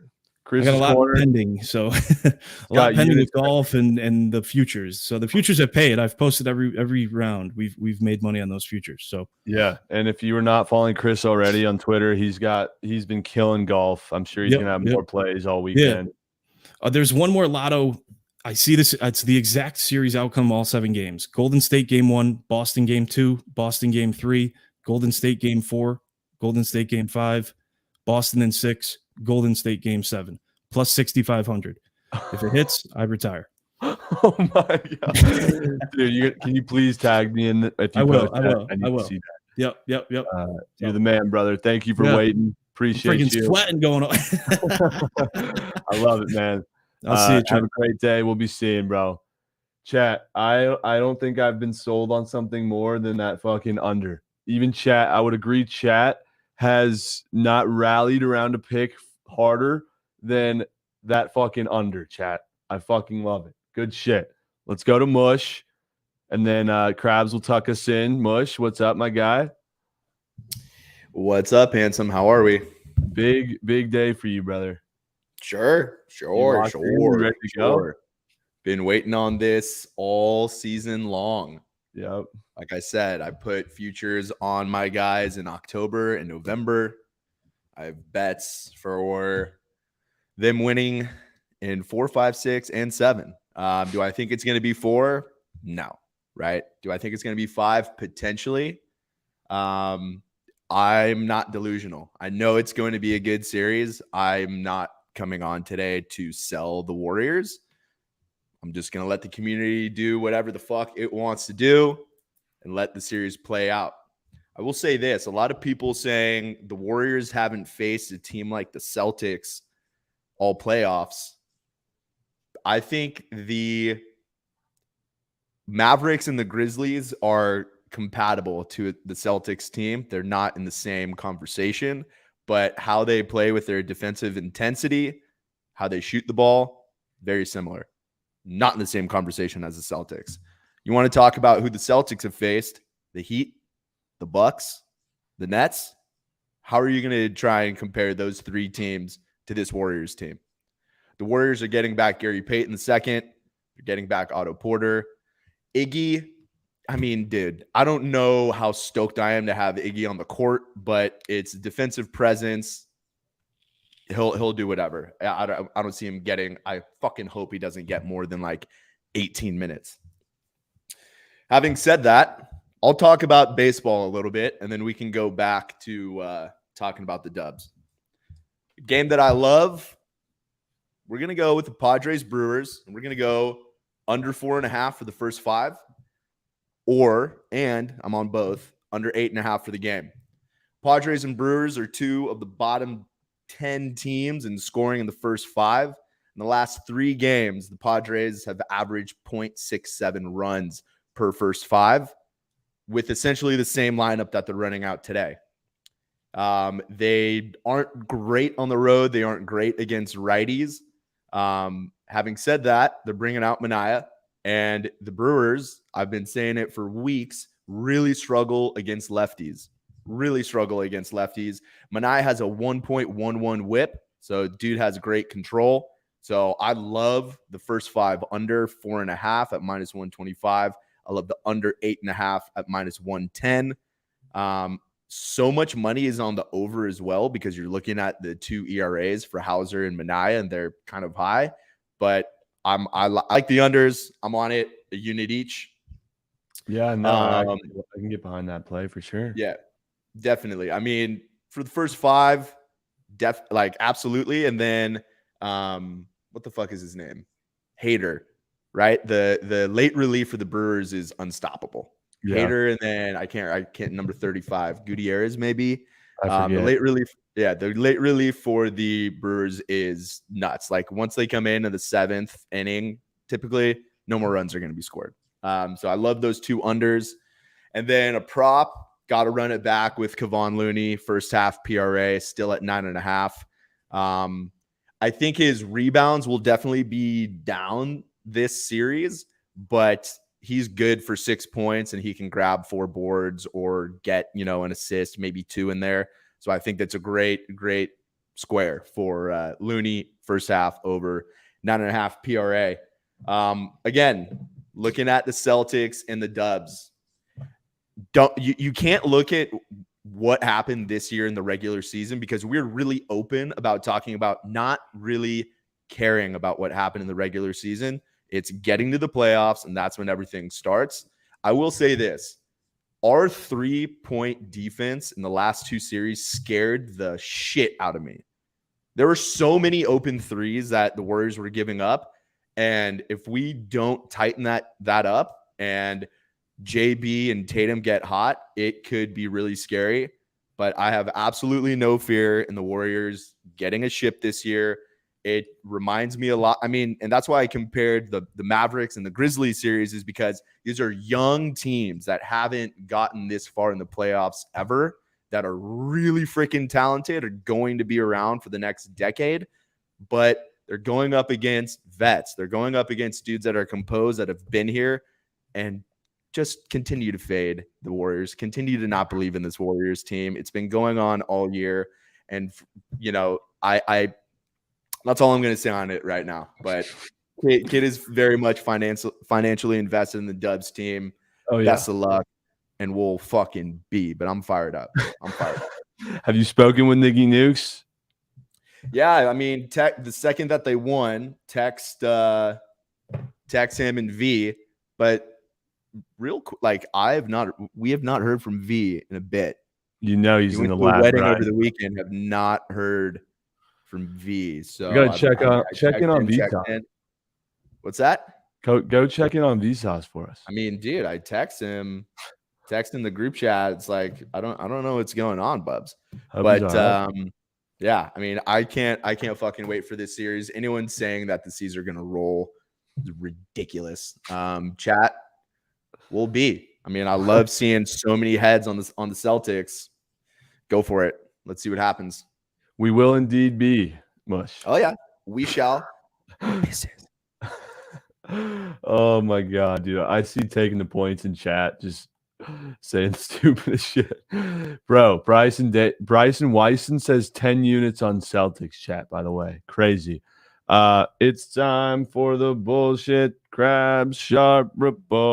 I got a lot pending, so a lot pending with golf and the futures. So the futures have paid. I've posted every round. We've made money on those futures. So yeah, and if you were not following Chris already on Twitter, he's been killing golf. I'm sure he's gonna have more plays all weekend. Yeah. There's one more lotto. I see this. It's the exact series outcome all 7 games. Golden State game 1, Boston game 2, Boston game 3, Golden State game 4, Golden State game 5, Boston in 6. Golden State game 7 plus 6,500. If it hits, I retire. Oh my god, dude! Can you please tag me in? If you I will. post that? I will. See that. Yep. You're the man, brother. Thank you for waiting. Appreciate freaking you. sweating going on. I love it, man. I'll see you, Have Trent. a great day. We'll be seeing, bro. Chat, I don't think I've been sold on something more than that fucking under. Even chat, I would agree. Chat has not rallied around a pick harder than that fucking under. Chat, I fucking love it. Good shit. Let's go to Mush, and then Krabs will tuck us in. Mush, what's up, my guy? What's up, handsome? How are we? Big day for you, brother. Sure. locked in? You ready to go? Been waiting on this all season long. Yep. Like I said, I put futures on my guys in October and November. I have bets for them winning in 4, 5, 6, and 7. Do I think it's going to be 4? No. Right? Do I think it's going to be 5? Potentially. I'm not delusional. I know it's going to be a good series. I'm not coming on today to sell the Warriors. I'm just going to let the community do whatever the fuck it wants to do and let the series play out. I will say this. A lot of people saying the Warriors haven't faced a team like the Celtics all playoffs. I think the Mavericks and the Grizzlies are compatible to the Celtics team. They're not in the same conversation, but how they play with their defensive intensity, how they shoot the ball, very similar. Not in the same conversation as the Celtics. You want to talk about who the Celtics have faced? The Heat, the Bucks, the Nets. How are you going to try and compare those 3 teams to this Warriors team? The Warriors are getting back Gary Payton II. They're getting back Otto Porter. Iggy, I mean, dude, I don't know how stoked I am to have Iggy on the court, but it's defensive presence. He'll do whatever. I don't see him getting. I fucking hope he doesn't get more than like 18 minutes. Having said that, I'll talk about baseball a little bit, and then we can go back to talking about the Dubs. Game that I love. We're gonna go with the Padres Brewers, and we're gonna go under 4.5 for the first 5. And I'm on both, under 8.5 for the game. Padres and Brewers are 2 of the bottom 10 teams in scoring in the first 5. In the last 3 games, the Padres have averaged 0.67 runs per first 5, with essentially the same lineup that they're running out today. They aren't great on the road. They aren't great against righties. Having said that, they're bringing out Manaea. And the Brewers, I've been saying it for weeks, really struggle against lefties. Manaea has a 1.11 whip, so dude has great control. So I love the first 5 under 4.5 at -125. I love the under 8.5 at -110. So much money is on the over as well because you're looking at the 2 ERAs for Hauser and Manaea, and they're kind of high. But I like the unders. I'm on it, a unit each. Yeah, no, I can get behind that play for sure. Yeah, definitely. I mean, for the first 5, absolutely. And then what the fuck is his name? Hader, right? The late relief for the Brewers is unstoppable. Yeah. Hader, and then I can't number 35, Gutierrez maybe. I The forget. late relief. Yeah, the late relief for the Brewers is nuts. Like once they come in the 7th inning, typically no more runs are going to be scored. So I love those 2 unders. And then a prop, got to run it back with Kevon Looney, first half PRA still at 9.5. I think his rebounds will definitely be down this series, but he's good for 6 points and he can grab 4 boards or get, an assist, maybe 2 in there. So I think that's a great square for Looney first half over 9.5 PRA. Again, looking at the Celtics and the Dubs, you can't look at what happened this year in the regular season because we're really open about talking about not really caring about what happened in the regular season. It's getting to the playoffs, and that's when everything starts. I will say this. Our 3-point defense in the last 2 series scared the shit out of me. There were so many open threes that the Warriors were giving up. And if we don't tighten that up and JB and Tatum get hot, it could be really scary. but I have absolutely no fear in the Warriors getting a ship this year. It reminds me a lot. I mean, and that's why I compared the Mavericks and the Grizzlies series, is because these are young teams that haven't gotten this far in the playoffs ever, that are really freaking talented, are going to be around for the next decade, but they're going up against vets. They're going up against dudes that are composed, that have been here, and just continue to fade the Warriors, continue to not believe in this Warriors team. It's been going on all year. And, you know, I that's all I'm going to say on it right now. But Kid is very much financially invested in the Dubs team. Oh, yeah. Best of luck. And we'll fucking be. But I'm fired up. Have you spoken with Nicky Nukes? Yeah, I mean, the second that they won, text him and V. But we have not heard from V in a bit. You know, he's in the lab wedding right? over the weekend. Have not heard from V. So You gotta check in on Vsauce. What's that? Go check in on Vsauce for us. I mean, dude, I text him the group chat. It's like I don't know what's going on, Bubs. Hope he's But all right. yeah, I mean, I can't fucking wait for this series. Anyone saying that the C's are gonna roll is ridiculous. Chat will be. I mean, I love seeing so many heads on the Celtics. Go for it. Let's see what happens. We will indeed be, Mush. Oh yeah, we shall. Oh my god, dude! I see taking the points in chat, just saying stupid shit, bro. Bryson Weisen says 10 units on Celtics chat. By the way, crazy. It's time for the bullshit crab sharp report.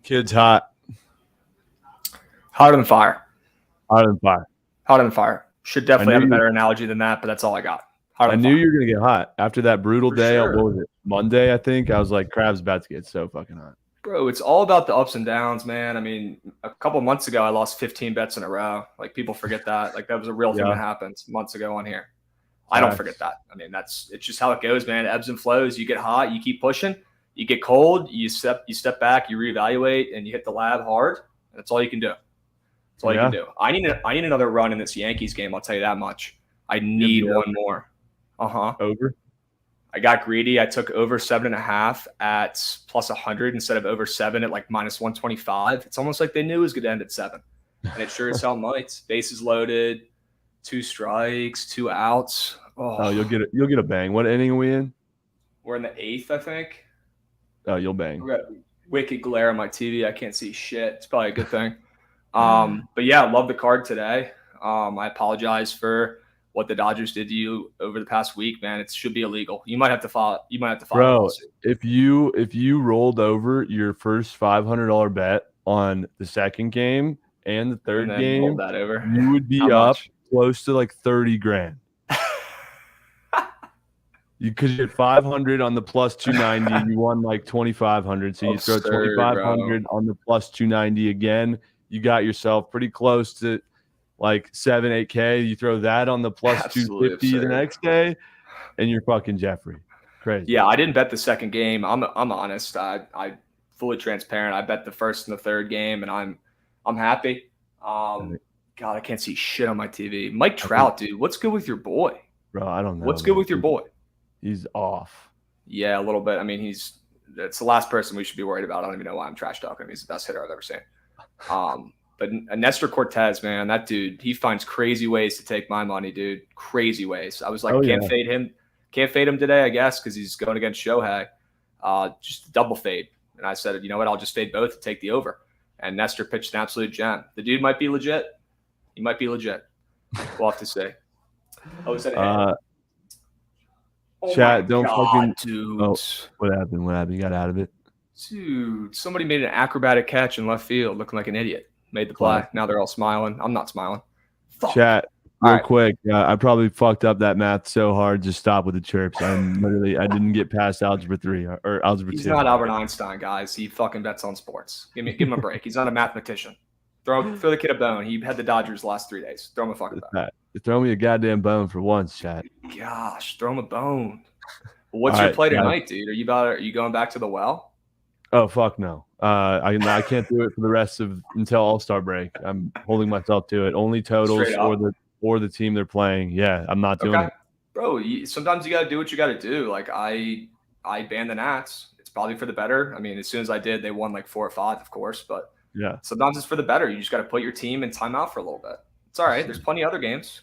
Kid's hot. Hotter than fire. Hotter than fire. Hotter than fire. Should definitely I have knew a you- better analogy than that, but that's all I got. I Hotter than knew fire. you were gonna get hot after that brutal For day. sure. What was it? Monday, I think. I was like, Crab's about to get so fucking hot. Bro, it's all about the ups and downs, man. I mean, a couple months ago, I lost 15 bets in a row. Like, people forget that. Like, that was a real thing Yeah. that happened months ago on here. I don't Facts. forget that. I mean, it's just how it goes, man. Ebbs and flows. You get hot, you keep pushing. You get cold, you step back, you reevaluate, and you hit the lab hard. That's all you can do. That's all you can Yeah. do. I need another run in this Yankees game. I'll tell you that much. I need the one more. Over. I got greedy. I took over 7.5 at plus 100 instead of over 7 at like minus 125. It's almost like they knew it was going to end at 7. And it sure as hell might. Bases loaded, 2 strikes, 2 outs. Oh, you'll get a bang. What inning are we in? We're in the 8th, I think. Oh, you'll bang. We got wicked glare on my TV. I can't see shit. It's probably a good thing. But yeah, I love the card today. I apologize for what the Dodgers did to you over the past week, man. It should be illegal. You might have to file. You might have to file. a Bro, lawsuit. if you rolled over your first $500 bet on the second game and the third And then game, rolled that over. you would be How up much? close to like 30 grand. You could get 500 on the plus 290. You won like 2,500. So you throw Absurd, 2,500 on the plus 290 again. You got yourself pretty close to like 7, 8K. You throw that on the plus Absolutely 250 the absurd. next day, and you're fucking Jeffrey. Crazy. Yeah, I didn't bet the second game. I'm honest. I fully transparent. I bet the first and the third game, and I'm happy. God, I can't see shit on my TV. Mike Trout, dude, what's good with your boy? Bro, I don't know. What's good with your boy? He's off. Yeah, a little bit. I mean, it's the last person we should be worried about. I don't even know why I'm trash talking him. He's the best hitter I've ever seen. But Nestor Cortez, man, that dude, he finds crazy ways to take my money, dude. Crazy ways. I was like, Oh, can't yeah. fade him. Can't fade him today, I guess, because he's going against Shohei. Just double fade. And I said, you know what? I'll just fade both and take the over. And Nestor pitched an absolute gem. The dude might be legit. He might be legit. We'll have to see. Oh, is that Oh Chat, my don't God, fucking. dude. Oh, what happened? What happened? You got out of it. Dude, somebody made an acrobatic catch in left field looking like an idiot. Made the play. Fuck. Now they're all smiling. I'm not smiling. Chat, All real right. quick. I probably fucked up that math so hard. Just stop with the chirps. I didn't get past algebra 3 or algebra He's 2. not Albert Einstein, guys. He fucking bets on sports. Give him a break. He's not a mathematician. Throw the kid a bone. He had the Dodgers the last 3 days. Throw him a fucking bone. Throw me a goddamn bone for once, chat. Gosh, throw him a bone. Well, what's your play tonight, dude? Are you going back to the well? Oh fuck no. I can't do it for the rest of until All-Star break. I'm holding myself to it. Only totals or the team they're playing. Yeah, I'm not doing it. Bro, sometimes you got to do what you got to do. Like I banned the Nats. It's probably for the better. I mean, as soon as I did, they won like 4 or 5, of course, but yeah. Sometimes it's for the better. You just got to put your team in timeout for a little bit. It's all right. There's plenty of other games.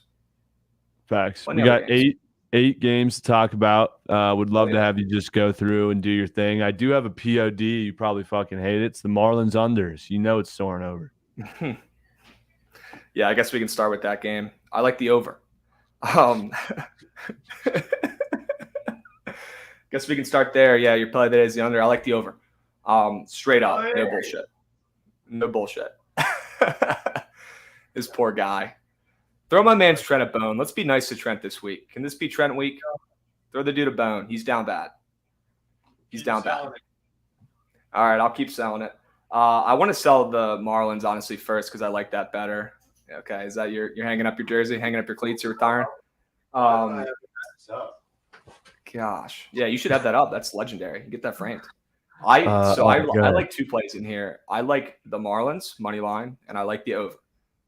Facts. We got eight games to talk about. Would love to have you just go through and do your thing. I do have a POD. You probably fucking hate it. It's the Marlins unders. You know it's soaring over. Yeah, I guess we can start with that game. I like the over. Guess we can start there. Yeah, your play today is the under. I like the over. Straight up, no bullshit. No bullshit. This poor guy. Throw my man Trent a bone. Let's be nice to Trent this week. Can this be Trent week? Throw the dude a bone. He's down bad. He's down bad. All right, I'll keep selling it. I want to sell the Marlins, honestly, first because I like that better. Okay, is that you're hanging up your jersey, hanging up your cleats, you're retiring? Gosh. Yeah, you should have that up. That's legendary. Get that framed. I like 2 plays in here. I like the Marlins money line, and I like the over.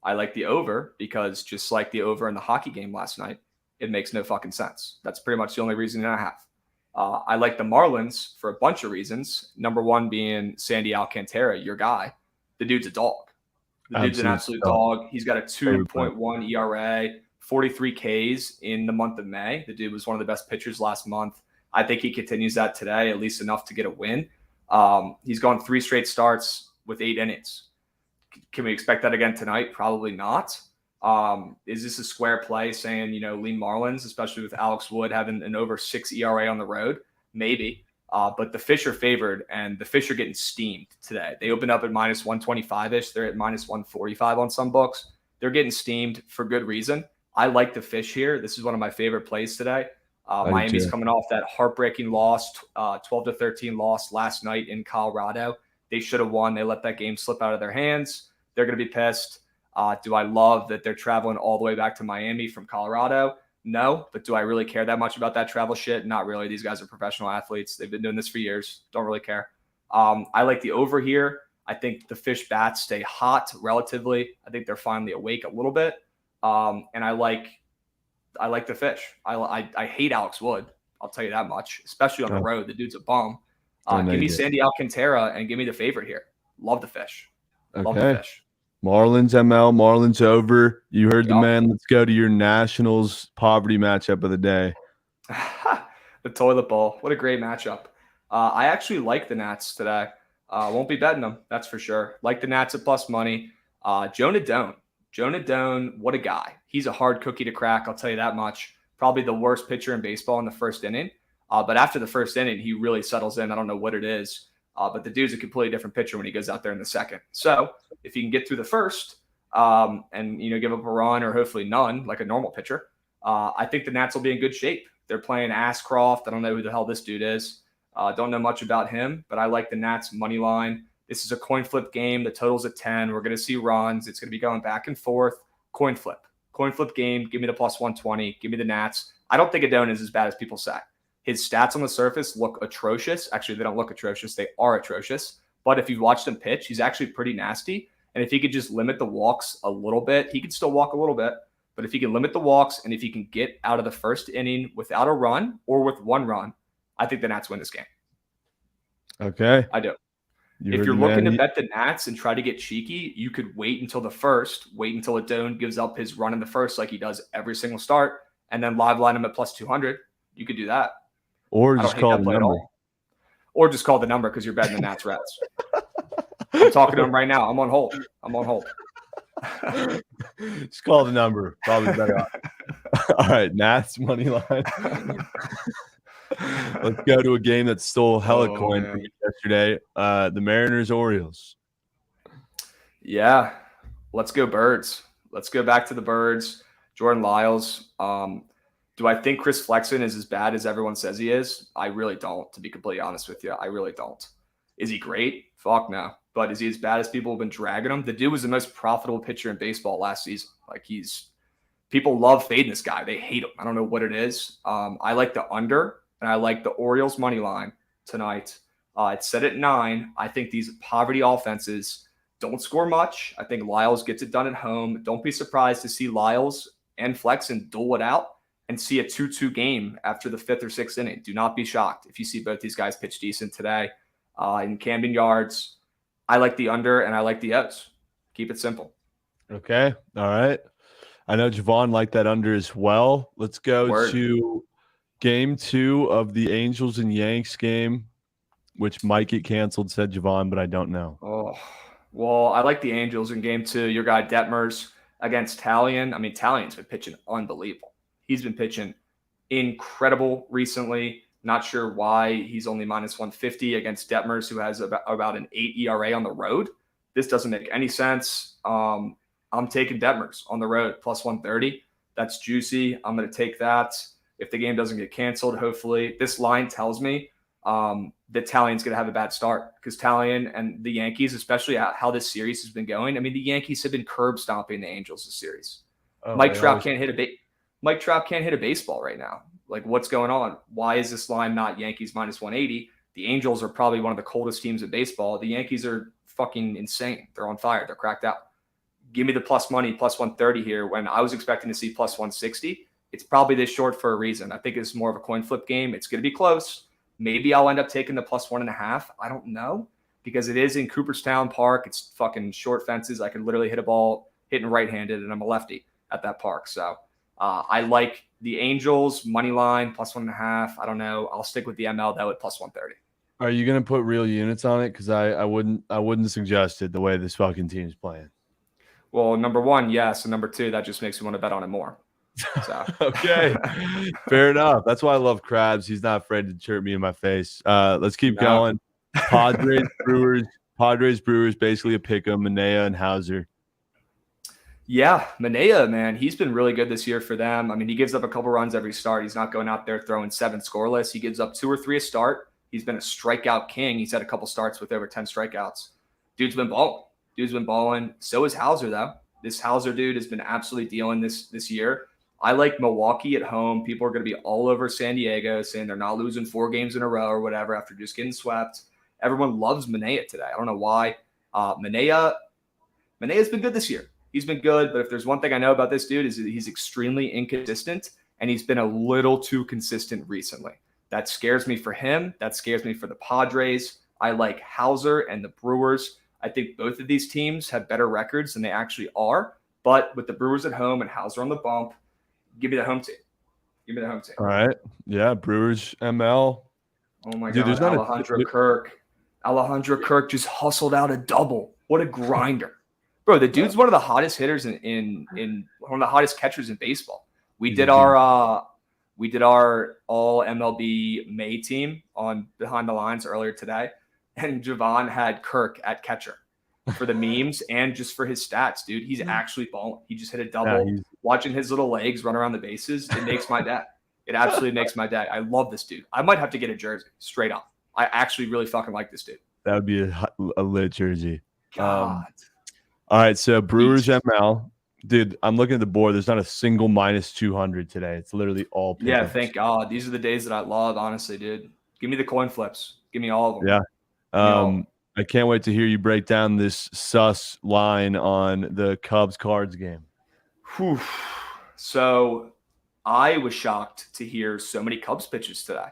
I like the over because just like the over in the hockey game last night, it makes no fucking sense. That's pretty much the only reason I have. I like the Marlins for a bunch of reasons. Number one being Sandy Alcantara, your guy. The dude's a dog. The dude's an absolute dog. He's got a 2.1 ERA, 43 Ks in the month of May. The dude was one of the best pitchers last month. I think he continues that today, at least enough to get a win. He's gone 3 straight starts with 8 innings. Can we expect that again tonight? Probably not. Is this a square play saying, lean Marlins, especially with Alex Wood having an over 6 ERA on the road? Maybe. But the Fish are favored, and the Fish are getting steamed today. They opened up at minus 125-ish. They're at minus 145 on some books. They're getting steamed for good reason. I like the Fish here. This is one of my favorite plays today. Miami's coming off that heartbreaking loss, 12-13 loss last night in Colorado. They should have won. They let that game slip out of their hands. They're going to be pissed. Do I love that they're traveling all the way back to Miami from Colorado? No. But do I really care that much about that travel shit? Not really. These guys are professional athletes. They've been doing this for years. Don't really care. I like the over here. I think the Fish bats stay hot relatively. I think they're finally awake a little bit. And I like the Fish. I hate Alex Wood. I'll tell you that much, especially on the road. The dude's a bum. Give me Sandy Alcantara and give me the favorite here. Love the Fish. Love the Fish. Marlins ML, Marlins over. You heard the man. Let's go to your Nationals poverty matchup of the day. The toilet bowl. What a great matchup. I actually like the Nats today. Won't be betting them, that's for sure. Like the Nats at plus money. Jonah Doan. Jonah Doan, what a guy. He's a hard cookie to crack, I'll tell you that much. Probably the worst pitcher in baseball in the first inning. But after the first inning, he really settles in. I don't know what it is. But the dude's a completely different pitcher when he goes out there in the second. So if you can get through the first and give up a run or hopefully none, like a normal pitcher, I think the Nats will be in good shape. They're playing Ashcroft. I don't know who the hell this dude is. Don't know much about him, but I like the Nats money line. This is a coin flip game. The total's at 10. We're going to see runs. It's going to be going back and forth. Coin flip game. Give me the plus 120. Give me the Nats. I don't think Adon is as bad as people say. His stats on the surface look atrocious. Actually, they don't look atrocious. They are atrocious. But if you watched him pitch, he's actually pretty nasty. And if he could just limit the walks a little bit, he could still walk a little bit. But if he can limit the walks and if he can get out of the first inning without a run or with 1 run, I think the Nats win this game. Okay. I do. If you're looking to bet the Nats and try to get cheeky, you could wait until the first, wait until Adon gives up his run in the first like he does every single start, and then live line him at plus 200. You could do that. Or just call the number. Or just call the number because you're betting the Nats Reds. I'm talking to him right now. I'm on hold. Just call the number. Probably better. All right, Nats money line. Let's go to a game that stole hella coin from me yesterday. The Mariners Orioles. Yeah, let's go Birds. Let's go back to the Birds. Jordan Lyles. Do I think Chris Flexen is as bad as everyone says he is? I really don't, to be completely honest with you. I really don't. Is he great? Fuck no. but is he as bad as people have been dragging him? The dude was the most profitable pitcher in baseball last season. Like, people love fading this guy. They hate him. I don't know what it is. I like the under, and I like the Orioles money line tonight. It's set at 9. I think these poverty offenses don't score much. I think Lyles gets it done at home. Don't be surprised to see Lyles and Flexen duel it out and see a 2-2 game after the 5th or 6th inning. Do not be shocked if you see both these guys pitch decent today in Camden Yards. I like the under, and I like the O's. Keep it simple. Okay. All right. I know Javon liked that under as well. Let's go to game 2 of the Angels and Yanks game, which might get canceled, said Javon, but I don't know. Oh, well, I like the Angels in game 2. Your guy Detmers against Talion. I mean, Talion's been pitching unbelievable. He's been pitching incredible recently. Not sure why he's only -150 against Detmers, who has about an 8 ERA on the road. This doesn't make any sense. I'm taking Detmers on the road, +130. That's juicy. I'm going to take that. If the game doesn't get canceled, hopefully. This line tells me that Talion's going to have a bad start, because Talion and the Yankees, especially how this series has been going. I mean, the Yankees have been curb stomping the Angels this series. Mike Trout can't hit a baseball right now. Like, what's going on? Why is this line not Yankees -180? The Angels are probably one of the coldest teams in baseball. The Yankees are fucking insane. They're on fire. They're cracked out. Give me the plus money, +130 here, when I was expecting to see +160. It's probably this short for a reason. I think it's more of a coin flip game. It's going to be close. Maybe I'll end up taking the +1.5. I don't know, because it is in Cooperstown Park. It's fucking short fences. I can literally hit a ball hitting right-handed, and I'm a lefty at that park. So I like the Angels money line +1.5. I don't know. I'll stick with the ML though at +130. Are you going to put real units on it? Because I wouldn't suggest it the way this fucking team's playing. Well, number 1, yes, and number 2, that just makes me want to bet on it more. So. Okay, fair enough. That's why I love Krabs. He's not afraid to chirp me in my face. Let's keep going. Padres, Brewers, basically a pick 'em. Manea and Hauser. Yeah, Manea, man, he's been really good this year for them. I mean, he gives up a couple runs every start. He's not going out there throwing 7 scoreless. He gives up 2 or 3 a start. He's been a strikeout king. He's had a couple starts with over 10 strikeouts. Dude's been balling. So is Hauser, though. This Hauser dude has been absolutely dealing this year. I like Milwaukee at home. People are going to be all over San Diego saying they're not losing 4 games in a row or whatever after just getting swept. Everyone loves Manea today. I don't know why. Manea's been good this year. He's been good, but if there's one thing I know about this dude is that he's extremely inconsistent, and he's been a little too consistent recently. That scares me for him. That scares me for the Padres. I like Hauser and the Brewers. I think both of these teams have better records than they actually are, but with the Brewers at home and Hauser on the bump, give me the home team. Give me the home team. All right. Yeah, Brewers ML. Oh, my God. Alejandro Kirk just hustled out a double. What a grinder. Bro, the dude's one of the hottest hitters in one of the hottest catchers in baseball. We did our all MLB May team on Behind the Lines earlier today, and Javon had Kirk at catcher for the memes and just for his stats, dude. He's actually balling. He just hit a double. Yeah, watching his little legs run around the bases, it makes my day. It absolutely makes my day. I love this dude. I might have to get a jersey straight up. I actually really fucking like this dude. That would be a lit jersey. God. All right, so Brewers ML. Dude, I'm looking at the board. There's not a single -200 today. It's literally all pick-ups. Yeah, thank God. These are the days that I love, honestly, dude. Give me the coin flips. Give me all of them. Yeah. I can't wait to hear you break down this sus line on the Cubs-Cards game. Whew. So I was shocked to hear so many Cubs pitches today.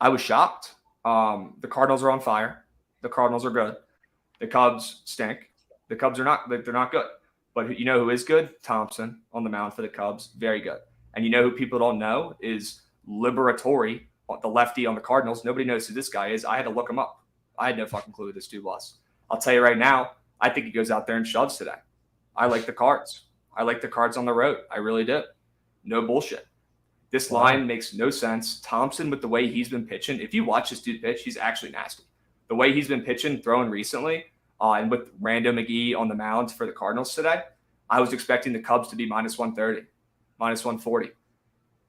I was shocked. The Cardinals are on fire. The Cardinals are good. The Cubs stink. The Cubs are not. They're not good. But you know who is good? Thompson on the mound for the Cubs. Very good. And you know who people don't know is Liberatore, the lefty on the Cardinals. Nobody knows who this guy is. I had to look him up. I had no fucking clue who this dude was. I'll tell you right now, I think he goes out there and shoves today. I like the Cards. I like the Cards on the road. I really do. No bullshit. This line makes no sense. Thompson, with the way he's been pitching, if you watch this dude pitch, he's actually nasty. The way he's been pitching, throwing recently, and with Rando McGee on the mound for the Cardinals today, I was expecting the Cubs to be -130, -140.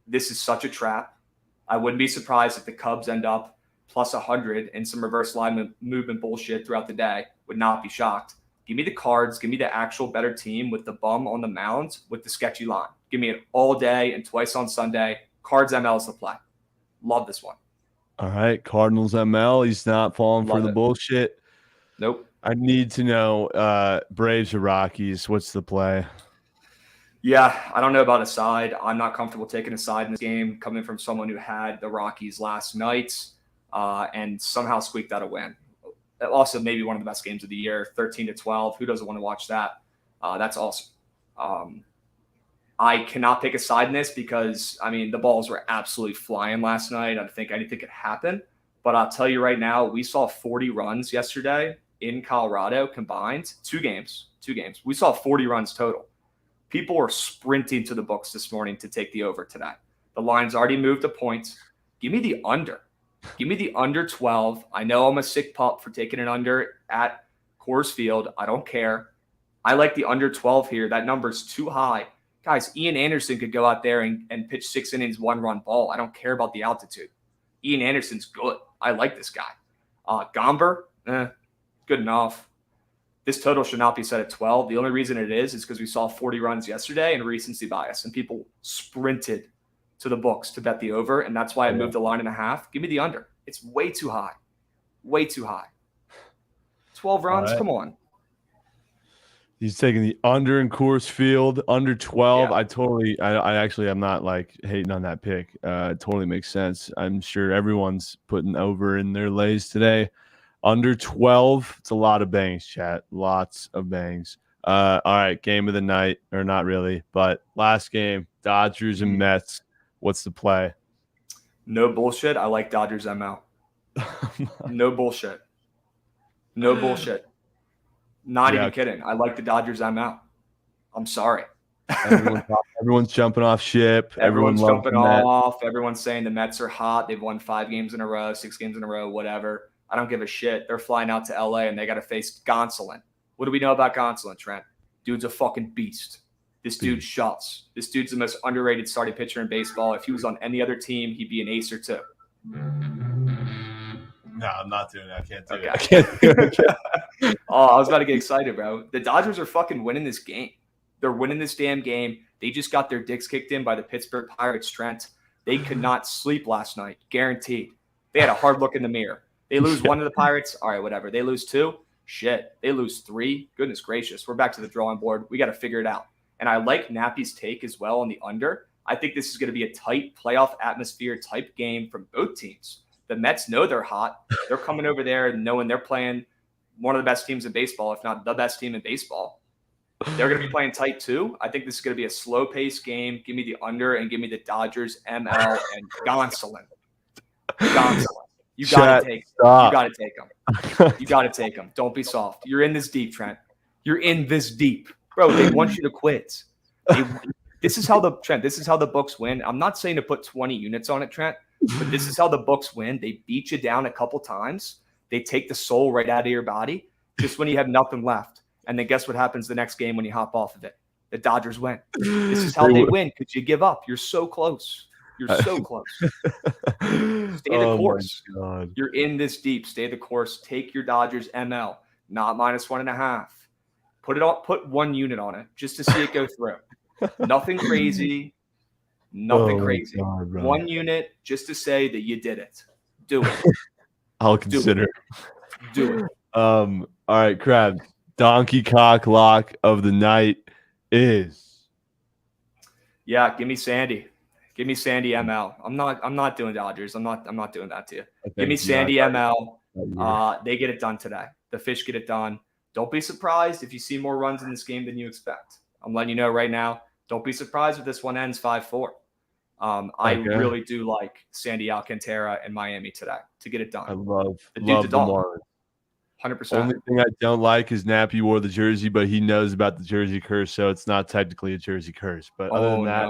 This is such a trap. I wouldn't be surprised if the Cubs end up +100 and some reverse line movement bullshit throughout the day. Would not be shocked. Give me the Cards. Give me the actual better team with the bum on the mound with the sketchy line. Give me it all day and twice on Sunday. Cards ML is the play. Love this one. All right, Cardinals ML. He's not falling for the bullshit. Nope. I need to know Braves or Rockies. What's the play? Yeah, I don't know about a side. I'm not comfortable taking a side in this game, coming from someone who had the Rockies last night and somehow squeaked out a win. Also, maybe one of the best games of the year, 13-12. Who doesn't want to watch that? That's awesome. I cannot pick a side in this because, I mean, the balls were absolutely flying last night. I think anything could happen. But I'll tell you right now, we saw 40 runs yesterday in Colorado combined. Two games. We saw 40 runs total. People were sprinting to the books this morning to take the over today. The line's already moved a point. Give me the under. Give me the under 12. I know I'm a sick pup for taking an under at Coors Field. I don't care. I like the under 12 here. That number's too high. Guys, Ian Anderson could go out there and pitch 6 innings, 1-run ball. I don't care about the altitude. Ian Anderson's good. I like this guy. Gomber, good enough. This total should not be set at 12. The only reason it is because we saw 40 runs yesterday and recency bias, and people sprinted to the books to bet the over, and that's why I moved the line and a half. Give me the under. It's way too high. Way too high. 12 runs? Come on. He's taking the under in Coors Field, under 12. Yeah. I actually am not like hating on that pick. It totally makes sense. I'm sure everyone's putting over in their lays today. Under 12, it's a lot of bangs, chat. Lots of bangs. All right, game of the night, or not really, but last game, Dodgers and Mets. What's the play? No bullshit. I like Dodgers ML. No bullshit. No bullshit. Not even kidding. I like the Dodgers ML. I'm sorry. Everyone's jumping off ship. Everyone's jumping off. Everyone's saying the Mets are hot. They've won 5 games in a row, 6 games in a row, whatever. I don't give a shit. They're flying out to LA and they got to face Gonsolin. What do we know about Gonsolin, Trent? Dude's a fucking beast. This dude shuts. This dude's the most underrated starting pitcher in baseball. If he was on any other team, he'd be an ace or two. No, I'm not doing that. I can't do it. I can't do it. Oh, I was about to get excited, bro. The Dodgers are fucking winning this game. They're winning this damn game. They just got their dicks kicked in by the Pittsburgh Pirates, Trent. They could not sleep last night. Guaranteed. They had a hard look in the mirror. They lose 1 to the Pirates. All right, whatever. They lose 2. Shit. They lose 3. Goodness gracious. We're back to the drawing board. We got to figure it out. And I like Nappy's take as well on the under. I think this is going to be a tight playoff atmosphere type game from both teams. The Mets know they're hot. They're coming over there and knowing they're playing one of the best teams in baseball, if not the best team in baseball. They're going to be playing tight too. I think this is going to be a slow-paced game. Give me the under and give me the Dodgers, ML, and Gonsolin. You got to take him. You got to take him. You got to take him. Don't be soft. You're in this deep, Trent. You're in this deep. Bro, they want you to quit. This is how the books win. I'm not saying to put 20 units on it, Trent, but this is how the books win. They beat you down a couple times. They take the soul right out of your body just when you have nothing left. And then guess what happens the next game when you hop off of it? The Dodgers win. This is how they win because you give up. You're so close. You're so close. Stay the course. You're in this deep. Stay the course. Take your Dodgers ML, not -1.5. Put 1 unit on it just to see it go through. Nothing crazy. Nothing crazy. God, 1 unit just to say that you did it. Do it. I'll consider. Do it. All right, Crab. Donkey cock lock of the night is. Yeah, give me Sandy. Give me Sandy ML. I'm not doing Dodgers. I'm not doing that to you. Give me Sandy ML. They get it done today. The Fish get it done. Don't be surprised if you see more runs in this game than you expect. I'm letting you know right now. Don't be surprised if this one ends 5-4. I really do like Sandy Alcantara and Miami today to get it done. I love the Marlins. 100%. Only thing I don't like is Nappy wore the jersey, but he knows about the jersey curse, so it's not technically a jersey curse. But other than that,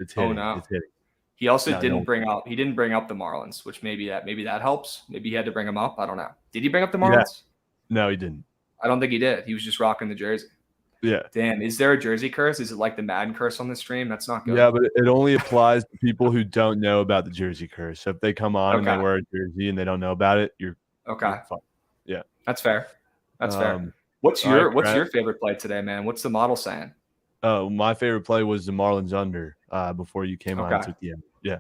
it's hitting. It's hitting. He also didn't bring up the Marlins, which maybe that helps. Maybe he had to bring them up. I don't know. Did he bring up the Marlins? Yeah. No, he didn't. I don't think he did. He was just rocking the jersey. Yeah. Damn. Is there a jersey curse? Is it like the Madden curse on the stream? That's not good. Yeah, but it only applies to people who don't know about the jersey curse. So if they come on and they wear a jersey and they don't know about it, you're okay. Fine. Yeah. That's fair. That's fair. What's all your right, What's Brad. your favorite play today, man? What's the model saying? Oh, my favorite play was the Marlins under before you came on and Okay. took the end. Yeah.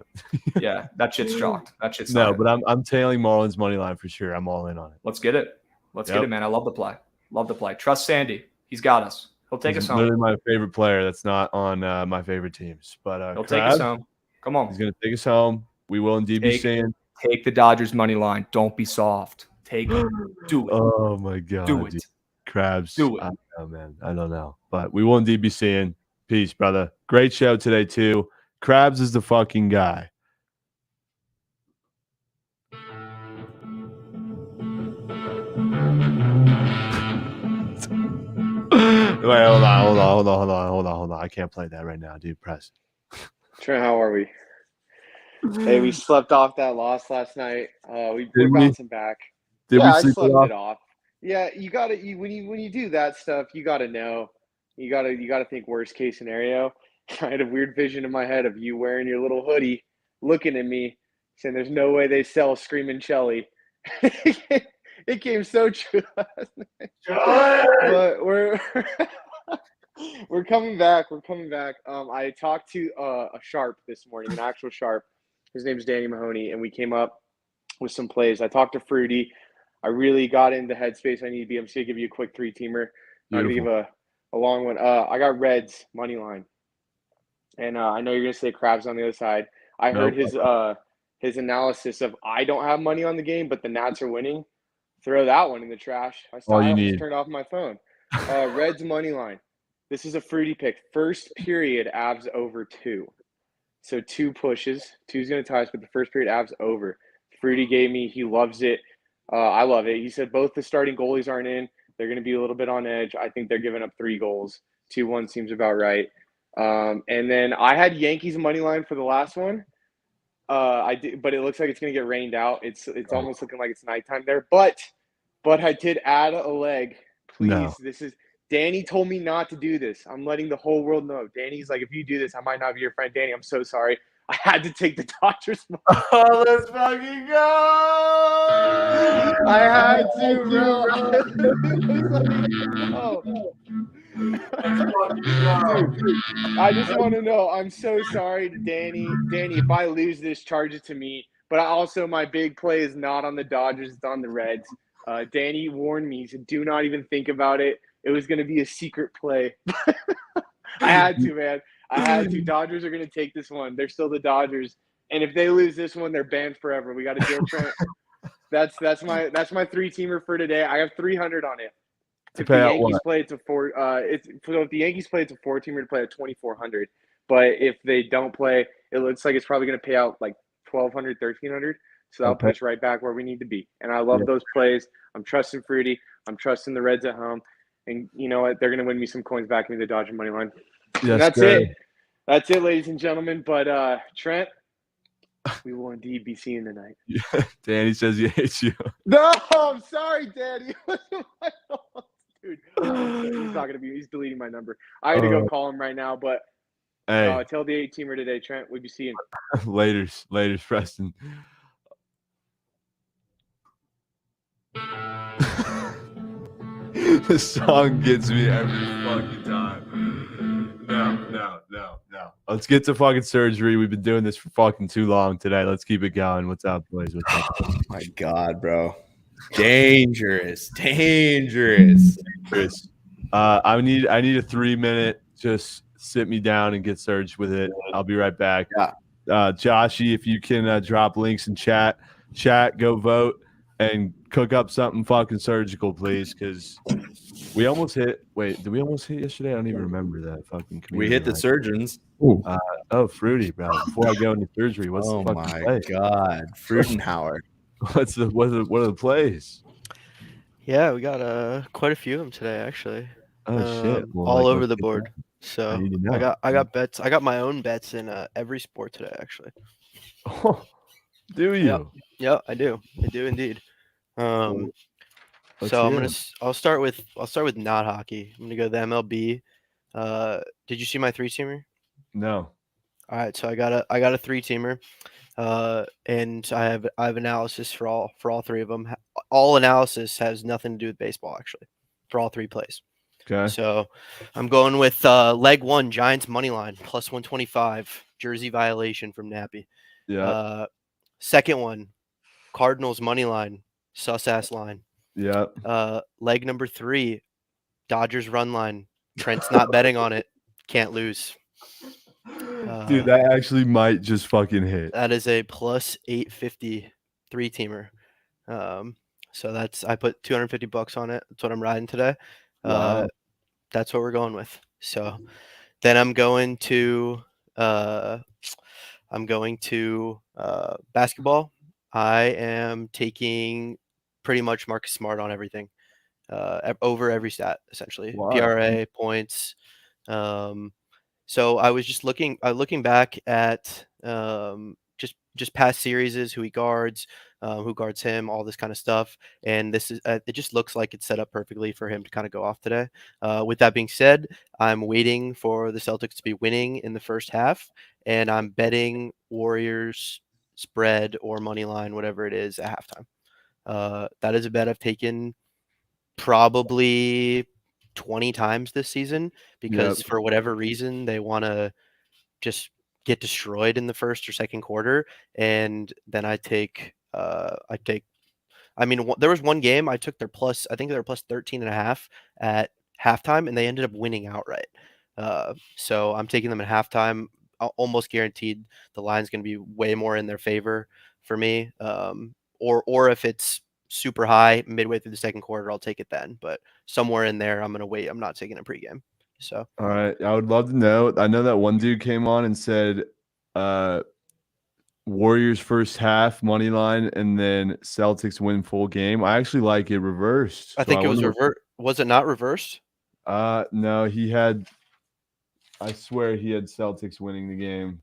Yeah, that shit's chalked. That shit's No, not but I'm tailing Marlins money line for sure. I'm all in on it. Let's get it. Let's get Yep. it, man. I love the play. Love the play. Trust Sandy. He's got us. He'll take He's us home. literally my favorite player. That's not on my favorite teams, but He'll take us Crab, home. Come on. he's gonna take us home. We will indeed be seeing. Take the Dodgers money line. Don't be soft. Take it. Do it. Oh my god, Do it. dude. Crabs. Do it. I don't know, man. I don't know, but we will indeed be seeing. Peace, brother. Great show today too. Crabs is the fucking guy. Wait, hold on. I can't play that right now, dude. Press. Trent, how are we? Hey, we slept off that loss last night. We're we? bouncing back. Did we I sleep slept it it off. Yeah, you gotta when you do that stuff, you gotta know. You gotta think worst case scenario. I had a weird vision in my head of you wearing your little hoodie, looking at me, saying, "There's no way they sell Screaming Shelly." It came so true last night. But we're coming back. We're coming back. I talked to a sharp this morning, an actual sharp. His name's Danny Mahoney, and we came up with some plays. I talked to Fruity. I really got into headspace I need to be. I'm just gonna give you a quick 3-teamer. I'm gonna give a long one. I got Reds money line, and I know you're gonna say Crabs on the other side. I heard his analysis of I don't have money on the game, but the Nats are winning. Throw that one in the trash. I just turned off my phone. Reds money line. This is a Fruity pick. First period, Avs over 2. So 2 pushes. 2's going to tie us, but the first period, Avs over. Fruity gave me. He loves it. I love it. He said both the starting goalies aren't in. They're going to be a little bit on edge. I think they're giving up 3 goals. 2-1 seems about right. And then I had Yankees money line for the last one. I did, but it looks like it's going to get rained out. It's almost looking like it's nighttime there. But I did add a leg. Please, No. this is Danny told me not to do this. I'm letting the whole world know. Danny's like, if you do this, I might not be your friend. Danny, I'm so sorry. I had to take the Dodgers. Oh, let's fucking go! I had to, bro. Dude, I just want to know. I'm so sorry to Danny. Danny, if I lose this, charge it to me. But my big play is not on the Dodgers. It's on the Reds. Danny warned me. He said, do not even think about it. It was going to be a secret play. I had to, man. I had to. Dodgers are going to take this one. They're still the Dodgers. And if they lose this one, they're banned forever. We got to deal Trent. That's my 3-teamer for today. I have 300 on it. If the Yankees play, it's a 4. If the Yankees play, it's a 4-teamer to play at 2,400. But if they don't play, it looks like it's probably going to pay out like 1,200, 1,300. So that'll put us right back where we need to be. And I love those plays. I'm trusting Fruity. I'm trusting the Reds at home. And you know what? They're going to win me some coins back into the Dodger money line. Yes, that's good. it. That's it, ladies and gentlemen. But Trent, we will indeed be seeing tonight. Danny says he hates you. No, I'm sorry, Daddy. Dude, he's not going to be. He's deleting my number. I had to go call him right now. But Hey, tell the 8-teamer today, Trent. We'll be seeing. laters, Preston. The song gets me every fucking time. No. Let's get to fucking surgery. We've been doing this for fucking too long today. Let's keep it going. What's up, boys? What's up? Oh my God, bro. Dangerous. I need a 3-minute. Just sit me down and get surged with it. I'll be right back. Joshy, if you can drop links in chat, go vote and cook up something fucking surgical, please, because we almost hit. Wait, did we almost hit yesterday? I don't even remember that fucking. We hit the surgeons. Fruity, bro. Before I go into surgery, what's the fucking play? God, Frudenhauer. What are the plays? Yeah, we got quite a few of them today, actually. Oh shit! Well, all over the board. So I got bets. I got my own bets in every sport today, actually. Do you? Yeah, I do. I do indeed. So I'll start with not hockey. I'm gonna go the MLB. Did you see my 3-teamer? No. All right, so I got a 3-teamer, and I have analysis for all 3 of them. all analysis has nothing to do with baseball actually for all 3 plays. Okay. So I'm going with leg 1 Giants money line plus 125 jersey violation from Nappy. Yeah. Second one Cardinals money line sus ass line. Yeah. Leg number 3 Dodgers run line. Trent's not betting on it. Can't lose. Dude, that actually might just fucking hit. That is a plus 850 3-teamer. So I put $250 on it. That's what I'm riding today. Wow. That's what we're going with. So then I'm going to basketball. I am taking pretty much Marcus Smart on everything. Over every stat essentially. Wow. PRA, points. So I was just looking back at just past series, who he guards, who guards him, all this kind of stuff. And this is it just looks like it's set up perfectly for him to kind of go off today. With that being said, I'm waiting for the Celtics to be winning in the first half, and I'm betting Warriors spread or money line, whatever it is, at halftime. That is a bet I've taken probably 20 times this season because for whatever reason they want to just get destroyed in the first or second quarter, and then there was one game I took their plus, I think they were plus 13.5 at halftime, and they ended up winning outright. So I'm taking them at halftime, almost guaranteed the line's going to be way more in their favor for me. Or if it's super high midway through the second quarter, I'll take it then. But somewhere in there, I'm going to wait. I'm not taking a pregame. So all right, I would love to know. I know that one dude came on and said Warriors first half money line and then Celtics win full game. I actually like it reversed. I think it was reversed. Was it not reversed? No, he had. I swear he had Celtics winning the game.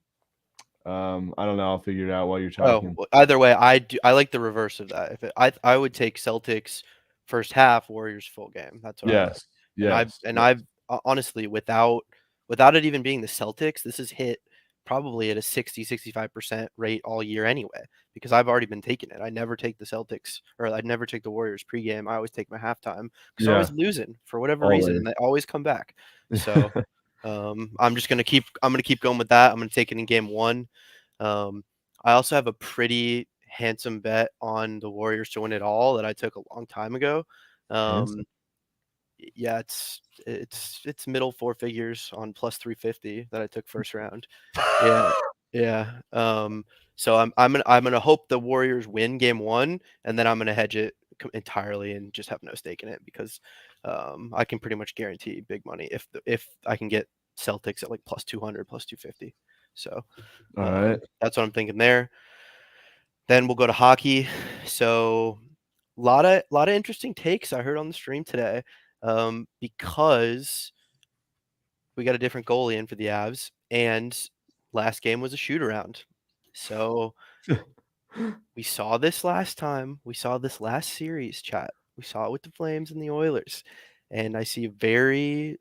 I don't know. I'll figure it out while you're talking. Oh, either way, I like the reverse of that. I would take Celtics first half, Warriors full game. That's what I like. Yes. And I've honestly, without it even being the Celtics, this is hit probably at a 60-65% rate all year anyway, because I've already been taking it. I never take the Celtics, or I'd never take the Warriors pregame. I always take my halftime because I'm always losing for whatever reason, and they always come back. So I'm gonna keep going with that. I'm gonna take it in game 1. I also have a pretty handsome bet on the Warriors to win it all that I took a long time ago. Yeah, it's middle 4 figures on plus 350 that I took first round. Yeah. So I'm gonna hope the Warriors win game 1, and then I'm gonna hedge it entirely and just have no stake in it because I can pretty much guarantee big money if I can get Celtics at like plus 200, plus 250. So all right, that's what I'm thinking there. Then we'll go to hockey. So a lot of interesting takes I heard on the stream today. Because we got a different goalie in for the Avs, and last game was a shoot around. So we saw this last time. We saw this last series, chat. We saw it with the Flames and the Oilers, and I see a very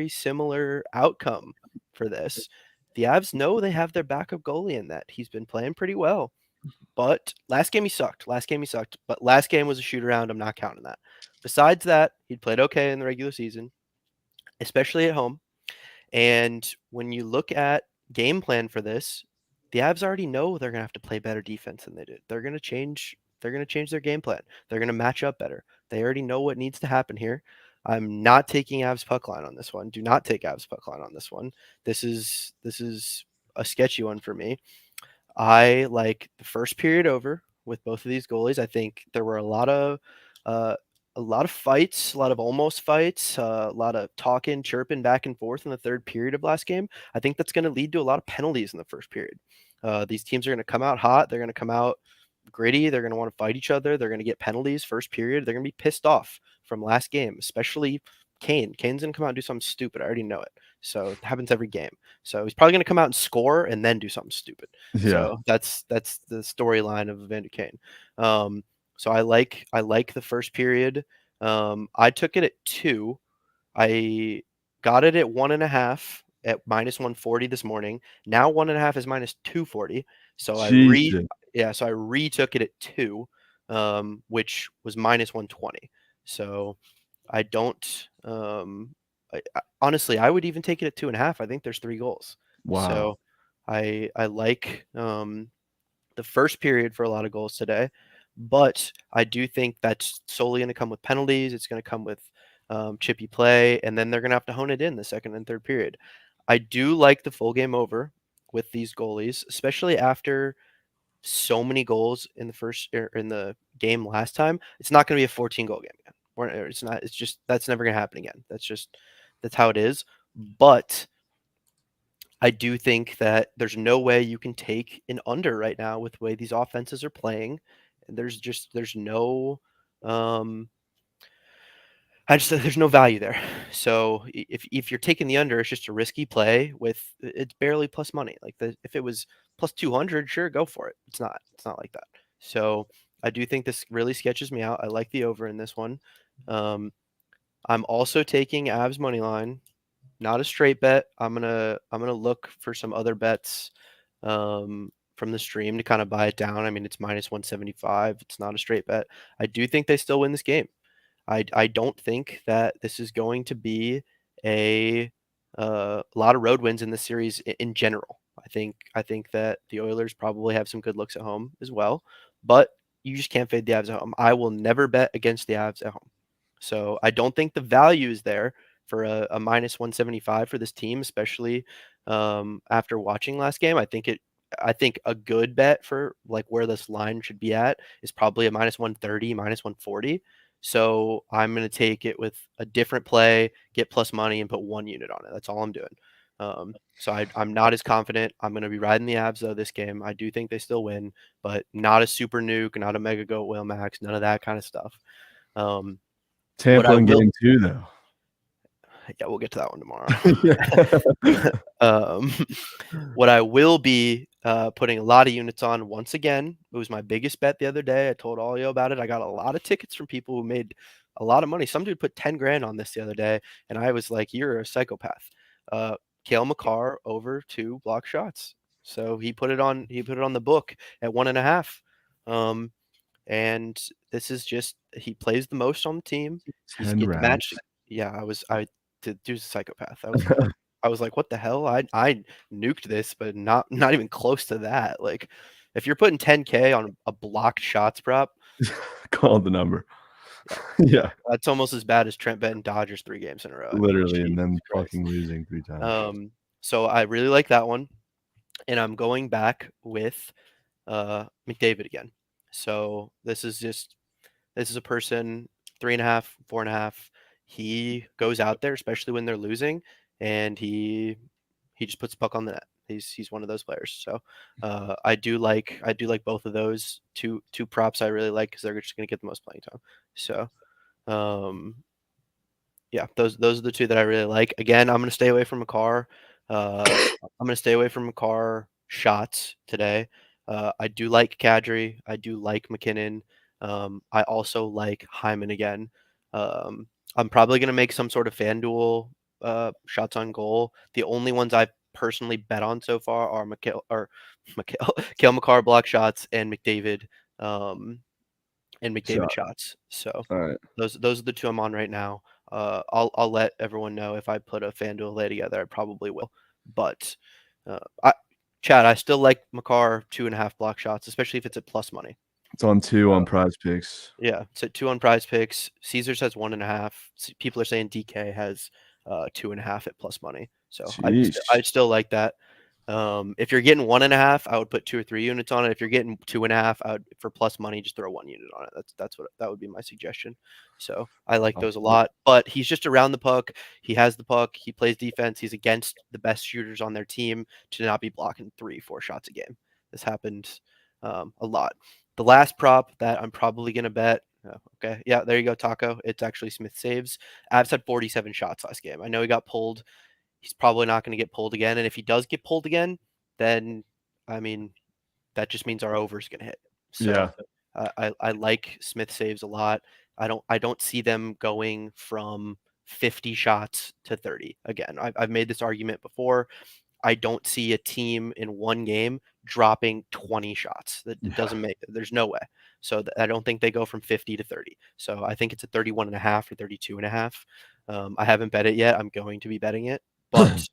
similar outcome for this. The Avs know they have their backup goalie in that. He's been playing pretty well. But last game he sucked. But last game was a shoot around. I'm not counting that. Besides that, he'd played okay in the regular season, especially at home. And when you look at game plan for this, the Avs already know they're gonna have to play better defense than they did. They're gonna change their game plan. They're gonna match up better. They already know what needs to happen here. I'm not taking Avs puck line on this one. Do not take Avs puck line on this one. This is a sketchy one for me. I like the first period over with both of these goalies. I think there were a lot of fights, a lot of almost fights, a lot of talking, chirping back and forth in the third period of last game. I think that's going to lead to a lot of penalties in the first period. These teams are going to come out hot. They're going to come out gritty. They're going to want to fight each other. They're going to get penalties first period. They're going to be pissed off from last game, especially Kane. Kane's going to come out and do something stupid. I already know it. So it happens every game. So he's probably going to come out and score and then do something stupid. Yeah. So that's the storyline of Evander Kane. So I like the first period. I took it at 2. I got it at 1.5 at minus 140 this morning. Now 1.5 is minus 240. So I retook it at 2. which was minus 120. So I don't. Honestly, I would even take it at 2.5. I think there's 3 goals. Wow. So I like the first period for a lot of goals today, but I do think that's solely going to come with penalties. It's going to come with chippy play, and then they're going to have to hone it in the second and third period. I do like the full game over with these goalies, especially after so many goals in the game last time. It's not going to be a 14 goal game again. It's not. It's just that's never going to happen again. That's how it is. But I do think that there's no way you can take an under right now with the way these offenses are playing. And there's no there's no value there. So if you're taking the under, it's just a risky play with it's barely plus money. Like if it was plus 200, sure, go for it. It's not like that. So I do think this really sketches me out. I like the over in this one. I'm also taking Avs money line. Not a straight bet. I'm gonna look for some other bets from the stream to kind of buy it down. I mean, it's minus 175. It's not a straight bet. I do think they still win this game. I don't think that this is going to be a lot of road wins in this series in general. I think that the Oilers probably have some good looks at home as well, but you just can't fade the Avs at home. I will never bet against the Avs at home. So I don't think the value is there for a minus 175 for this team, especially after watching last game. I think a good bet for like where this line should be at is probably a minus 130, minus 140. So I'm going to take it with a different play, get plus money, and put 1 unit on it. That's all I'm doing. So I'm not as confident. I'm going to be riding the Avs though this game. I do think they still win, but not a super nuke, not a mega goat whale max, none of that kind of stuff. Tampa in game 2 though. Yeah, we'll get to that one tomorrow. What I will be putting a lot of units on once again. It was my biggest bet the other day. I told all you about it. I got a lot of tickets from people who made a lot of money. Some dude put 10 grand on this the other day, and I was like, "You're a psychopath." Cale Makar over 2 block shots. So he put it on the book at 1.5. And this is just he plays the most on the team. He's getting matched. Yeah, dude's a psychopath. I was like, what the hell? I nuked this, but not even close to that. Like, if you're putting 10K on a blocked shots prop, call the number. Yeah, that's almost as bad as Trent betting Dodgers 3 games in a row. Literally, and then fucking losing 3 times. So I really like that one, and I'm going back with McDavid again. So this is a person 3.5, 4.5. He goes out there, especially when they're losing, and he just puts the puck on the net. He's one of those players. So I do like both of those two props. I really like because they're just going to get the most playing time. So yeah, those are the 2 that I really like. Again, I'm going to stay away from Makar. I'm going to stay away from Makar shots today. I do like Kadri. I do like McKinnon. I also like Hyman again. I'm probably going to make some sort of FanDuel shots on goal. The only ones I've personally bet on so far are Cale Makar block shots and McDavid shots. So those are the 2 I'm on right now. I'll let everyone know if I put a FanDuel lay together. I probably will. But Chad, I still like Makar 2.5 block shots, especially if it's at plus money. It's on 2 on Prize Picks. Yeah, it's at 2 on Prize Picks. Caesars has 1.5. People are saying DK has 2.5 at plus money. So I still like that. If you're getting 1.5, I would put 2 or 3 units on it. If you're getting 2.5, I would for plus money just throw 1 unit on it. That would be my suggestion. So I like those a lot. But he's just around the puck. He has the puck. He plays defense. He's against the best shooters on their team to not be blocking 3-4 shots a game. This happened a lot. The last prop that I'm probably gonna bet. Okay, yeah, there you go, Taco. It's actually Smith saves. Avs had 47 shots last game. I know he got pulled. He's probably not going to get pulled again. And if he does get pulled again, then I mean, that just means our over is going to hit. So I like Smith saves a lot. I don't see them going from 50 shots to 30 again. I've made this argument before. I don't see a team in one game dropping 20 shots. That doesn't make. There's no way. So I don't think they go from 50 to 30. So I think it's a 31.5 or 32.5. I haven't bet it yet. I'm going to be betting it, but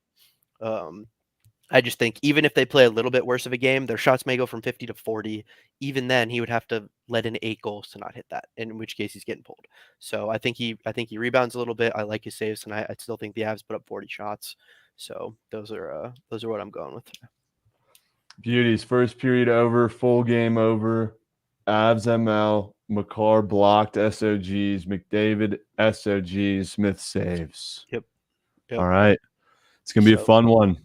I just think even if they play a little bit worse of a game, their shots may go from 50 to 40. Even then, he would have to let in 8 goals to not hit that, in which case he's getting pulled. So I think he rebounds a little bit. I like his saves tonight. I still think the Avs put up 40 shots. So those are what I'm going with. Beauties. First period over. Full game over. Avs ML. McCarr blocked SOGs. McDavid SOGs. Smith saves. Yep. All right. It's gonna be a fun one.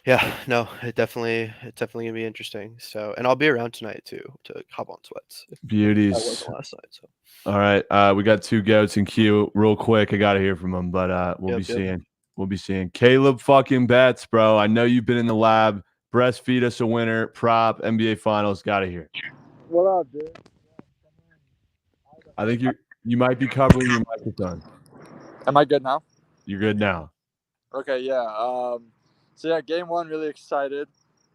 Yeah, no, it's definitely gonna be interesting. So, and I'll be around tonight too to hop on sweats. Beauties. I wasn't last night, so. All right, we got 2 goats in queue. Real quick, I got to hear from them, but we'll be seeing Caleb fucking Betts, bro. I know you've been in the lab. Breastfeed us a winner. Prop NBA Finals. Got to hear. What up, dude? I think you might be covering your microphone. Am I good now? You're good now. Okay, yeah. So yeah, game 1, really excited.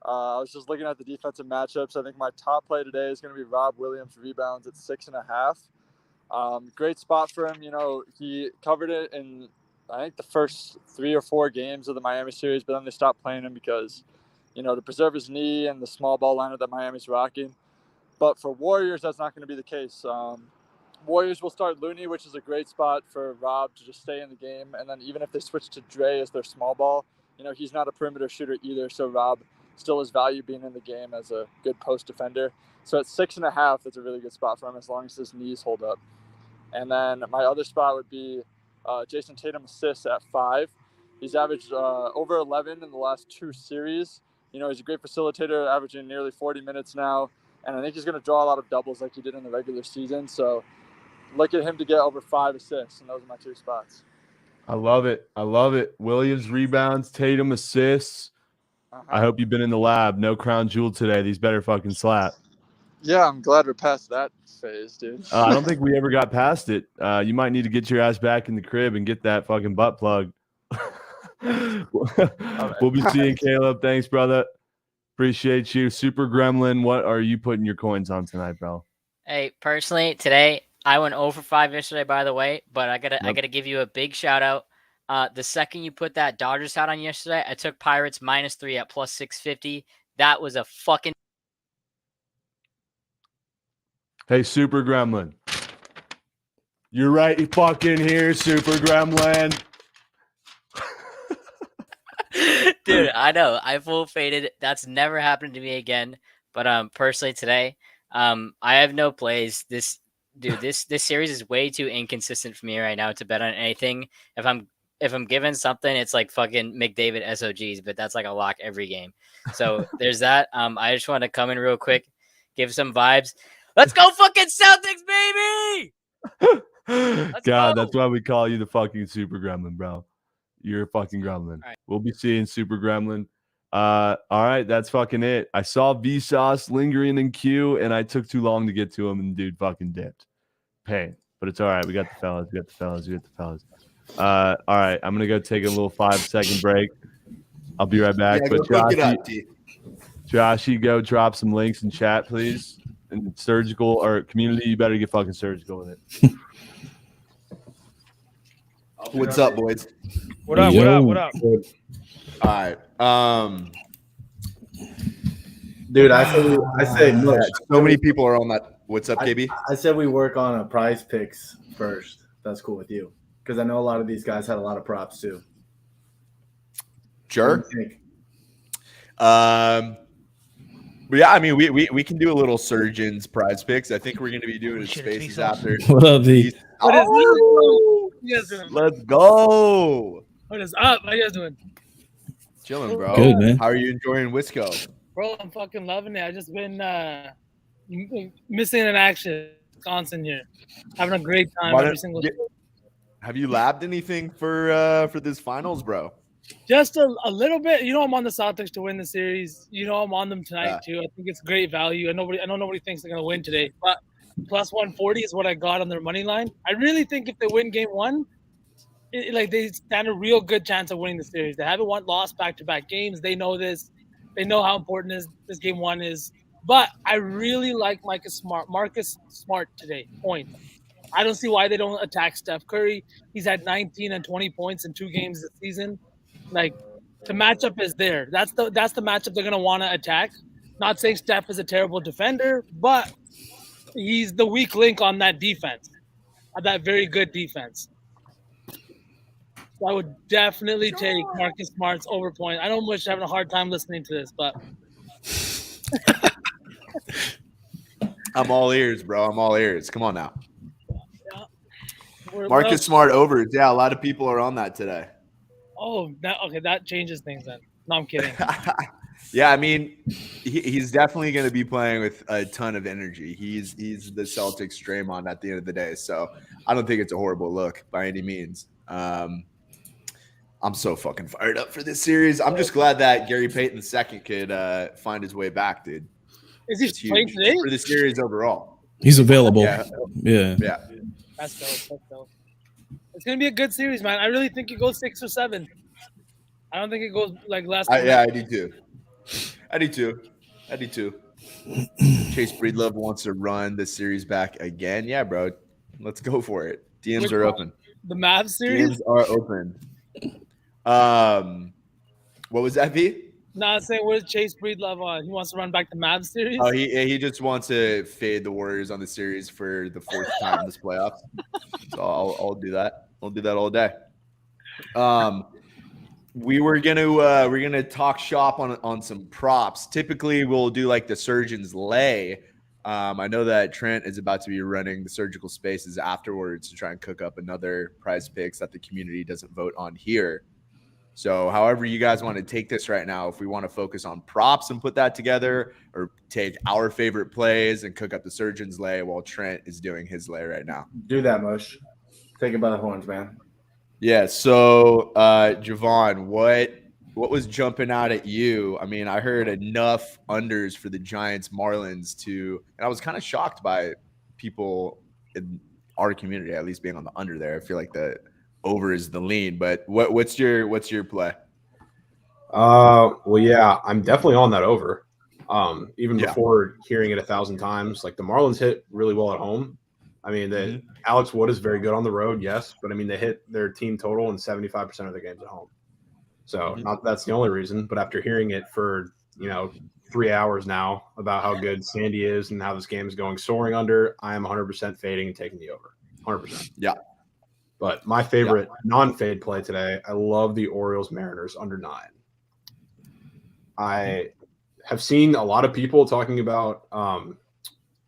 I was just looking at the defensive matchups. I think my top play today is going to be Rob Williams rebounds at 6.5. Great spot for him. You know, he covered it in I think the first 3 or 4 games of the Miami series, but then they stopped playing him because, you know, to preserve his knee and the small ball lineup that Miami's rocking. But for Warriors, that's not going to be the case. Warriors will start Looney, which is a great spot for Rob to just stay in the game. And then even if they switch to Dre as their small ball, you know, he's not a perimeter shooter either. So Rob still has value being in the game as a good post defender. So at 6.5, that's a really good spot for him as long as his knees hold up. And then my other spot would be Jason Tatum assists at 5. He's averaged over 11 in the last 2 series. You know, he's a great facilitator, averaging nearly 40 minutes now. And I think he's going to draw a lot of doubles like he did in the regular season. So look at him to get over 5 assists, and those are my 2 spots. I love it. Williams rebounds, Tatum assists. I hope you've been in the lab. No crown jewel today. These better fucking slap. Yeah, I'm glad we're past that phase, dude. I don't think we ever got past it. You might need to get your ass back in the crib and get that fucking butt plug. We'll be seeing Caleb. Thanks, brother. Appreciate you. Super Gremlin, what are you putting your coins on tonight, bro? Hey, personally, today I went 0 for 5 yesterday, by the way, but I gotta give you a big shout out. The second you put that Dodgers hat on yesterday, I took Pirates -3 at +650. That was a fucking. Hey, Super Gremlin. You're right fucking here, Super Gremlin. Dude, I know. I full faded. That's never happened to me again. But personally today, I have no plays. This series is way too inconsistent for me right now to bet on anything. If I'm given something, it's like fucking McDavid SOGs, but that's like a lock every game. So there's that. I just want to come in real quick, give some vibes. Let's go fucking Celtics, baby! God, that's why we call you the fucking Super Gremlin, bro. You're a fucking gremlin. Right. We'll be seeing Super Gremlin. All right, that's fucking it. I saw Vsauce lingering in queue, and I took too long to get to him, and dude fucking dipped. Pain. But it's all right. We got the fellas. All right, I'm going to go take a little 5-second break. I'll be right back. Yeah, but Joshy, go drop some links in chat, please. And surgical or community, you better get fucking surgical with it. What's up, boys? What up? All right. Dude, I say look, so many people are on that. What's up, KB? I said we work on a prize picks first. That's cool with you. Because I know a lot of these guys had a lot of props too. Sure. But yeah, I mean, we can do a little Surgeons prize picks. I think we're going to be doing it spaces after. What up, V? Let's go. What is up? How you guys doing? Chilling, bro. Good, man. How are you enjoying Wisco? Bro, I'm fucking loving it. I just been missing in action, Wisconsin here, having a great time every single day. Have you labbed anything for this finals, bro? Just a little bit. You know, I'm on the Celtics to win the series. You know, I'm on them tonight too. I think it's great value. I know nobody thinks they're gonna win today, but +140 is what I got on their money line. I really think if they win game 1, they stand a real good chance of winning the series. They haven't lost back-to-back games. They know this. They know how important this game one is. But I really like Marcus Smart today. Point. I don't see why they don't attack Steph Curry. He's had 19 and 20 points in 2 games this season. Like, the matchup is there. That's the matchup they're gonna want to attack. Not saying Steph is a terrible defender, but he's the weak link on that defense, that very good defense. So I would definitely take Marcus Smart's over point. I know Mush having a hard time listening to this, but I'm all ears, bro. I'm all ears. Come on now. Marcus Smart overs. Yeah, a lot of people are on that today. Oh, that changes things then. No, I'm kidding. Yeah, I mean, he's definitely going to be playing with a ton of energy. He's the Celtics Draymond at the end of the day, so I don't think it's a horrible look by any means. I'm so fucking fired up for this series. I'm just glad that Gary Payton II could find his way back, dude. Is he playing today? For the series overall? He's available. Yeah. That's dope. It's gonna be a good series, man. I really think it goes 6 or 7. I don't think it goes like last. I do too. I do too. Chase Breedlove wants to run the series back again. Yeah, bro. Let's go for it. DMs are open. The Mavs series? DMs are open. What was that, V? No, I'm saying where's Chase Breedlove on? He wants to run back the Mavs series? Oh, he just wants to fade the Warriors on the series for the 4th time in this playoffs. So I'll do that. I'll do that all day. We're gonna talk shop on some props. Typically, we'll do like the surgeon's lay. I know that Trent is about to be running the surgical spaces afterwards to try and cook up another prize picks that the community doesn't vote on here. So however you guys want to take this right now, if we want to focus on props and put that together, or take our favorite plays and cook up the surgeon's lay while Trent is doing his lay right now. Do that, Mush. Take it by the horns, man. Yeah. So Javon, what was jumping out at you? I mean, I heard enough unders for the Giants Marlins and I was kind of shocked by people in our community at least being on the under there. I feel like the over is the lean, but what's your play? Well, yeah, I'm definitely on that over. Even before hearing it 1,000 times, like the Marlins hit really well at home. I mean, Alex Wood is very good on the road, yes, but I mean they hit their team total in 75% of their games at home. So not that's the only reason, but after hearing it for 3 hours now about how good Sandy is and how this game is going soaring under, I am 100% fading and taking the over. 100%. Yeah. But my favorite non-fade play today, I love the Orioles Mariners under 9. I have seen a lot of people talking about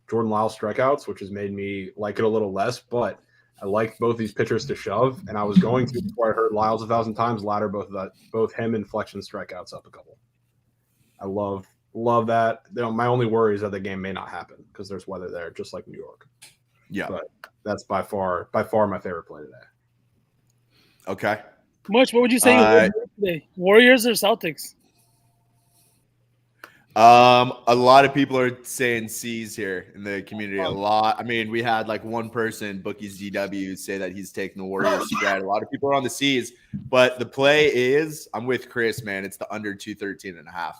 Jordan Lyles strikeouts, which has made me like it a little less, but I like both these pitchers to shove, and I was going to, before I heard Lyles 1,000 times, ladder both him and Flexion strikeouts up a couple. I love that. My only worry is that the game may not happen because there's weather there, just like New York. Yeah, but that's by far my favorite play today. Okay. Much. What would you say you win today? Warriors or Celtics? A lot of people are saying C's here in the community. A lot. I mean, we had like one person, Bookies DW, say that he's taking the Warriors spread. A lot of people are on the C's, but the play is, I'm with Chris, man. It's the under 213.5.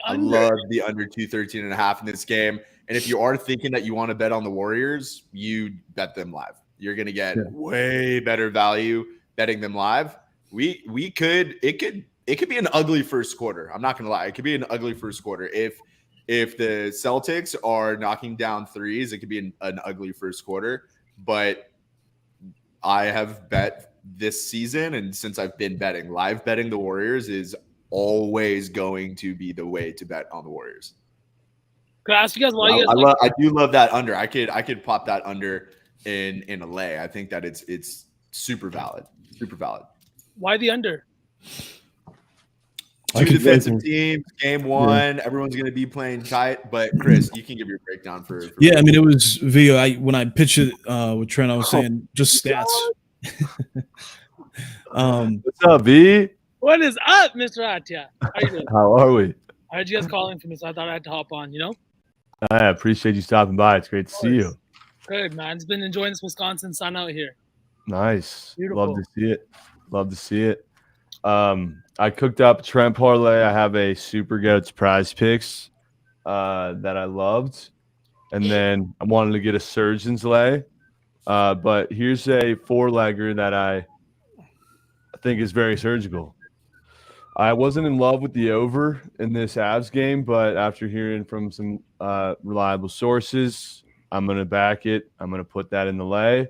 I love the under 213.5 in this game. And if you are thinking that you want to bet on the Warriors, you bet them live. You're going to get way better value betting them live. It could be an ugly first quarter. I'm not going to lie. It could be an ugly first quarter. If the Celtics are knocking down threes, it could be an ugly first quarter. But I have bet this season, and since I've been betting, live betting the Warriors is always going to be the way to bet on the Warriors. Can I ask you guys why I do love that under. I could pop that under in a lay. I think that it's super valid. Super valid. Why the under? Two defensive teams, game one. Yeah. Everyone's going to be playing tight. But Chris, you can give your breakdown for yeah, I mean, it was Vio. When I pitched it with Trent, I was saying just stats. What's up, V? What is up, Mr. Atia? How you doing? How are we? I heard you guys calling for me, so I thought I had to hop on. I appreciate you stopping by. It's great to see you. Good, man. It's been enjoying this Wisconsin sun out here. Nice. Beautiful. Love to see it. Love to see it. I cooked up a Trent parlay. I have a Super Goats prize picks that I loved. And then I wanted to get a Surgeon's lay. But here's a 4-legger that I think is very surgical. I wasn't in love with the over in this Avs game, but after hearing from some reliable sources, I'm going to back it. I'm going to put that in the lay.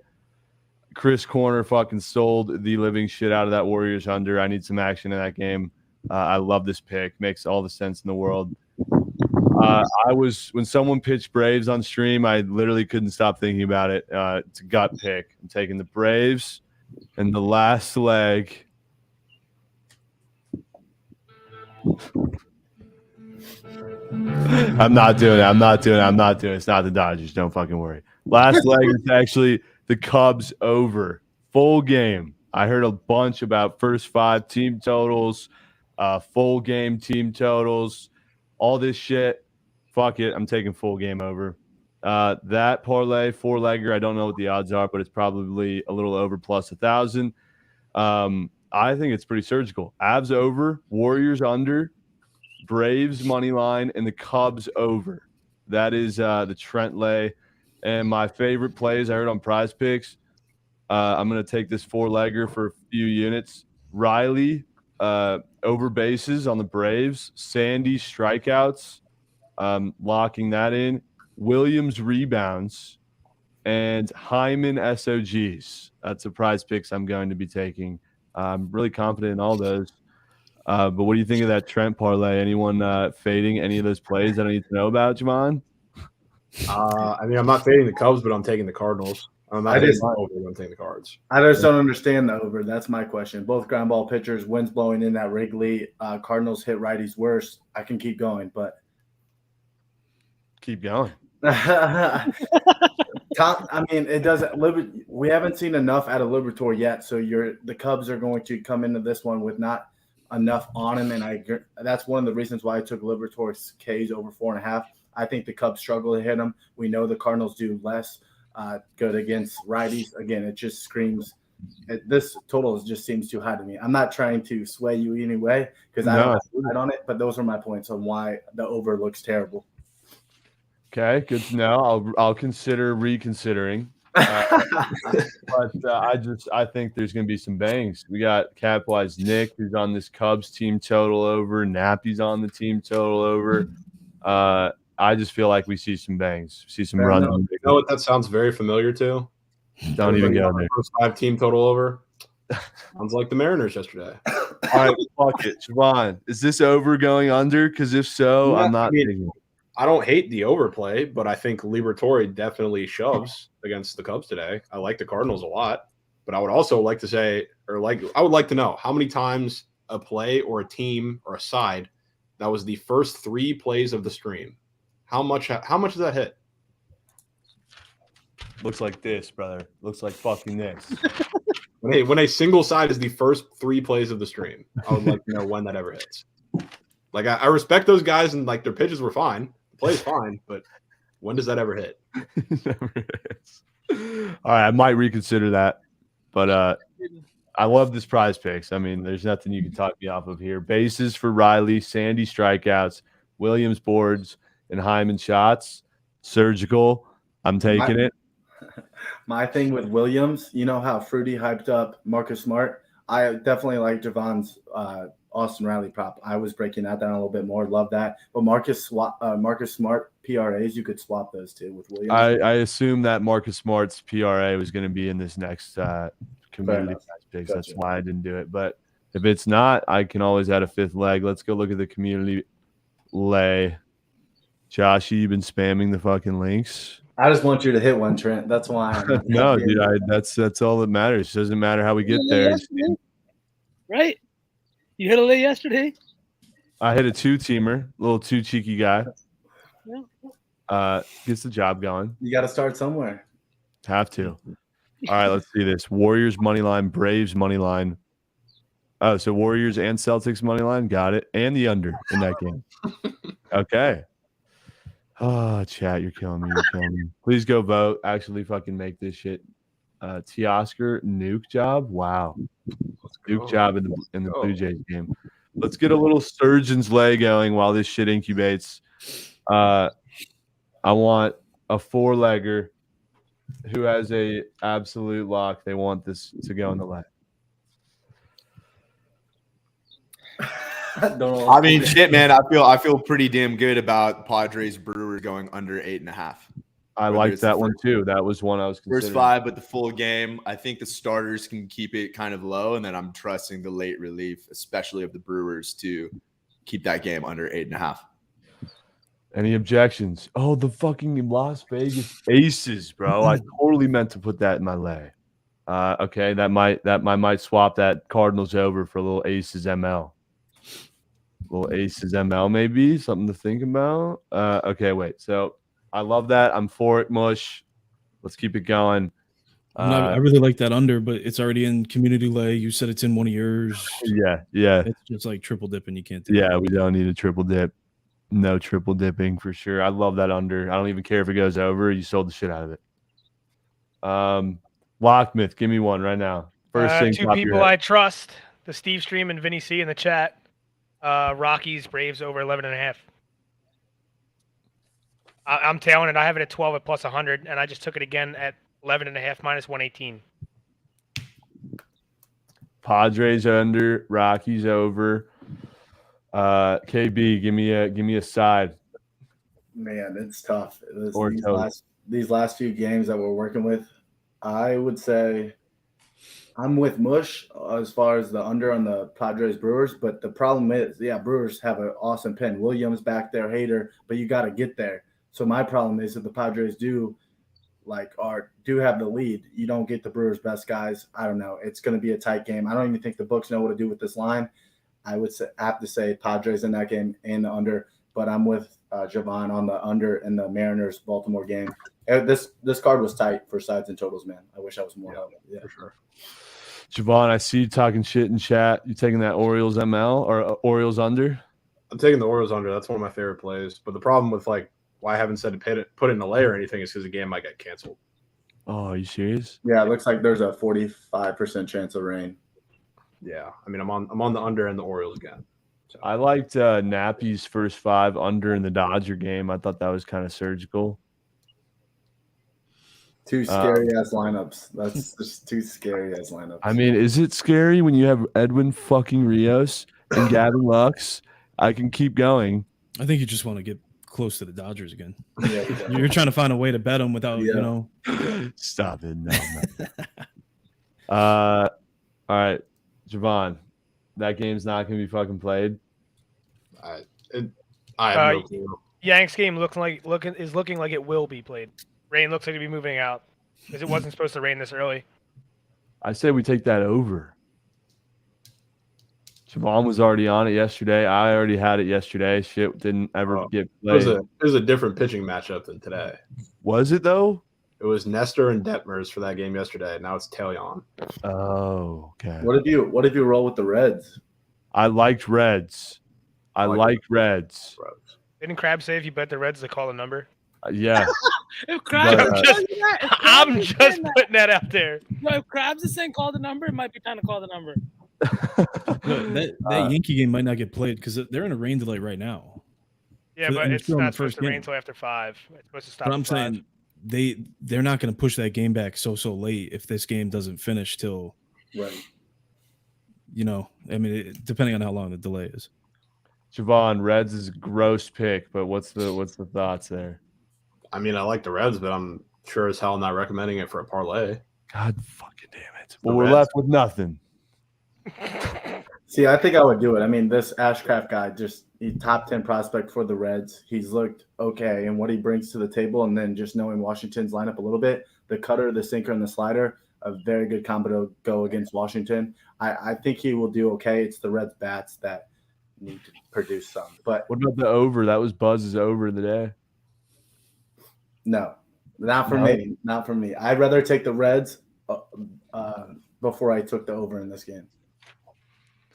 Chris Corner fucking sold the living shit out of that Warriors under. I need some action in that game. I love this pick. Makes all the sense in the world. When someone pitched Braves on stream, I literally couldn't stop thinking about it. It's a gut pick. I'm taking the Braves and the last leg. I'm not doing it. It's not the Dodgers. Don't fucking worry. Last leg is actually the Cubs over. Full game. I heard a bunch about first 5 team totals, full game team totals, all this shit. Fuck it. I'm taking full game over. That parlay, 4-legger, I don't know what the odds are, but it's probably a little over plus 1,000. I think it's pretty surgical. Avs over, Warriors under, Braves money line, and the Cubs over. That is the Trent lay. And my favorite plays I heard on Prize Picks. I'm going to take this 4-legger for a few units. Riley over bases on the Braves. Sandy strikeouts, locking that in. Williams rebounds and Hyman SOGs. That's the Prize Picks I'm going to be taking. I'm really confident in all those. But what do you think of that Trent parlay? Anyone fading any of those plays that I need to know about, Javon? I mean, I'm not fading the Cubs, but I'm taking the Cardinals. I'm taking the Cards. I just don't understand the over. That's my question. Both ground ball pitchers, winds blowing in that Wrigley. Cardinals hit righties worse. I can keep going, but keep going. I mean, it doesn't. We haven't seen enough out of Liberatore yet, so the Cubs are going to come into this one with not enough on him, and that's one of the reasons why I took Liberatore's K's over 4.5. I think the Cubs struggle to hit him. We know the Cardinals do less good against righties. Again, it just screams. This total just seems too high to me. I'm not trying to sway you anyway because I don't have on it, but those are my points on why the over looks terrible. Okay, good to know. I'll consider reconsidering. But I think there's going to be some bangs. We got Capwise Nick, who's on this Cubs team total over. Nappy's on the team total over. I just feel like we see some bangs, see some runs. You know what that sounds very familiar to? Don't even go there. First 5 team total over. Sounds like the Mariners yesterday. All right, fuck it. Javon, is this over going under? Because if so, I'm not taking it. I don't hate the overplay, but I think Liberatore definitely shoves against the Cubs today. I like the Cardinals a lot, but I would also like to say, I would like to know how many times a play or a team or a side that was the first 3 plays of the stream. How much does that hit? Looks like this, brother. Looks like fucking this. When a single side is the first 3 plays of the stream, I would like to know when that ever hits. Like I respect those guys and like their pitches were fine. Play's fine, but when does that ever hit? Never hits. All right, I might reconsider that, but I love this Prize Picks. I mean, there's nothing you can talk me off of here. Bases for Riley, Sandy strikeouts, Williams boards, and Hyman shots. Surgical. I'm taking it. My thing with Williams, you know how Fruity hyped up Marcus Smart? I definitely like Javon's Austin Riley prop. I was breaking that down a little bit more. Love that. But Marcus Smart PRAs, you could swap those two with Williams. I assume that Marcus Smart's PRA was going to be in this next community picks. Gotcha. That's why I didn't do it. But if it's not, I can always add a 5th leg. Let's go look at the community lay. Josh, you've been spamming the fucking links. I just want you to hit one, Trent. That's why. No, dude. That's all that matters. It doesn't matter how we get there. Right? You hit a lay yesterday? I hit a 2-teamer, little 2 cheeky guy. Gets the job going. You got to start somewhere. Have to. All right, let's see this. Warriors money line, Braves money line. Oh, so Warriors and Celtics money line. Got it. And the under in that game. Okay. Oh, chat, you're killing me. You're killing me. Please go vote. Actually fucking make this shit Teoscar nuke job. Wow, nuke job in the Blue Jays game. Let's get a little surgeon's lay going while this shit incubates. I want a 4-legger who has a absolute lock. They want this to go in the lay. I mean, shit, man. I feel pretty damn good about Padres Brewers going under 8.5. I like that one too. That was one I was considering. First 5, but the full game. I think the starters can keep it kind of low, and then I'm trusting the late relief, especially of the Brewers, to keep that game under 8.5. Any objections? Oh, the fucking Las Vegas Aces, bro. I totally meant to put that in my lay. Okay, I might swap that Cardinals over for a little Aces ML. Little Aces ML, maybe something to think about. Okay, wait. So I love that. I'm for it, Mush. Let's keep it going. I really like that under, but it's already in community lay. You said it's in one of yours. Yeah. It's just like triple dipping. You can't do Yeah, we don't need a triple dip. No triple dipping for sure. I love that under. I don't even care if it goes over. You sold the shit out of it. Lockmouth, give me one right now. First thing. 2 people I trust: the Steve Stream and Vinny C in the chat. Rockies, Braves over 11.5. I'm tailing it. I have it at 12 at plus 100, and I just took it again at 11.5 minus 118. Padres under, Rockies over. KB, give me a side. Man, it's tough. Or these last few games that we're working with, I would say I'm with Mush as far as the under on the Padres Brewers, but the problem is, Brewers have an awesome pin. Williams back there, Hader, but you got to get there. So my problem is if the Padres do have the lead, you don't get the Brewers' best guys. I don't know. It's going to be a tight game. I don't even think the books know what to do with this line. I would have to say Padres in that game and the under, but I'm with Javon on the under in the Mariners-Baltimore game. This card was tight for sides and totals, man. I wish I was more helpful. Yeah, for sure. Javon, I see you talking shit in chat. You taking that Orioles ML or Orioles under? I'm taking the Orioles under. That's one of my favorite plays. But the problem with why I haven't said to put it in a lay or anything is because the game might get canceled. Oh, are you serious? Yeah, it looks like there's a 45% chance of rain. Yeah, I mean, I'm on the under and the Orioles again. So. I liked Nappy's first 5 under in the Dodger game. I thought that was kind of surgical. Two scary ass lineups. That's just 2 scary ass lineups. I mean, is it scary when you have Edwin fucking Rios and Gavin Lux? I can keep going. I think you just want to get close to the Dodgers again. Yeah, you're trying to find a way to bet them without, Stop it. No. All right, Javon, that game's not going to be fucking played. I have no clue. Yanks game is looking like it will be played. Rain looks like to be moving out because it wasn't supposed to rain this early. I say we take that over. Javon was already on it yesterday. I already had it yesterday. Shit didn't ever get played. It was a different pitching matchup than today. Was it though? It was Nestor and Detmers for that game yesterday. Now it's Taillon. Oh, okay. What if you roll with the Reds? I liked Reds. I like Reds. Didn't Crab say if you bet the Reds to call the number? Yeah. If Krabs I'm just putting that out there. No, if Krabs is saying call the number, it might be time to call the number. That Yankee game might not get played because they're in a rain delay right now. Yeah, but it's not supposed to rain until after 5. It's supposed to stop. But I'm saying they're not going to push that game back so late if this game doesn't finish till right. I mean, depending on how long the delay is. Javon, Reds is a gross pick, but what's the thoughts there? I mean, I like the Reds, but I'm sure as hell not recommending it for a parlay. God fucking damn it. Well, we're left with nothing. See, I think I would do it. I mean, this Ashcraft guy, he's top 10 prospect for the Reds. He's looked okay, and what he brings to the table, and then just knowing Washington's lineup a little bit, the cutter, the sinker, and the slider, a very good combo to go against Washington. I think he will do okay. It's the Reds bats that need to produce some. But what about the over? That was Buzz's over of the day. No, not for me. Not for me. I'd rather take the Reds before I took the over in this game.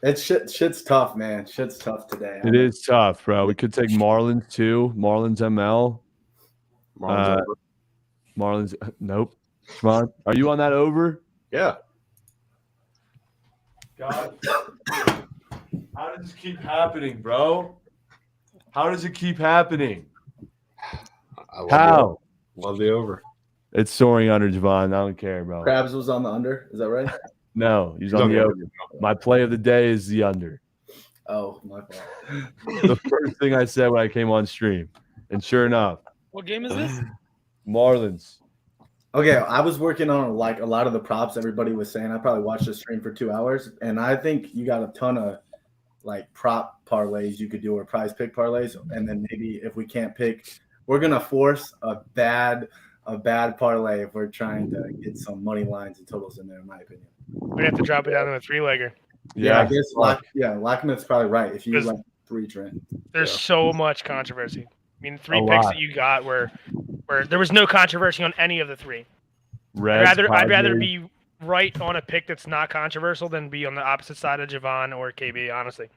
Shit's tough, man. Shit's tough today. It is tough, bro. We could take Marlins too. Marlins ML. Marlins Marlins. Nope. Come on. Are you on that over? Yeah. God. How does this keep happening, bro? How does it keep happening? How? Love the over. It's soaring under, Javon. I don't care, bro. Krabs was on the under. Is that right? No, he's on the over. My play of the day is the under. Oh, my fault. The first thing I said when I came on stream. And sure enough. What game is this? Marlins. Okay, I was working on like a lot of the props everybody was saying. I probably watched the stream for 2 hours, and I think you got a ton of like prop parlays you could do or prize pick parlays. And then maybe if we can't pick, we're gonna force a bad parlay if we're trying to get some money lines and totals in there, in my opinion. We have to drop it down to a 3-legger. Yeah, I guess Lockman's probably right. If you like 3 trend. There's so much controversy. I mean, 3 A picks lot. that you got where there was no controversy on any of the 3. Reds, I'd rather Padres. be right on a pick that's not controversial than be on the opposite side of Javon or KB, honestly.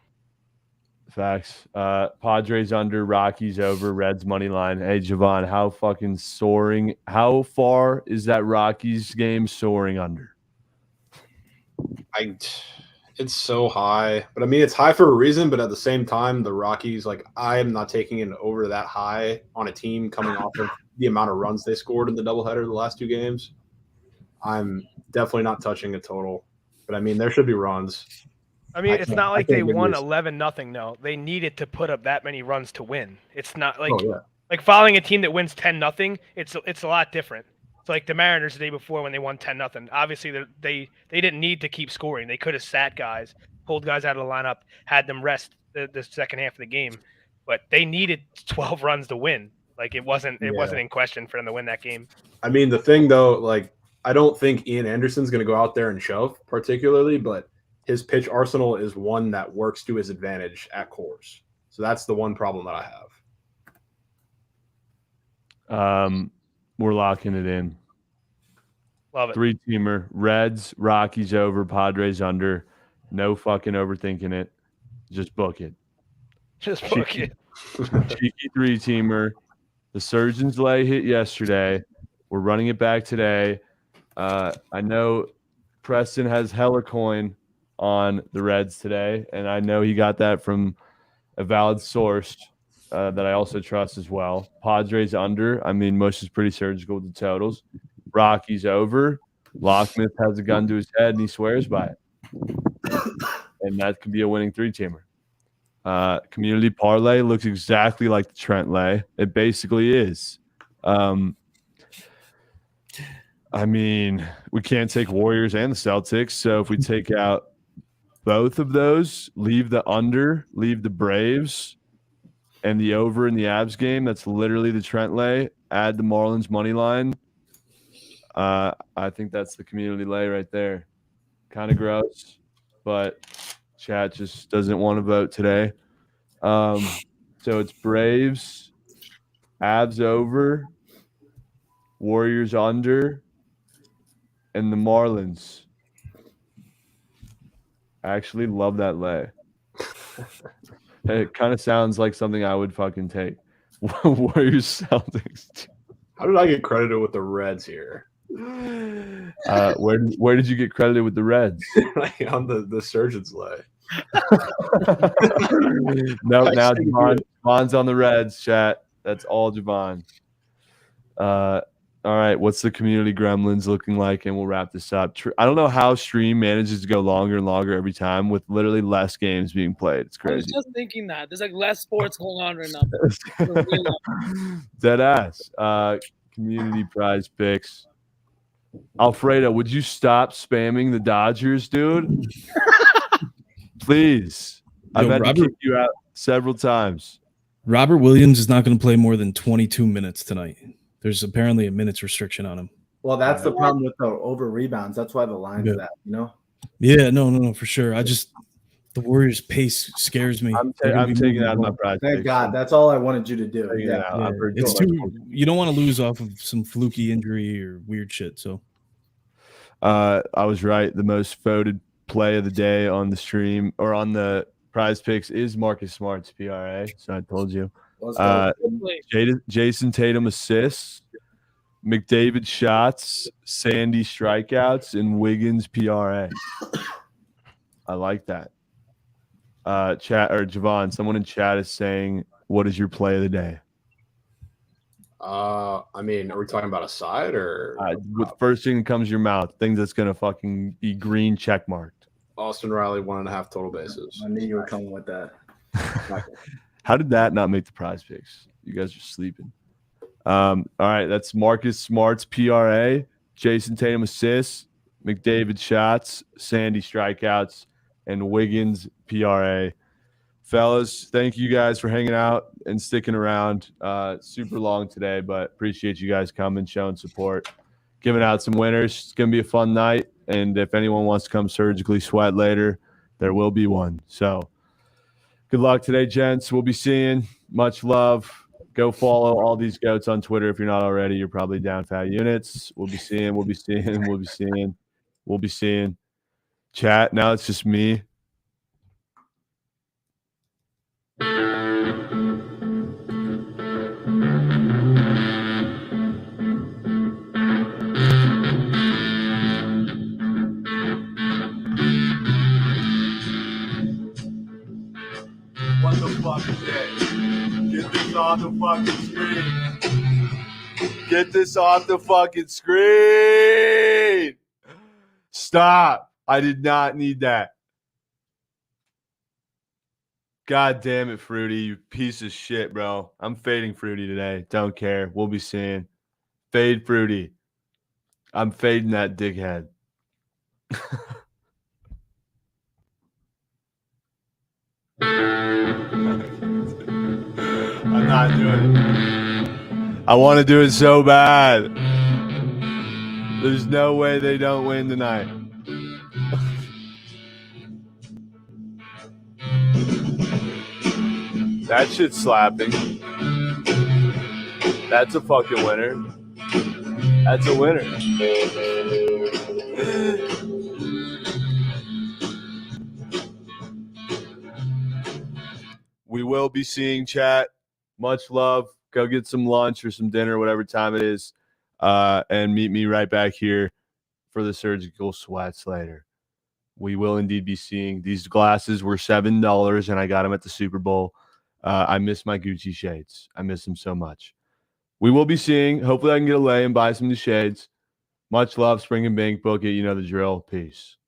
Facts. Padres under, Rockies over, Reds money line. Hey, Javon, how fucking soaring? How far is that Rockies game soaring under? It's so high, but I mean it's high for a reason. But at the same time, the Rockies, like I am not taking it over that high on a team coming off of the amount of runs they scored in the doubleheader the last 2 games. I'm definitely not touching a total, but I mean there should be runs. I mean, it's can't- not I like can't they give won this- 11-0. No, they needed to put up that many runs to win. It's not like Oh, yeah. like following a team that wins 10-0. It's a lot different. It's like the Mariners the day before when they won 10-0. Obviously, they didn't need to keep scoring. They could have sat guys, pulled guys out of the lineup, had them rest the second half of the game, but they needed 12 runs to win. Like it wasn't in question for them to win that game. I mean the thing though, like I don't think Ian Anderson's going to go out there and shove particularly, but his pitch arsenal is one that works to his advantage at Coors. So that's the one problem that I have. We're locking it in. Love it. 3-teamer. Reds, Rockies over, Padres under. No fucking overthinking it. Just book it. Just book it. Cheeky 3-teamer. The Surgeons lay hit yesterday. We're running it back today. I know Preston has hella coin on the Reds today, and I know he got that from a valid source that I also trust as well. Padres under. I mean, Mush is pretty surgical with the totals. Rockies over. Locksmith has a gun to his head, and he swears by it. And that could be a winning 3-teamer. Community parlay looks exactly like the Trent lay. It basically is. I mean, we can't take Warriors and the Celtics. So if we take out both of those, leave the under, leave the Braves, and the over in the Avs game, that's literally the Trent lay. Add the Marlins money line. I think that's the community lay right there. Kind of gross, but chat just doesn't want to vote today. So it's Braves, Avs over, Warriors under, and the Marlins. I actually love that lay. It kind of sounds like something I would fucking take. Warriors Celtics. How did I get credited with the Reds here? Where did you get credited with the Reds? Like on the Surgeons lay. No, now Javon's on the Reds, chat. That's all Javon. All right, what's the community gremlins looking like? And we'll wrap this up. I don't know how stream manages to go longer and longer every time with literally less games being played. It's I was crazy. just thinking that there's like less sports going on right now. Dead ass. Community prize picks. Alfredo, would you stop spamming the Dodgers, dude? Please. I've Yo, had to Robert- kick you out several times. Robert Williams is not going to play more than 22 minutes tonight. There's apparently a minutes restriction on him. Well, that's the problem with the over rebounds. That's why the line's Yeah. that, you know? Yeah, no, for sure. The Warriors' pace scares me. I'm They're gonna be taking moving out the my ball. prize Thank picks. God. That's all I wanted you to do. Taking it Yeah. out. I'm pretty It's cool. too. You don't want to lose off of some fluky injury or weird shit. So I was right. The most voted play of the day on the stream or on the prize picks is Marcus Smart's PRA. So I told you. Let's go. Jason Tatum assists. McDavid shots, Sandy strikeouts, and Wiggins PRA. I like that. Chat or Javon, someone in chat is saying, "What is your play of the day?" I mean, are we talking about a side or With first thing that comes to your mouth, things that's gonna fucking be green check marked. Austin Riley 1.5 total bases? I knew you were coming with that. How did that not make the prize picks? You guys are sleeping. All right, that's Marcus Smart's PRA, Jason Tatum assists, McDavid shots, Sandy strikeouts, and Wiggins PRA. Fellas, thank you guys for hanging out and sticking around. Super long today, but appreciate you guys coming, showing support, giving out some winners. It's going to be a fun night. And if anyone wants to come surgically sweat later, there will be one. So good luck today, gents. We'll be seeing. Much love. Go follow all these goats on Twitter if you're not already. You're probably down fat units. We'll be seeing. Chat, now it's just me. What the fuck is this? Get this off the fucking screen. Get this off the fucking screen. Stop. I did not need that. God damn it, Fruity, you piece of shit, bro. I'm fading Fruity today. Don't care. We'll be seeing. Fade Fruity. I'm fading that dickhead. I'm not doing it. I want to do it so bad. There's no way they don't win tonight. That shit's slapping. That's a fucking winner. That's a winner. We will be seeing, chat. Much love. Go get some lunch or some dinner, whatever time it is, and meet me right back here for the surgical sweats later. We will indeed be seeing. These glasses were $7, and I got them at the Super Bowl. I miss my Gucci shades. I miss them so much. We will be seeing. Hopefully I can get a lay and buy some new shades. Much love, Spring and Bank. Book it. You know the drill. Peace.